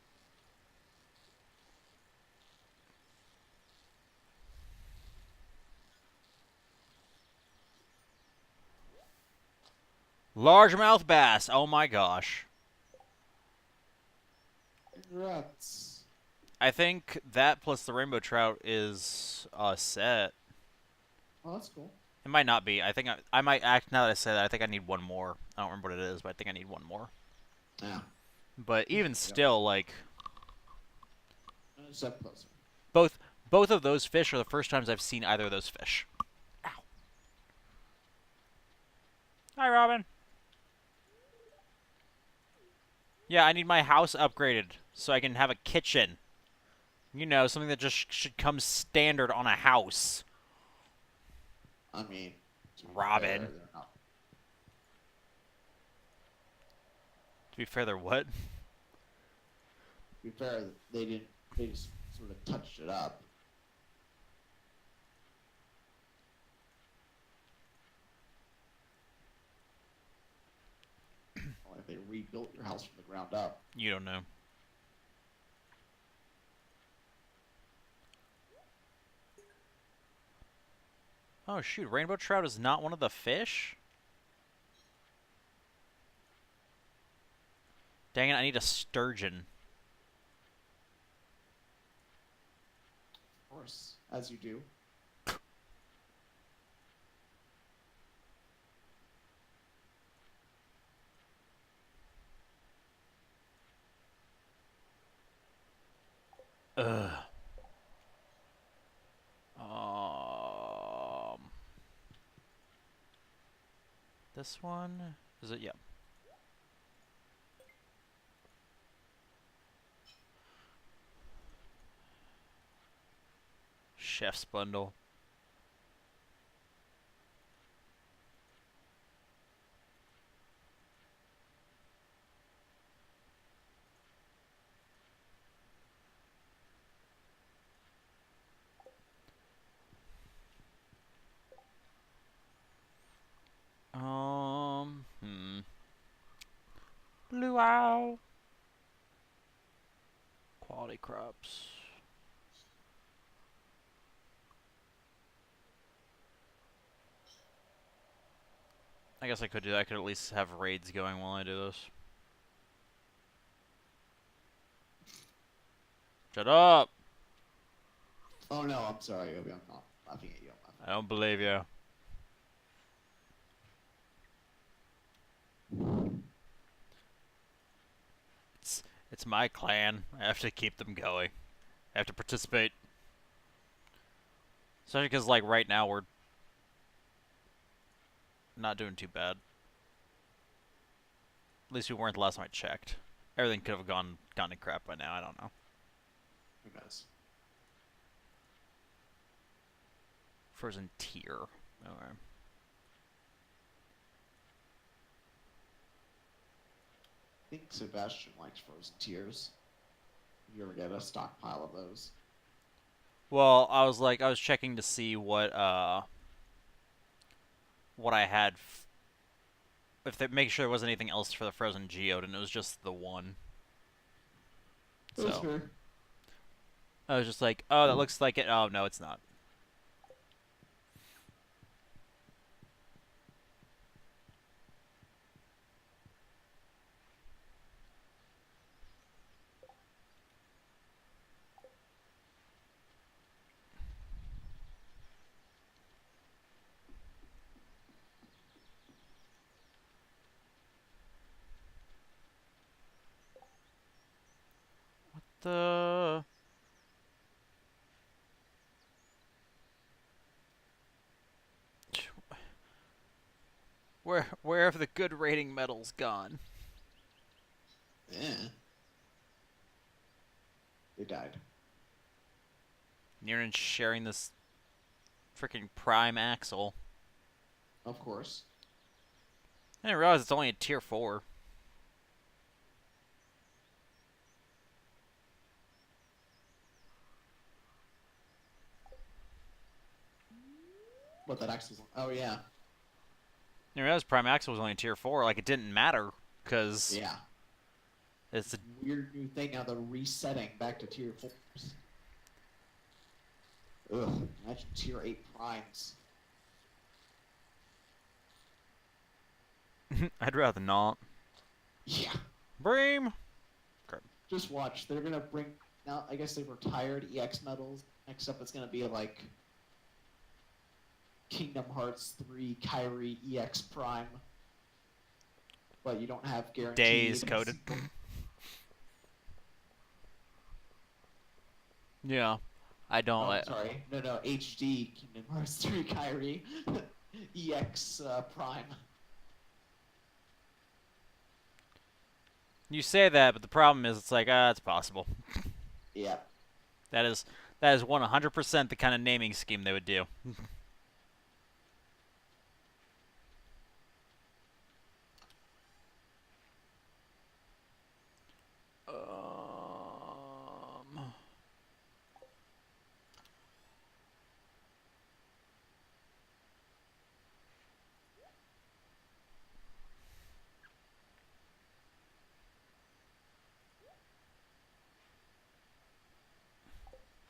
Speaker 1: Largemouth bass. Oh my gosh.
Speaker 2: Congrats.
Speaker 1: I think that plus the rainbow trout is a set.
Speaker 2: Oh, that's cool.
Speaker 1: It might not be. I think I might act now that I say that. I think I need one more. I don't remember what it is, but I think I need one more.
Speaker 2: Yeah.
Speaker 1: But even still, like
Speaker 2: Step closer.
Speaker 1: both of those fish are the first times I've seen either of those fish. Ow. Hi, Robin. Yeah, I need my house upgraded so I can have a kitchen. You know, something that just should come standard on a house.
Speaker 2: I mean, to be
Speaker 1: Robin.
Speaker 2: fair, they're not.
Speaker 1: To be fair, they're what?
Speaker 2: To be fair, they didn't. They just sort of touched it up. Like they rebuilt your house from the ground up.
Speaker 1: You don't know. Oh, shoot. Rainbow trout is not one of the fish? Dang it, I need a sturgeon.
Speaker 2: Of course, as you do.
Speaker 1: Ugh. Um, this one is it? Yeah. Chef's bundle. Hmm. Luau. Quality crops. I guess I could do that. I could at least have raids going while I do this. Shut up!
Speaker 2: Oh no, I'm sorry, Obi. I'm not laughing at you. I'm laughing
Speaker 1: I don't believe you. It's my clan. I have to keep them going. I have to participate. Especially because, like, right now we're not doing too bad. At least we weren't the last time I checked. Everything could have gone to crap by now. I don't know.
Speaker 2: Who knows?
Speaker 1: Frozen tier. Okay.
Speaker 2: I think Sebastian likes frozen tears. You ever get a stockpile of those?
Speaker 1: Well, I was checking to see what I had. If they make sure there wasn't anything else for the frozen geode, and it was just the one.
Speaker 2: That's
Speaker 1: So
Speaker 2: fair.
Speaker 1: I was just like, oh, that looks like it. Oh no, it's not. The where have the good rating medals gone?
Speaker 2: Yeah. They died.
Speaker 1: Near sharing this freaking prime axle.
Speaker 2: Of course.
Speaker 1: I didn't realize it's only a tier 4.
Speaker 2: What that axle's. Oh yeah.
Speaker 1: I didn't realize prime axle was only a tier 4. Like, it didn't matter, because
Speaker 2: Yeah.
Speaker 1: it's a...
Speaker 2: Weird new thing now. They're resetting back to tier 4s. Ugh. Imagine tier 8 primes.
Speaker 1: I'd rather not.
Speaker 2: Yeah.
Speaker 1: Bream!
Speaker 2: Just watch. They're gonna bring now. I guess they've retired EX medals. Next up, it's gonna be like Kingdom Hearts 3 Kyrie EX Prime, but you don't have
Speaker 1: Days
Speaker 2: guaranteed.
Speaker 1: coded. Yeah. I don't
Speaker 2: Oh,
Speaker 1: like...
Speaker 2: sorry. No. HD Kingdom Hearts 3 Kyrie EX Prime.
Speaker 1: You say that, but the problem is it's like, it's possible.
Speaker 2: Yep.
Speaker 1: That is 100% the kind of naming scheme they would do.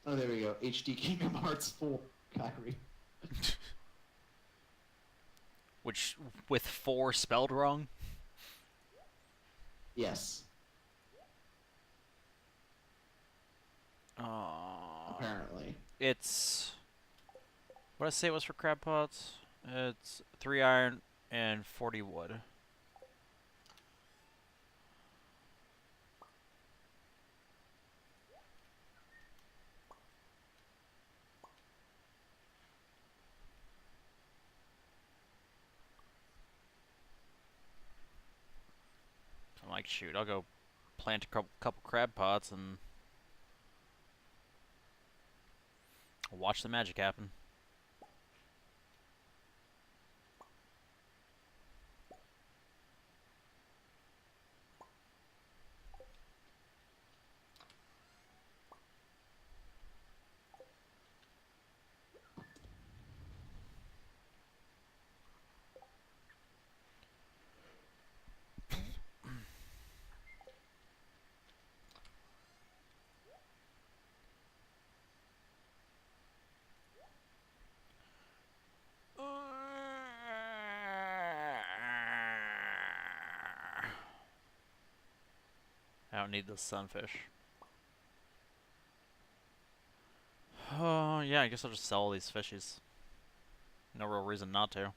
Speaker 2: Oh, there we go. HD Kingdom Hearts 4 Kyrie.
Speaker 1: Which, with 4 spelled wrong?
Speaker 2: Yes.
Speaker 1: Uh,
Speaker 2: Apparently.
Speaker 1: it's... What did I say it was for crab pots? It's 3 iron and 40 wood. shoot, I'll go plant a couple crab pots and watch the magic happen. I don't need the sunfish. Oh, yeah, I guess I'll just sell all these fishies. No real reason not to.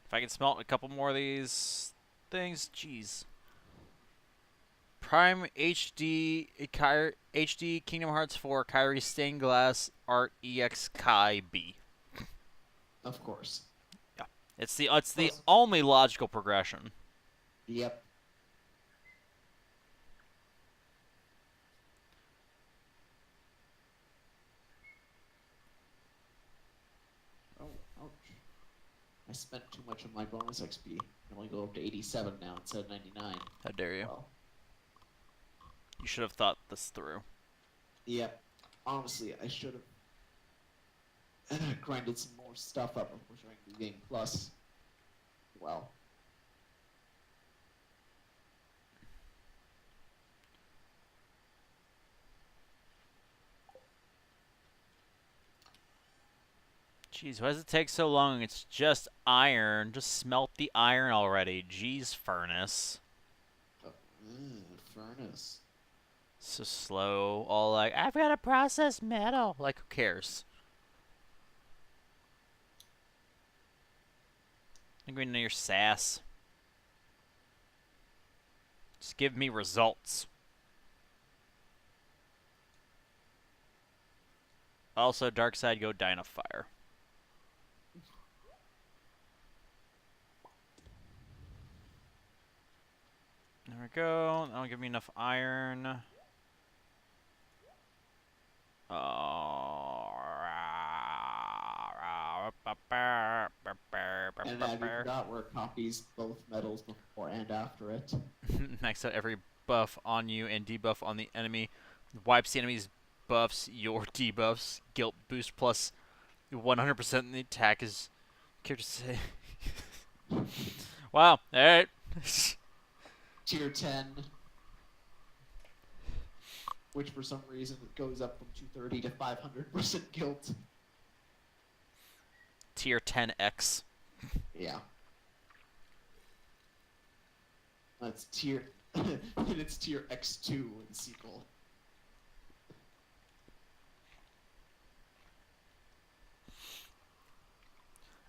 Speaker 1: If I can smelt a couple more of these things, jeez. Prime HD HD Kingdom Hearts 4 Kyrie Stained Glass Art EX Kai B.
Speaker 2: Of course.
Speaker 1: Yeah, it's the
Speaker 2: Plus,
Speaker 1: only logical progression.
Speaker 2: yep. Oh, ouch. I spent too much of my bonus XP. I can only go up to 87 now instead of 99.
Speaker 1: How dare you?
Speaker 2: Well,
Speaker 1: You should have thought this through.
Speaker 2: yep. Honestly, I should have grinded some more stuff up before starting the game. Plus, well,
Speaker 1: Jeez, why does it take so long? It's just iron. Just smelt the iron already. Jeez, furnace.
Speaker 2: uh, furnace.
Speaker 1: So slow. All like, I've got to process metal. Like, who cares? I think we know your sass. Just give me results. Also, dark side, go Dynafire. There we go. That'll give me enough iron.
Speaker 2: And have you forgot where it copies both metals before and after it?
Speaker 1: Max out every buff on you and debuff on the enemy. Wipes the enemy's buffs, your debuffs. Guilt boost plus 100% in the attack is character say. Wow. Alright.
Speaker 2: Tier 10, which for some reason it goes up from 230 to 500% guilt.
Speaker 1: Tier 10X.
Speaker 2: Yeah. That's tier. And it's tier X2 in sequel.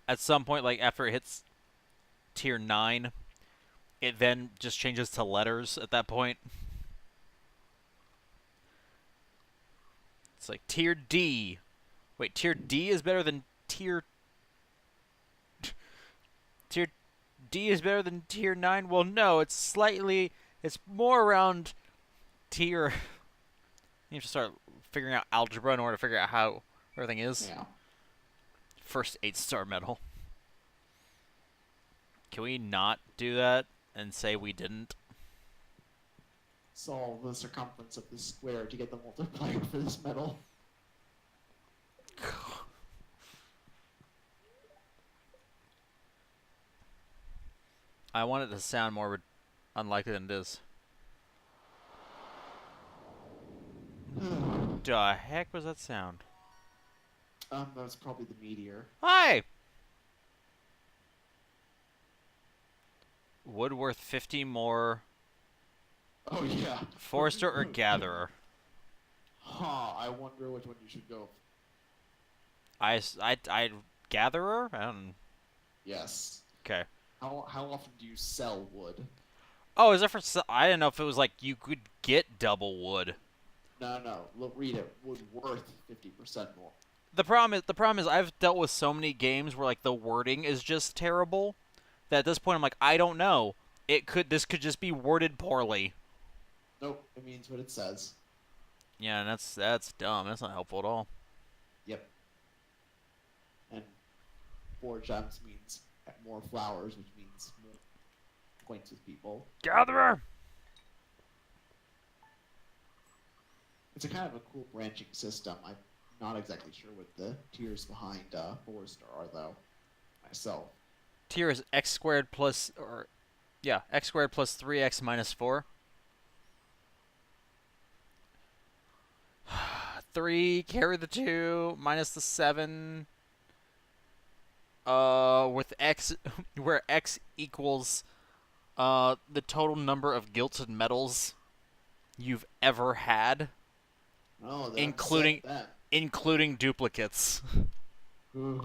Speaker 1: At some point, like after it hits tier 9, it then just changes to letters at that point. It's like tier D. Wait, tier D is better than tier. Tier D is better than tier 9? Well, no, it's slightly. It's more around tier. You have to start figuring out algebra in order to figure out how everything is.
Speaker 2: Yeah.
Speaker 1: First 8-star medal. Can we not do that and say we didn't?
Speaker 2: Solve the circumference of this square to get the multiplier for this medal.
Speaker 1: I want it to sound more unlikely than it is. The heck was that sound?
Speaker 2: That's probably the meteor.
Speaker 1: Hi! Wood worth 50 more.
Speaker 2: Oh yeah.
Speaker 1: Forester or Gatherer?
Speaker 2: Huh, I wonder which one you should go.
Speaker 1: I gatherer. I don't.
Speaker 2: Yes.
Speaker 1: Okay.
Speaker 2: How often do you sell wood?
Speaker 1: Oh, is that for? I didn't know if it was like you could get double wood.
Speaker 2: No, no. Look, read it. Wood worth 50% more.
Speaker 1: The problem is I've dealt with so many games where like the wording is just terrible that at this point I'm like I don't know. This could just be worded poorly.
Speaker 2: Nope, it means what it says.
Speaker 1: Yeah, and that's dumb. That's not helpful at all.
Speaker 2: Yep. And 4 gems means more flowers, which means more points with people.
Speaker 1: Gatherer.
Speaker 2: It's a kind of a cool branching system. I'm not exactly sure what the tiers behind Forester are, though, myself.
Speaker 1: Tier is x squared plus or yeah x squared plus 3x minus 4. 3 carry the 2 minus the 7. With x where x equals the total number of gilded metals you've ever had,
Speaker 2: Oh, they're upset
Speaker 1: including
Speaker 2: then.
Speaker 1: including duplicates.
Speaker 2: Ooh.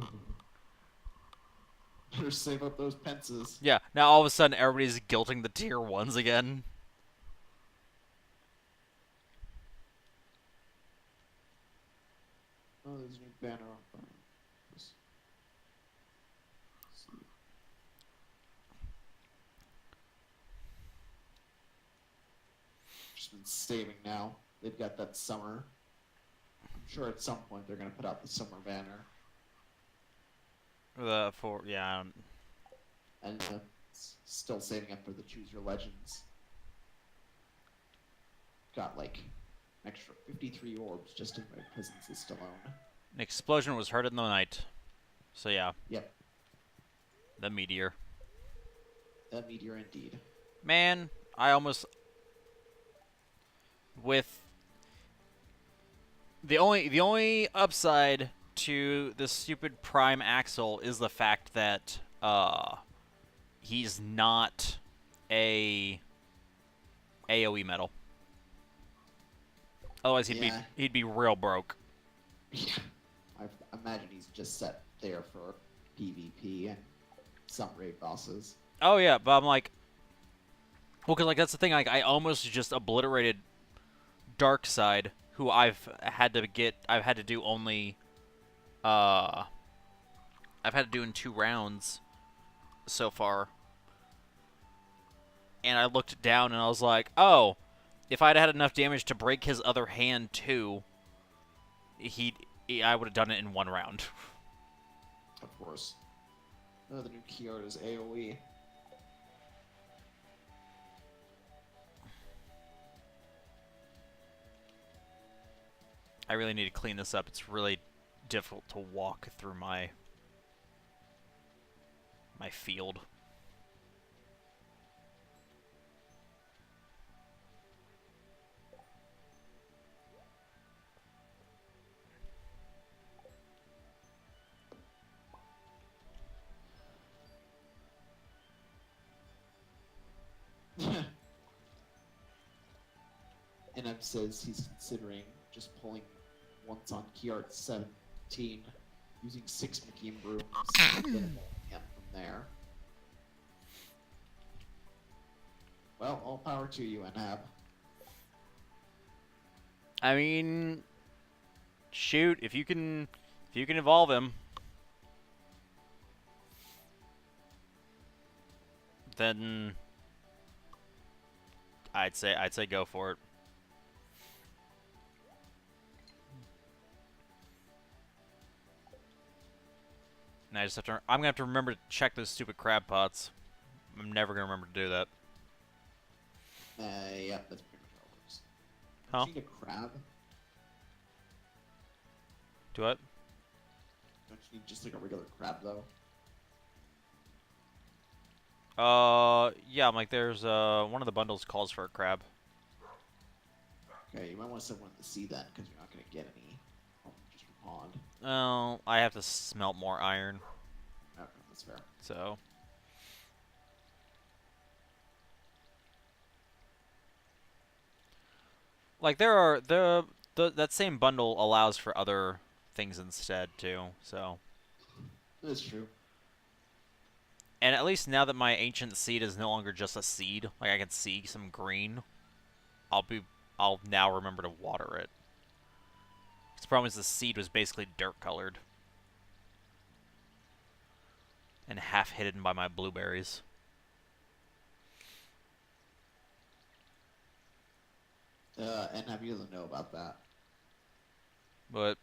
Speaker 2: Better save up those pences.
Speaker 1: Yeah, now all of a sudden everybody's guilting the tier 1s again.
Speaker 2: Oh, there's a new banner on fire. Let's see. Just been saving now. They've got that summer. I'm sure at some point they're going to put out the summer banner.
Speaker 1: The for yeah,
Speaker 2: And still saving up for the Choose Your Legends. Got like an extra 53 orbs just in my presence list alone.
Speaker 1: an explosion was heard in the night. So yeah,
Speaker 2: Yep,
Speaker 1: the meteor.
Speaker 2: that meteor indeed.
Speaker 1: Man, I almost with the only upside to this stupid Prime Axle is the fact that he's not a AoE metal. Otherwise
Speaker 2: Yeah.
Speaker 1: he'd be real broke.
Speaker 2: Yeah, I imagine he's just set there for PvP and some raid bosses.
Speaker 1: Oh yeah, but I'm like, well, cause like that's the thing. Like I almost just obliterated Darkside, who I've had to do only, uh, I've had to do in 2 rounds so far. And I looked down and I was like, oh, if I'd had enough damage to break his other hand too, I would have done it in 1 round.
Speaker 2: Of course. Oh, the new key art is AoE.
Speaker 1: I really need to clean this up. It's really difficult to walk through my field.
Speaker 2: NM says he's considering just pulling once on key art 17, using 6 McKean brooms, and then evolving him from there. Well, all power to you, NAB.
Speaker 1: I mean, shoot, if you can evolve him, then I'd say go for it. And I just have to. I'm gonna have to remember to check those stupid crab pots. I'm never gonna remember to do that.
Speaker 2: Yeah, that's pretty much how it works.
Speaker 1: Huh?
Speaker 2: Don't you need a crab?
Speaker 1: Do what?
Speaker 2: Don't you need just like a regular crab, though?
Speaker 1: Yeah. I'm like, there's one of the bundles calls for a crab.
Speaker 2: Okay, you might want to send one to the sea then, because you're not going to get any just from pond.
Speaker 1: Oh, I have to smelt more iron.
Speaker 2: Okay, that's fair.
Speaker 1: So. Like there are the that same bundle allows for other things instead too. So,
Speaker 2: That's true.
Speaker 1: and at least now that my ancient seed is no longer just a seed, like I can see some green, I'll be I'll now remember to water it. The problem is the seed was basically dirt colored and half hidden by my blueberries.
Speaker 2: And Abby doesn't know about that.
Speaker 1: But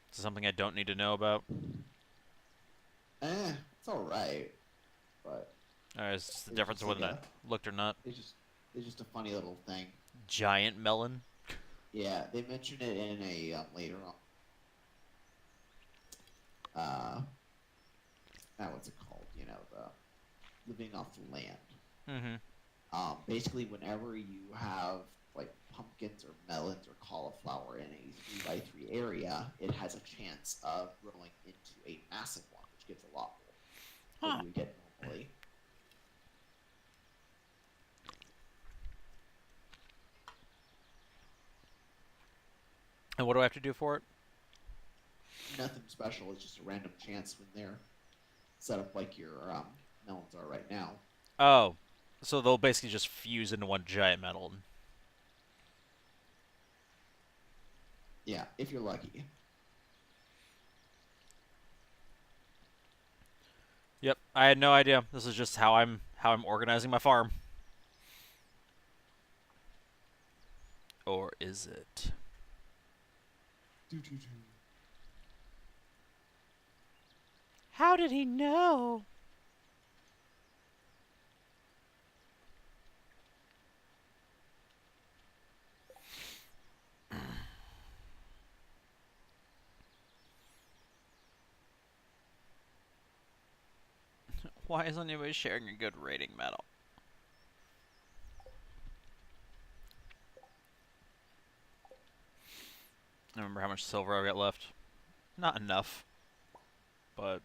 Speaker 1: it's something I don't need to know about.
Speaker 2: It's all right, but
Speaker 1: It's just the
Speaker 2: it's
Speaker 1: difference
Speaker 2: just
Speaker 1: of
Speaker 2: like
Speaker 1: whether I looked or not.
Speaker 2: it's just a funny little thing.
Speaker 1: Giant melon.
Speaker 2: Yeah, they mention it in a later on. Now what's it called? You know, the living off the land.
Speaker 1: Mm-hmm.
Speaker 2: Basically, whenever you have like pumpkins or melons or cauliflower in a 3x3 area, it has a chance of growing into a massive one, which gives a lot more than
Speaker 1: Huh.
Speaker 2: you would get normally.
Speaker 1: And what do I have to do for it?
Speaker 2: Nothing special. It's just a random chance when they're set up like your melons are right now.
Speaker 1: Oh, so they'll basically just fuse into one giant melon.
Speaker 2: Yeah, if you're lucky.
Speaker 1: Yep, I had no idea. This is just how I'm organizing my farm. Or is it? How did he know? Why isn't anybody sharing a good rating medal? I remember how much silver I got left. Not enough, but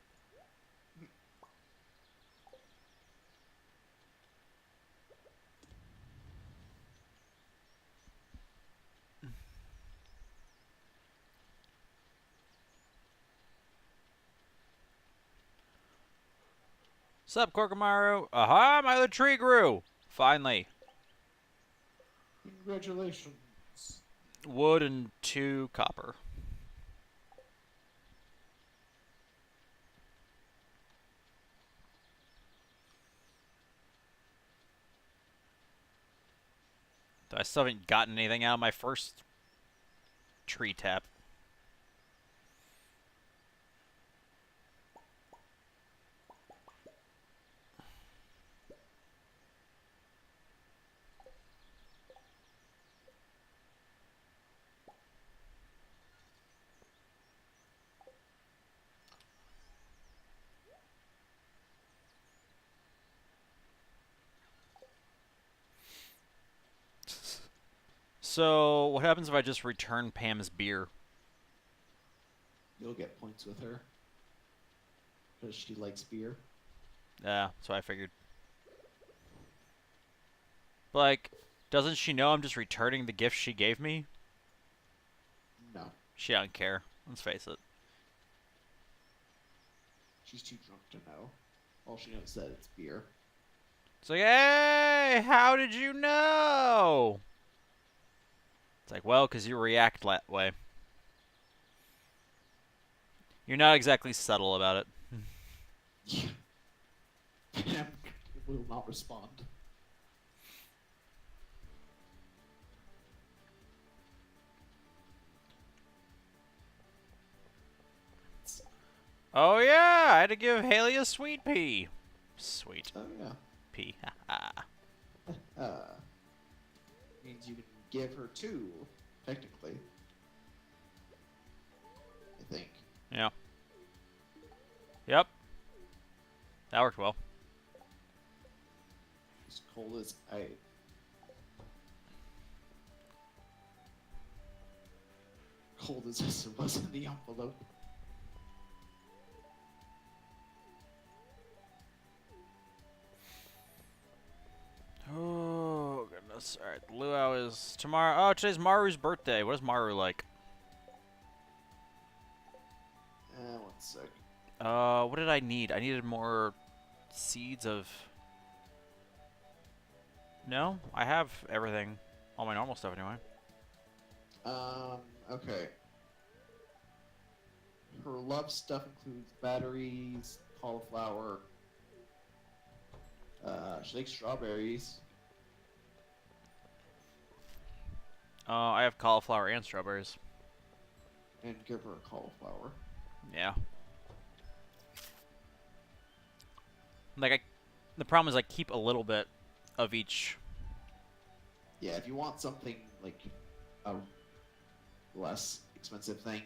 Speaker 1: sup, Korkamaru? Aha, my other tree grew! Finally.
Speaker 2: Congratulations.
Speaker 1: Wood and 2 copper. I still haven't gotten anything out of my first tree tap. So, what happens if I just return Pam's beer?
Speaker 2: You'll get points with her because she likes beer.
Speaker 1: Yeah, that's what I figured. But, like, doesn't she know I'm just returning the gift she gave me?
Speaker 2: No,
Speaker 1: She don't care. Let's face it.
Speaker 2: she's too drunk to know. All she knows is that it's beer.
Speaker 1: It's like, hey, how did you know? It's like, well, because you react that way. You're not exactly subtle about it.
Speaker 2: Yeah. Pam will not respond.
Speaker 1: Oh, yeah, I had to give Haley a sweet pea. Sweet
Speaker 2: Oh yeah.
Speaker 1: pea.
Speaker 2: Uh, means you can give her two, technically. I think.
Speaker 1: Yeah. Yep. That worked well.
Speaker 2: As cold as I. Cold as this was in the envelope.
Speaker 1: Oh, got Alright, luau is tomorrow. Oh, today's Maru's birthday. What is Maru like?
Speaker 2: One sec.
Speaker 1: What did I need? I needed more seeds of... No? I have everything. All my normal stuff, anyway.
Speaker 2: Okay. Her love stuff includes batteries, cauliflower. She likes strawberries.
Speaker 1: I have cauliflower and strawberries.
Speaker 2: And give her a cauliflower.
Speaker 1: Yeah. Like, the problem is I keep a little bit of each.
Speaker 2: Yeah, if you want something like a less expensive thing,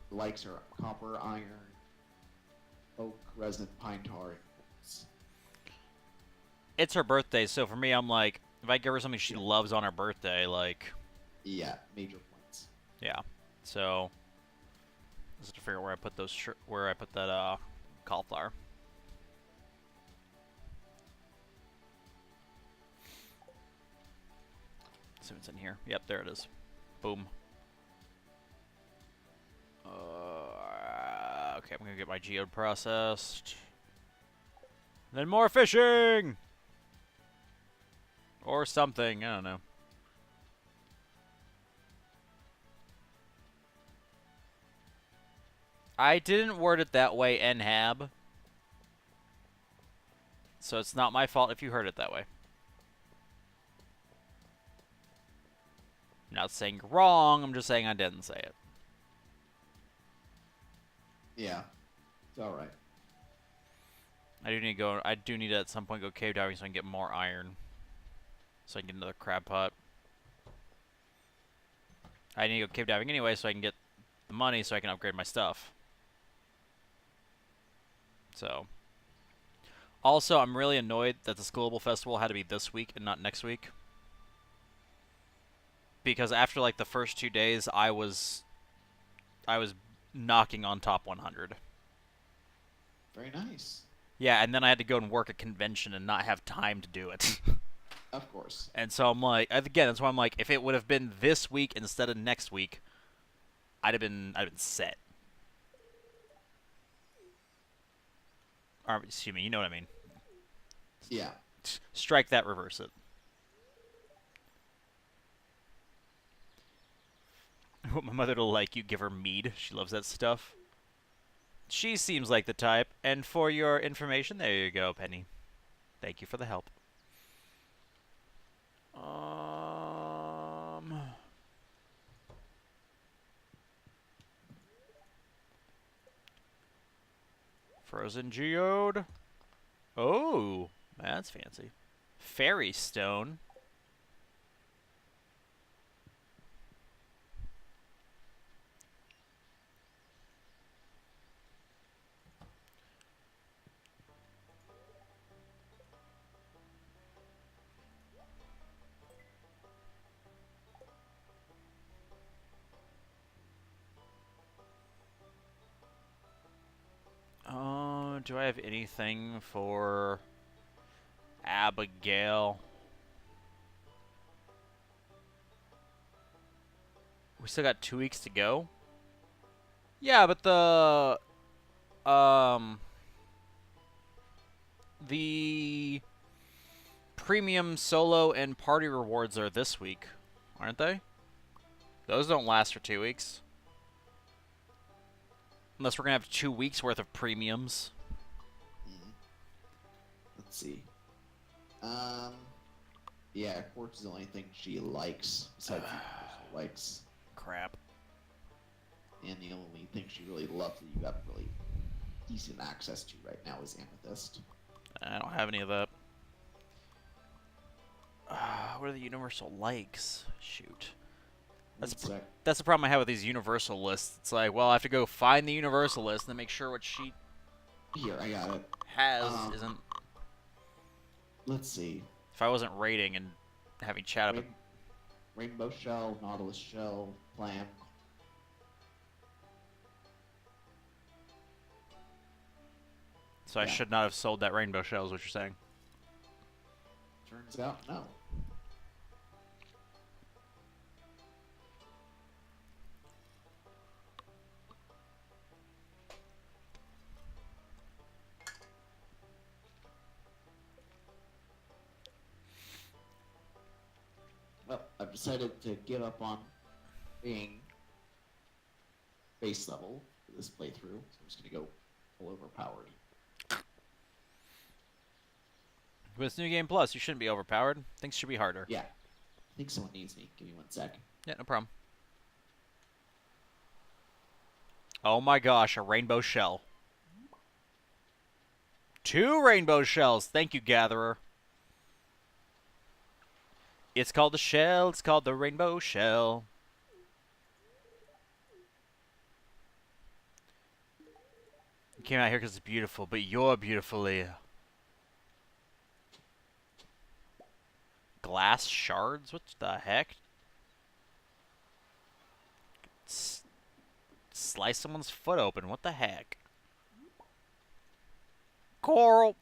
Speaker 2: the likes are copper, iron, oak, resin, pine tar, and quartz.
Speaker 1: It's her birthday, so for me, I'm like, if I give her something she loves on her birthday, like...
Speaker 2: Yeah, major points.
Speaker 1: Yeah. So... Just to figure out where I put those... where I put that, cauliflower. So it's in here. Yep, there it is. Boom. Okay, I'm gonna get my geode processed. Then more fishing! Or something, I don't know. I didn't word it that way, NHAB. So it's not my fault if you heard it that way. I'm not saying you're wrong, I'm just saying I didn't say it.
Speaker 2: Yeah, it's alright.
Speaker 1: I do need to go. I do need to at some point go cave diving so I can get more iron. So I can get another crab pot. I need to go cave diving anyway so I can get the money so I can upgrade my stuff. So. Also, I'm really annoyed that the Schoolable Festival had to be this week and not next week. Because after like the first 2 days, I was knocking on top 100.
Speaker 2: Very nice.
Speaker 1: Yeah, and then I had to go and work a convention and not have time to do it.
Speaker 2: Of course.
Speaker 1: And so I'm like, again, that's why I'm like, if it would have been this week instead of next week, I'd have been set. Or, excuse me, you know what I mean.
Speaker 2: Yeah.
Speaker 1: Strike that, reverse it. I want my mother to like you, give her mead. She loves that stuff. She seems like the type. And for your information, there you go, Penny. Thank you for the help. Frozen geode. Oh, that's fancy. Fairy stone. Do I have anything for Abigail? We still got 2 weeks to go. Yeah, but the premium solo and party rewards are this week, aren't they? Those don't last for 2 weeks. Unless we're gonna have 2 weeks worth of premiums.
Speaker 2: Let's see. Yeah, quartz is the only thing she likes besides the universal likes.
Speaker 1: Crap.
Speaker 2: And the only thing she really loves that you have really decent access to right now is amethyst.
Speaker 1: I don't have any of that. What are the universal likes? Shoot. That's the problem I have with these universal lists. It's like, well, I have to go find the universal list and then make sure what she
Speaker 2: Here, I got it.
Speaker 1: has isn't.
Speaker 2: Let's see.
Speaker 1: If I wasn't rating and having chat about.
Speaker 2: Rainbow shell, nautilus shell, clam.
Speaker 1: So I should not have sold that rainbow shell, is what you're saying.
Speaker 2: Turns out, no. decided to give up on being base level for this playthrough, so I'm just gonna go full overpowered.
Speaker 1: With New Game Plus, you shouldn't be overpowered. Things should be harder.
Speaker 2: Yeah, I think someone needs me. Give me 1 sec.
Speaker 1: Yeah, no problem. Oh my gosh, a rainbow shell. 2 rainbow shells. Thank you, Gatherer. It's called the shell. It's called the rainbow shell. You came out here because it's beautiful, but you're beautifully. Glass shards? What the heck? Slice someone's foot open. What the heck? Coral.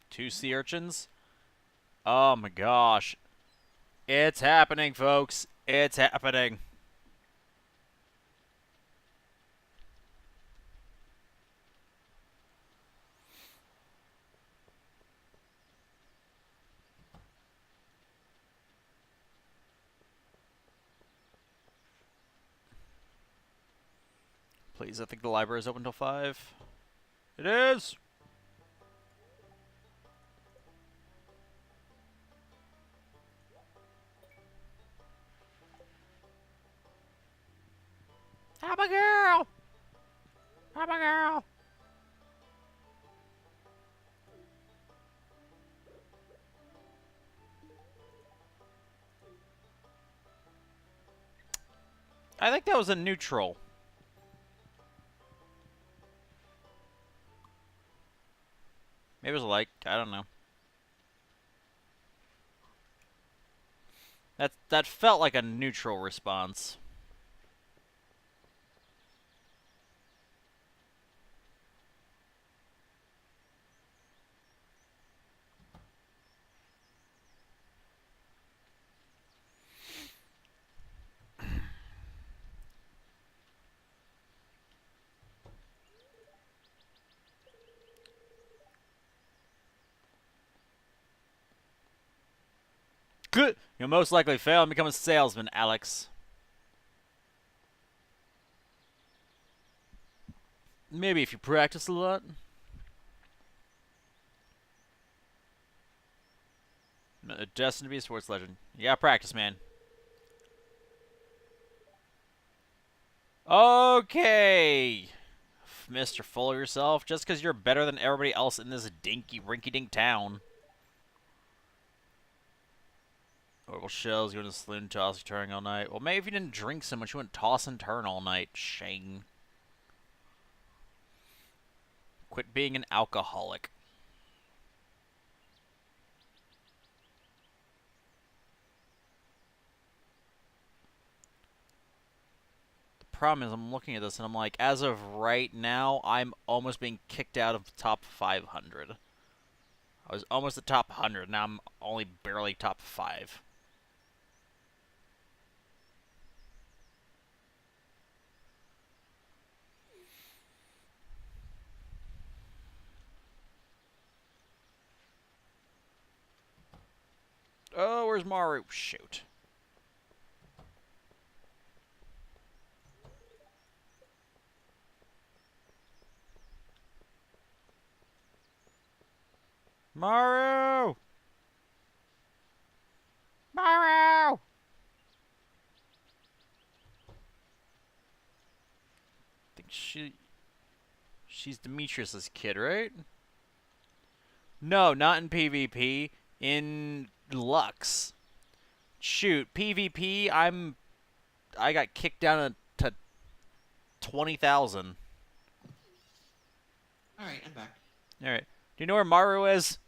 Speaker 1: 2 sea urchins? Oh my gosh. It's happening, folks. It's happening. Please, I think the library is open till 5. It is! Abigail! Abigail! I think that was a neutral. Maybe it was a like. I don't know. That felt like a neutral response. Good. You'll most likely fail and become a salesman, Alex. Maybe if you practice a lot. Destined to be a sports legend. Yeah, practice, man. Okay. Mr. Full of yourself, just because you're better than everybody else in this dinky, rinky-dink town. Orbital shells, you went to saloon toss, turning all night. Well, maybe if you didn't drink so much, you wouldn't toss and turn all night. Shame. Quit being an alcoholic. The problem is I'm looking at this and I'm like, as of right now, I'm almost being kicked out of the top 500. I was almost the top 100, now I'm only barely top 5. Oh, where's Maru? Shoot. Maru! Maru! I think she's Demetrius's kid, right? No, not in PvP. In Lux. Shoot, PvP, I got kicked down to 20,000.
Speaker 2: Alright, I'm back.
Speaker 1: Alright. Do you know where Maru is?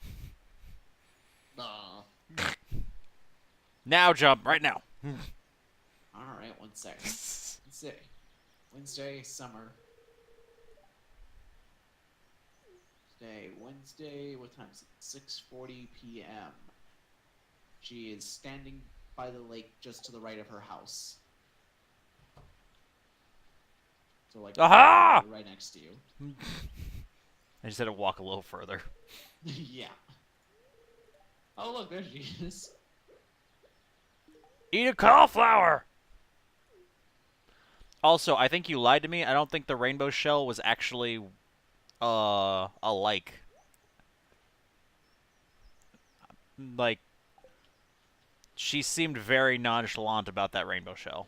Speaker 1: Now jump, right now.
Speaker 2: Alright, 1 sec. Wednesday, summer. Wednesday, what time is it? 6:40 p.m. She is standing by the lake just to the right of her house. So, like,
Speaker 1: Aha!
Speaker 2: right next to you.
Speaker 1: I just had to walk a little further.
Speaker 2: Yeah. Oh, look, there she is.
Speaker 1: Eat a cauliflower! Also, I think you lied to me. I don't think the rainbow shell was actually, alike. Like, she seemed very nonchalant about that rainbow shell.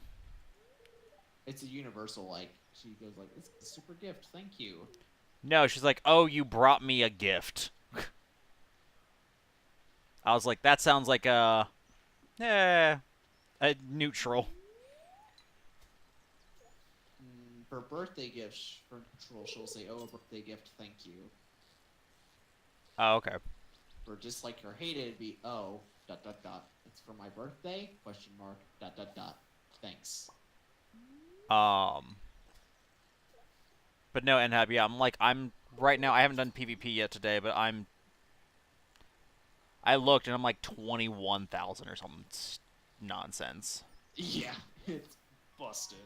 Speaker 2: It's a universal, like, she goes like, it's a super gift, thank you.
Speaker 1: No, she's like, oh, you brought me a gift. I was like, that sounds like a neutral.
Speaker 2: For birthday gifts, for neutral, she'll say, oh, a birthday gift, thank you.
Speaker 1: Oh, okay.
Speaker 2: For just like her hated, it'd be, oh, dot, dot, dot. It's for my birthday, question mark, dot, dot, dot. Thanks.
Speaker 1: Um, but no, NHAB, yeah, I'm right now. I haven't done PvP yet today, but I looked and I'm like 21,000 or something. It's nonsense.
Speaker 2: Yeah, it's busted.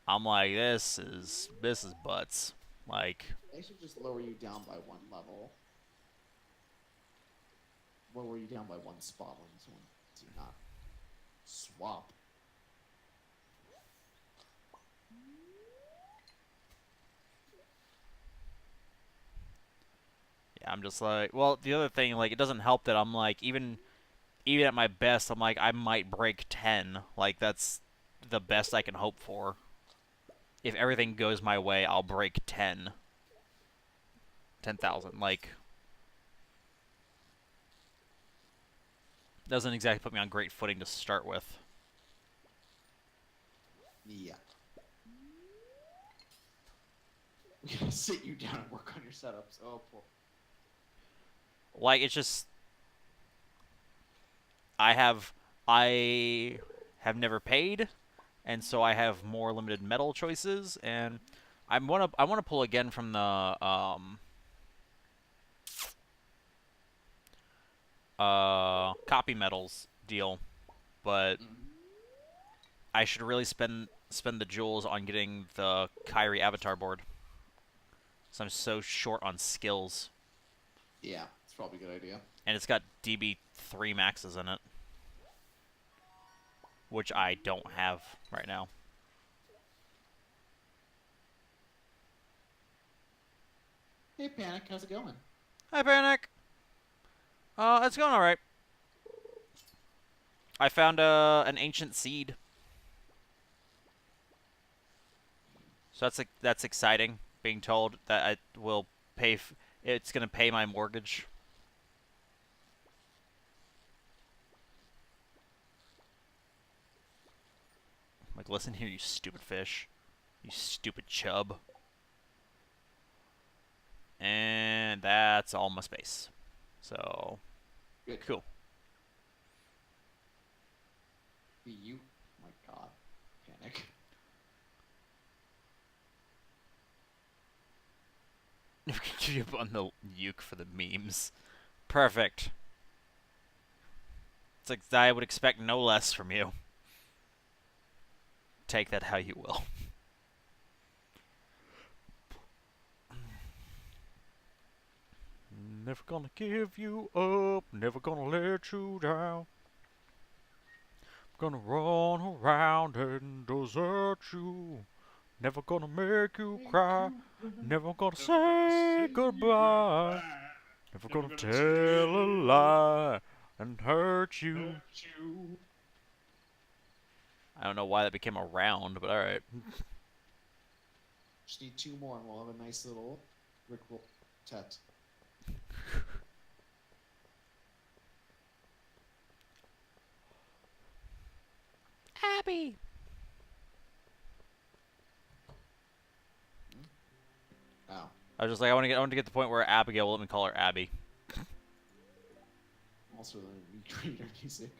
Speaker 1: I'm like, this is butts. Like,
Speaker 2: They should just lower you down by one level. Lower you down by one spot when someone do not swap.
Speaker 1: yeah, I'm just like, well, the other thing, like, it doesn't help that I'm like, even at my best, I'm like, I might break 10. Like, that's the best I can hope for. If everything goes my way, I'll break 10. 10,000. Like, doesn't exactly put me on great footing to start with.
Speaker 2: Yeah. We gotta sit you down and work on your setups. Oh, poor.
Speaker 1: Like, it's just, I have never paid, and so I have more limited metal choices, and I wanna pull again from the copy metals deal, but I should really spend the jewels on getting the Kyrie avatar board. So I'm so short on skills,
Speaker 2: Yeah, it's probably a good idea.
Speaker 1: and it's got DB3 maxes in it, which I don't have right now.
Speaker 2: Hey, Panic, how's it going?
Speaker 1: Hi, Panic. It's going all right. I found an ancient seed, so that's exciting. Being told that it will pay, it's gonna pay my mortgage. Like, listen here, you stupid fish, you stupid chub. And that's all my space. So,
Speaker 2: Good.
Speaker 1: cool.
Speaker 2: Be you. Oh my god. Panic.
Speaker 1: You on the uke for the memes. Perfect. It's like I would expect no less from you. Take that how you will. Never gonna give you up, never gonna let you down. Gonna run around and desert you. Never gonna make you cry. Never gonna say goodbye. Never gonna tell a lie and hurt you. I don't know why that became a round, but alright.
Speaker 2: Just need two more and we'll have a nice little Rickroll tet.
Speaker 1: Abby!
Speaker 2: Oh.
Speaker 1: I was just like, I want to get to the point where Abigail will let me call her Abby.
Speaker 2: Also, the recreator music.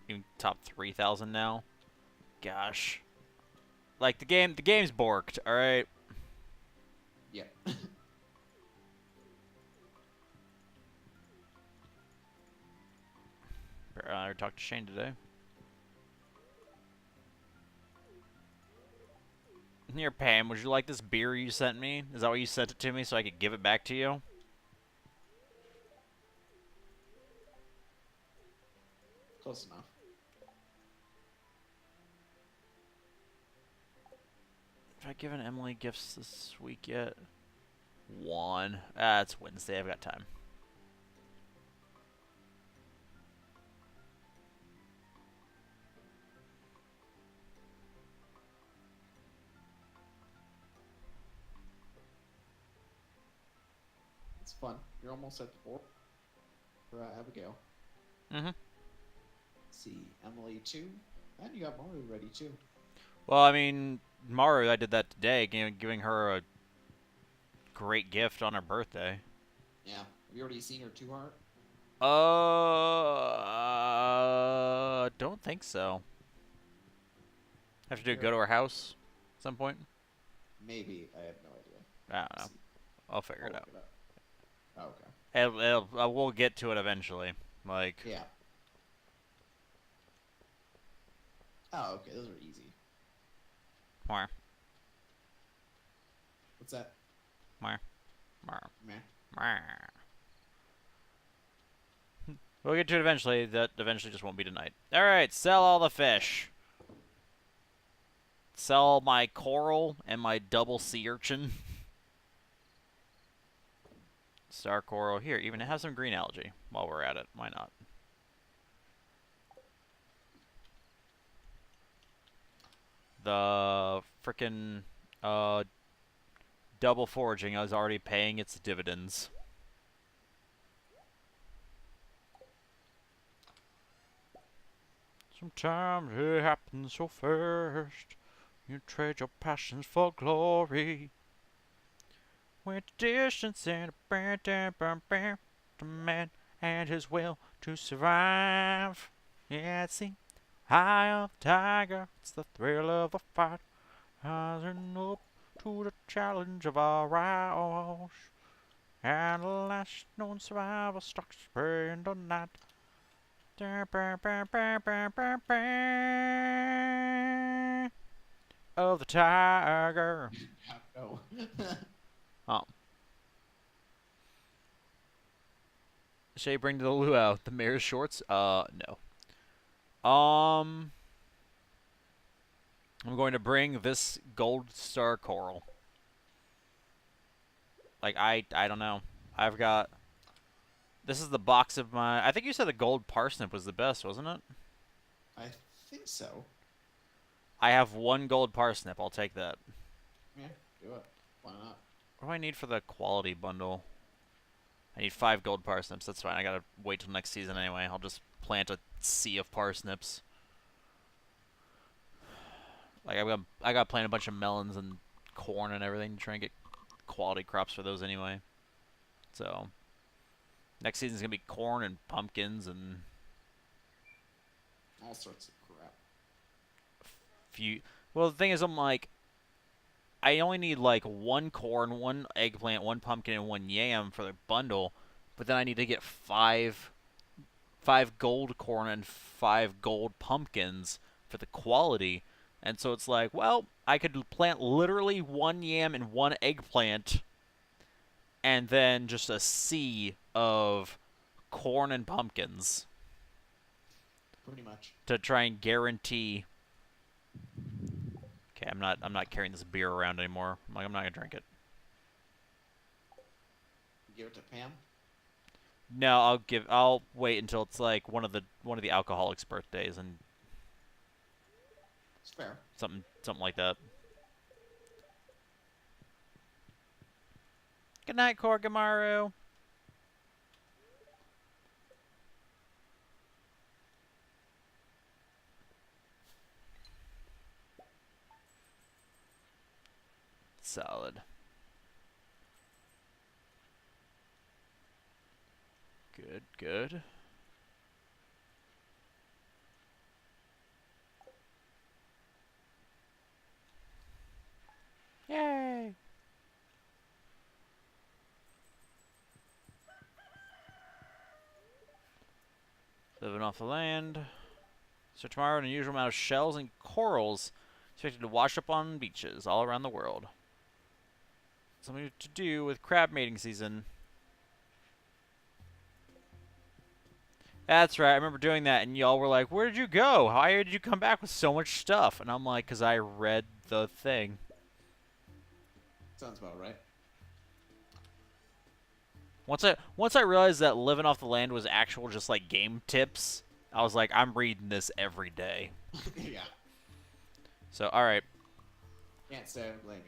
Speaker 1: Even top 3,000 now. Gosh. Like, the game's borked, alright?
Speaker 2: Yep.
Speaker 1: I talked to Shane today. Here, Pam, would you like this beer you sent me? Is that why you sent it to me so I could give it back to you?
Speaker 2: Close enough.
Speaker 1: Have I given Emily gifts this week yet? One. Ah, it's Wednesday. I've got time.
Speaker 2: It's fun. You're almost at 4 for Abigail.
Speaker 1: Mm-hmm.
Speaker 2: See, Emily 2. And you got Maru ready too.
Speaker 1: Well, I mean, Maru, I did that today, giving her a great gift on her birthday.
Speaker 2: Yeah. Have you already seen her 2 heart?
Speaker 1: Don't think so. Have to do
Speaker 2: Here.
Speaker 1: go to her house at some point?
Speaker 2: Maybe. I have no idea.
Speaker 1: I don't know.
Speaker 2: See.
Speaker 1: I'll figure
Speaker 2: I'll
Speaker 1: it
Speaker 2: look
Speaker 1: out.
Speaker 2: it up. Oh, okay.
Speaker 1: We'll get to it eventually. Like,
Speaker 2: Yeah. Oh, okay. Those are easy.
Speaker 1: more,
Speaker 2: What's that?
Speaker 1: more.
Speaker 2: Meh.
Speaker 1: We'll get to it eventually. That eventually just won't be tonight. Alright, sell all the fish. Sell my coral and my double sea urchin. Star coral. Here, even have some green algae while we're at it. Why not? The frickin' double foraging is already paying its dividends. Sometimes it happens so fast. You trade your passions for glory. With distance and a man and his will to survive. Yeah, see, high of the tiger, it's the thrill of the fight. Rising up to the challenge of our rivals. And the last known survivor stalks his prey in the night. Of the tiger.
Speaker 2: No.
Speaker 1: Oh. Should I bring to the luau the mayor's shorts? No. I'm going to bring this gold star coral. Like, I don't know. I've got... This is the box of my... I think you said the gold parsnip was the best, wasn't it?
Speaker 2: I think so.
Speaker 1: I have one gold parsnip. I'll take that.
Speaker 2: Yeah, do it. Why not?
Speaker 1: What do I need for the quality bundle? I need 5 gold parsnips. That's fine. I gotta wait till next season anyway. I'll just plant a sea of parsnips. Like, I got to plant a bunch of melons and corn and everything to try and get quality crops for those anyway. So, next season's gonna be corn and pumpkins and
Speaker 2: All sorts of crap.
Speaker 1: few. Well, the thing is, I'm like, I only need like 1 corn, 1 eggplant, 1 pumpkin, and 1 yam for the bundle, but then I need to get 5 gold corn and 5 gold pumpkins for the quality. And so it's like, well, I could plant literally 1 yam and 1 eggplant and then just a sea of corn and pumpkins
Speaker 2: Pretty much.
Speaker 1: to try and guarantee. Okay, I'm not carrying this beer around anymore. I'm like, I'm not gonna drink it.
Speaker 2: Give it to Pam.
Speaker 1: No, I'll wait until it's like one of the alcoholics' birthdays and
Speaker 2: It's fair.
Speaker 1: something like that. Good night, Korgamaru. Solid. Good, good. Yay! Living off the land. So tomorrow, an unusual amount of shells and corals expected to wash up on beaches all around the world. Something to do with crab mating season. That's right. I remember doing that, and y'all were like, "Where did you go? How did you come back with so much stuff?" And I'm like, "Cause I read the thing."
Speaker 2: Sounds about right.
Speaker 1: Once I realized that living off the land was actual just like game tips, I was like, I'm reading this every day.
Speaker 2: Yeah.
Speaker 1: So all right,
Speaker 2: Can't say I don't blame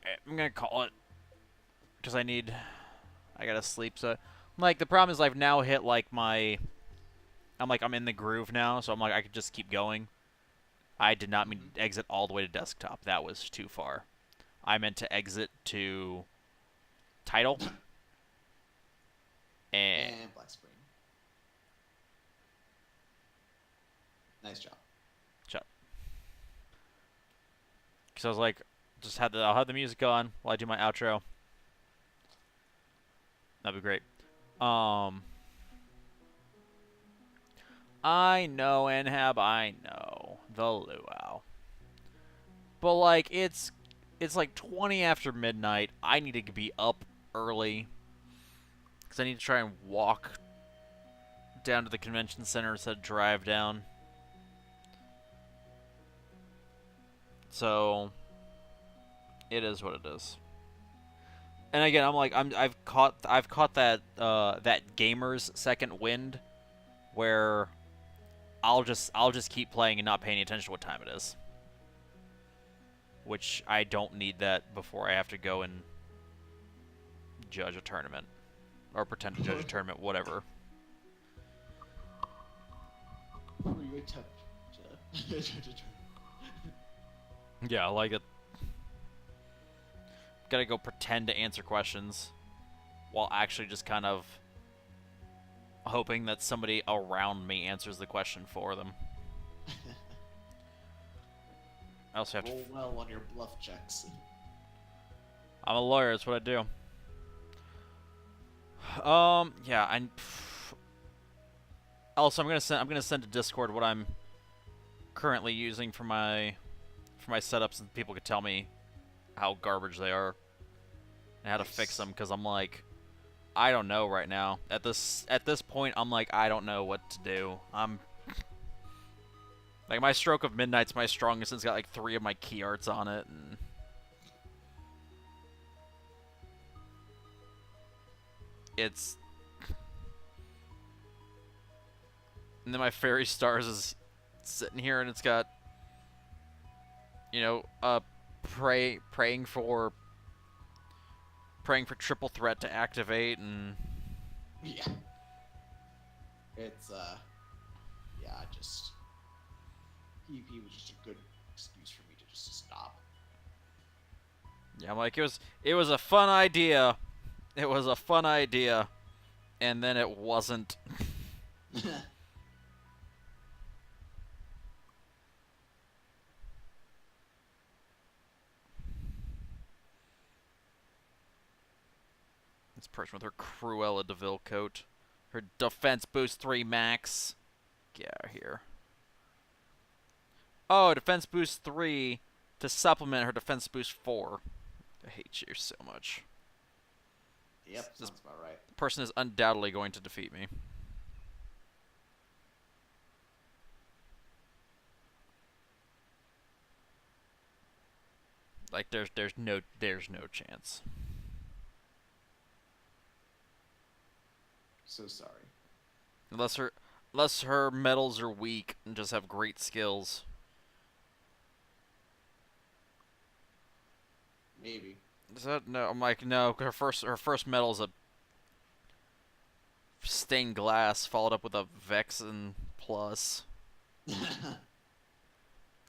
Speaker 2: you.
Speaker 1: I'm gonna call it because I gotta sleep. So like the problem is I've now hit like I'm in the groove now, so I'm like I could just keep going. I did not mean to exit all the way to desktop. That was too far. I meant to exit to title and
Speaker 2: And black screen. Nice job.
Speaker 1: shut. Because I was like, I'll have the music on while I do my outro. That'd be great. I know, Nhab, I know the luau, but like it's like 20 after midnight. I need to be up early because I need to try and walk down to the convention center instead of drive down. So it is what it is. And again, I've caught that that gamer's second wind where I'll just keep playing and not paying attention to what time it is. Which I don't need that before I have to go and judge a tournament or pretend to judge a tournament, whatever.
Speaker 2: Before you attempt to
Speaker 1: Yeah, I like it. Gotta go pretend to answer questions while actually just kind of hoping that somebody around me answers the question for them. I also have to.
Speaker 2: roll well on your bluff checks.
Speaker 1: I'm a lawyer. That's what I do. Yeah. Also, I'm gonna send to Discord what I'm currently using for my setups, and people could tell me how garbage they are and how to fix them. Because I'm like, I don't know right now. At this point, I'm like, I don't know what to do. I'm like, my Stroke of Midnight's my strongest. It's got like 3 of my key arts on it, and it's. And then my Fairy Stars is sitting here, and it's got, you know, praying for triple threat to activate, and
Speaker 2: Yeah. It's yeah, just PvP was just a good excuse for me to just stop.
Speaker 1: yeah, I'm like, it was a fun idea. It was a fun idea, and then it wasn't. This person with her Cruella DeVille coat. Her defense boost 3 max. Get out of here. Oh, defense boost 3 to supplement her defense boost 4. I hate you so much.
Speaker 2: Yep,
Speaker 1: This
Speaker 2: sounds about right.
Speaker 1: person is undoubtedly going to defeat me. Like there's no chance.
Speaker 2: So sorry.
Speaker 1: Unless her metals are weak and just have great skills.
Speaker 2: Maybe.
Speaker 1: Is that no? I'm like no. Her first metal is a stained glass followed up with a Vexen plus.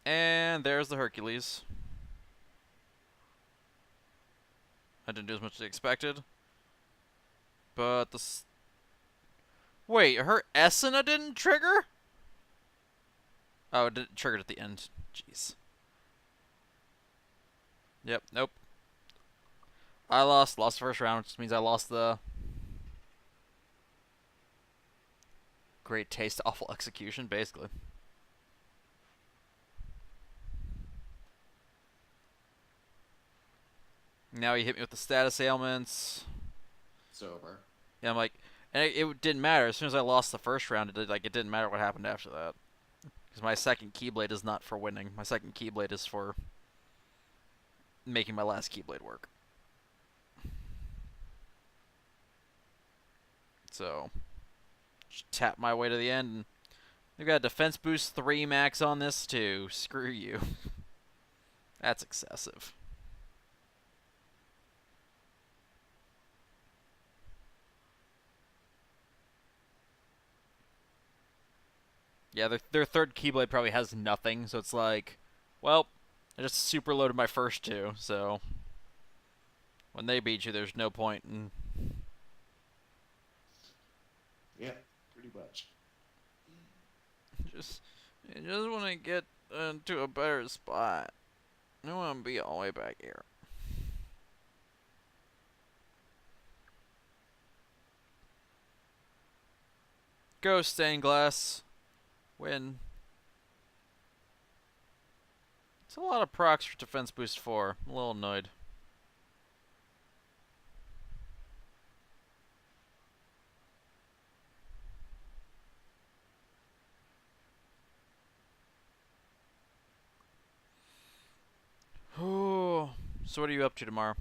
Speaker 1: And there's the Hercules. I didn't do as much as I expected. But wait, her Esena didn't trigger? Oh, it triggered at the end. Jeez. Yep, nope. I lost the first round, which means I lost the Great taste, awful execution, basically. Now you hit me with the status ailments.
Speaker 2: It's over.
Speaker 1: Yeah, I'm like, and it didn't matter. As soon as I lost the first round, it didn't matter what happened after that. Because my second Keyblade is not for winning. My second Keyblade is for making my last Keyblade work. So, just tap my way to the end. And we got defense boost 3 max on this too. Screw you. That's excessive. Yeah, their third Keyblade probably has nothing, so it's like, well, I just super loaded my first two, so when they beat you, there's no point in.
Speaker 2: Yeah, pretty much.
Speaker 1: Just, I just want to get into a better spot. I don't want to be all the way back here. Go, stained glass. Win. It's a lot of procs for defense boost 4. I'm a little annoyed. Oh, so what are you up to tomorrow?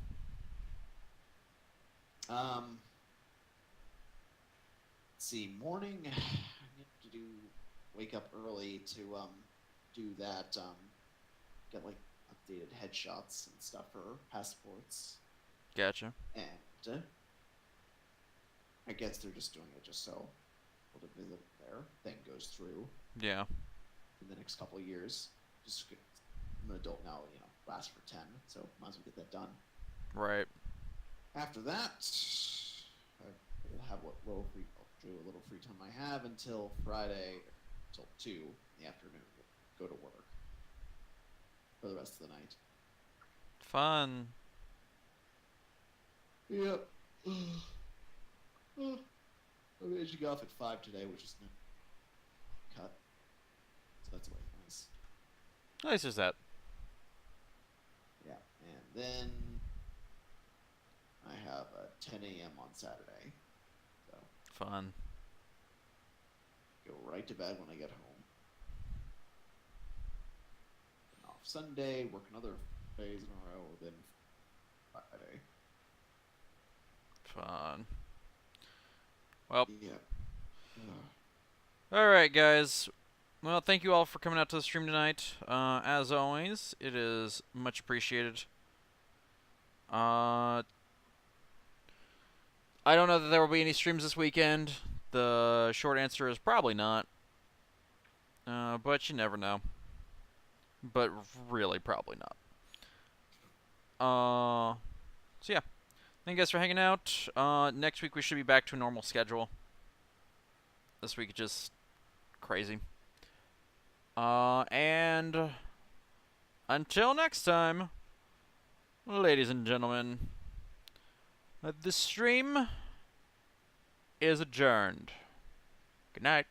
Speaker 2: Let's see. Morning, I need to wake up early to do that. Get like updated headshots and stuff for passports,
Speaker 1: Gotcha.
Speaker 2: and I guess they're just doing it just so able to visit their thing goes through
Speaker 1: Yeah.
Speaker 2: in the next couple of years. I'm an adult now, last for 10, so might as well get that done.
Speaker 1: Right.
Speaker 2: After that, I will have I'll do a little free time I have until Friday, until 2 in the afternoon. Go to work for the rest of the night.
Speaker 1: Fun.
Speaker 2: Yep. I'm edging off at 5 today, which is cut. So that's always nice.
Speaker 1: Nice as that.
Speaker 2: Yeah, and then I have a 10 a.m. on Saturday. So
Speaker 1: Fun.
Speaker 2: go right to bed when I get home. And off Sunday, work another days in a row, then Friday.
Speaker 1: Fun. Well,
Speaker 2: Yeah.
Speaker 1: alright, guys. Well, thank you all for coming out to the stream tonight. As always, it is much appreciated. I don't know that there will be any streams this weekend. The short answer is probably not. But you never know. But really, probably not. So yeah. Thank you guys for hanging out. Next week we should be back to a normal schedule. This week just crazy. And until next time, ladies and gentlemen, the stream is adjourned. Good night.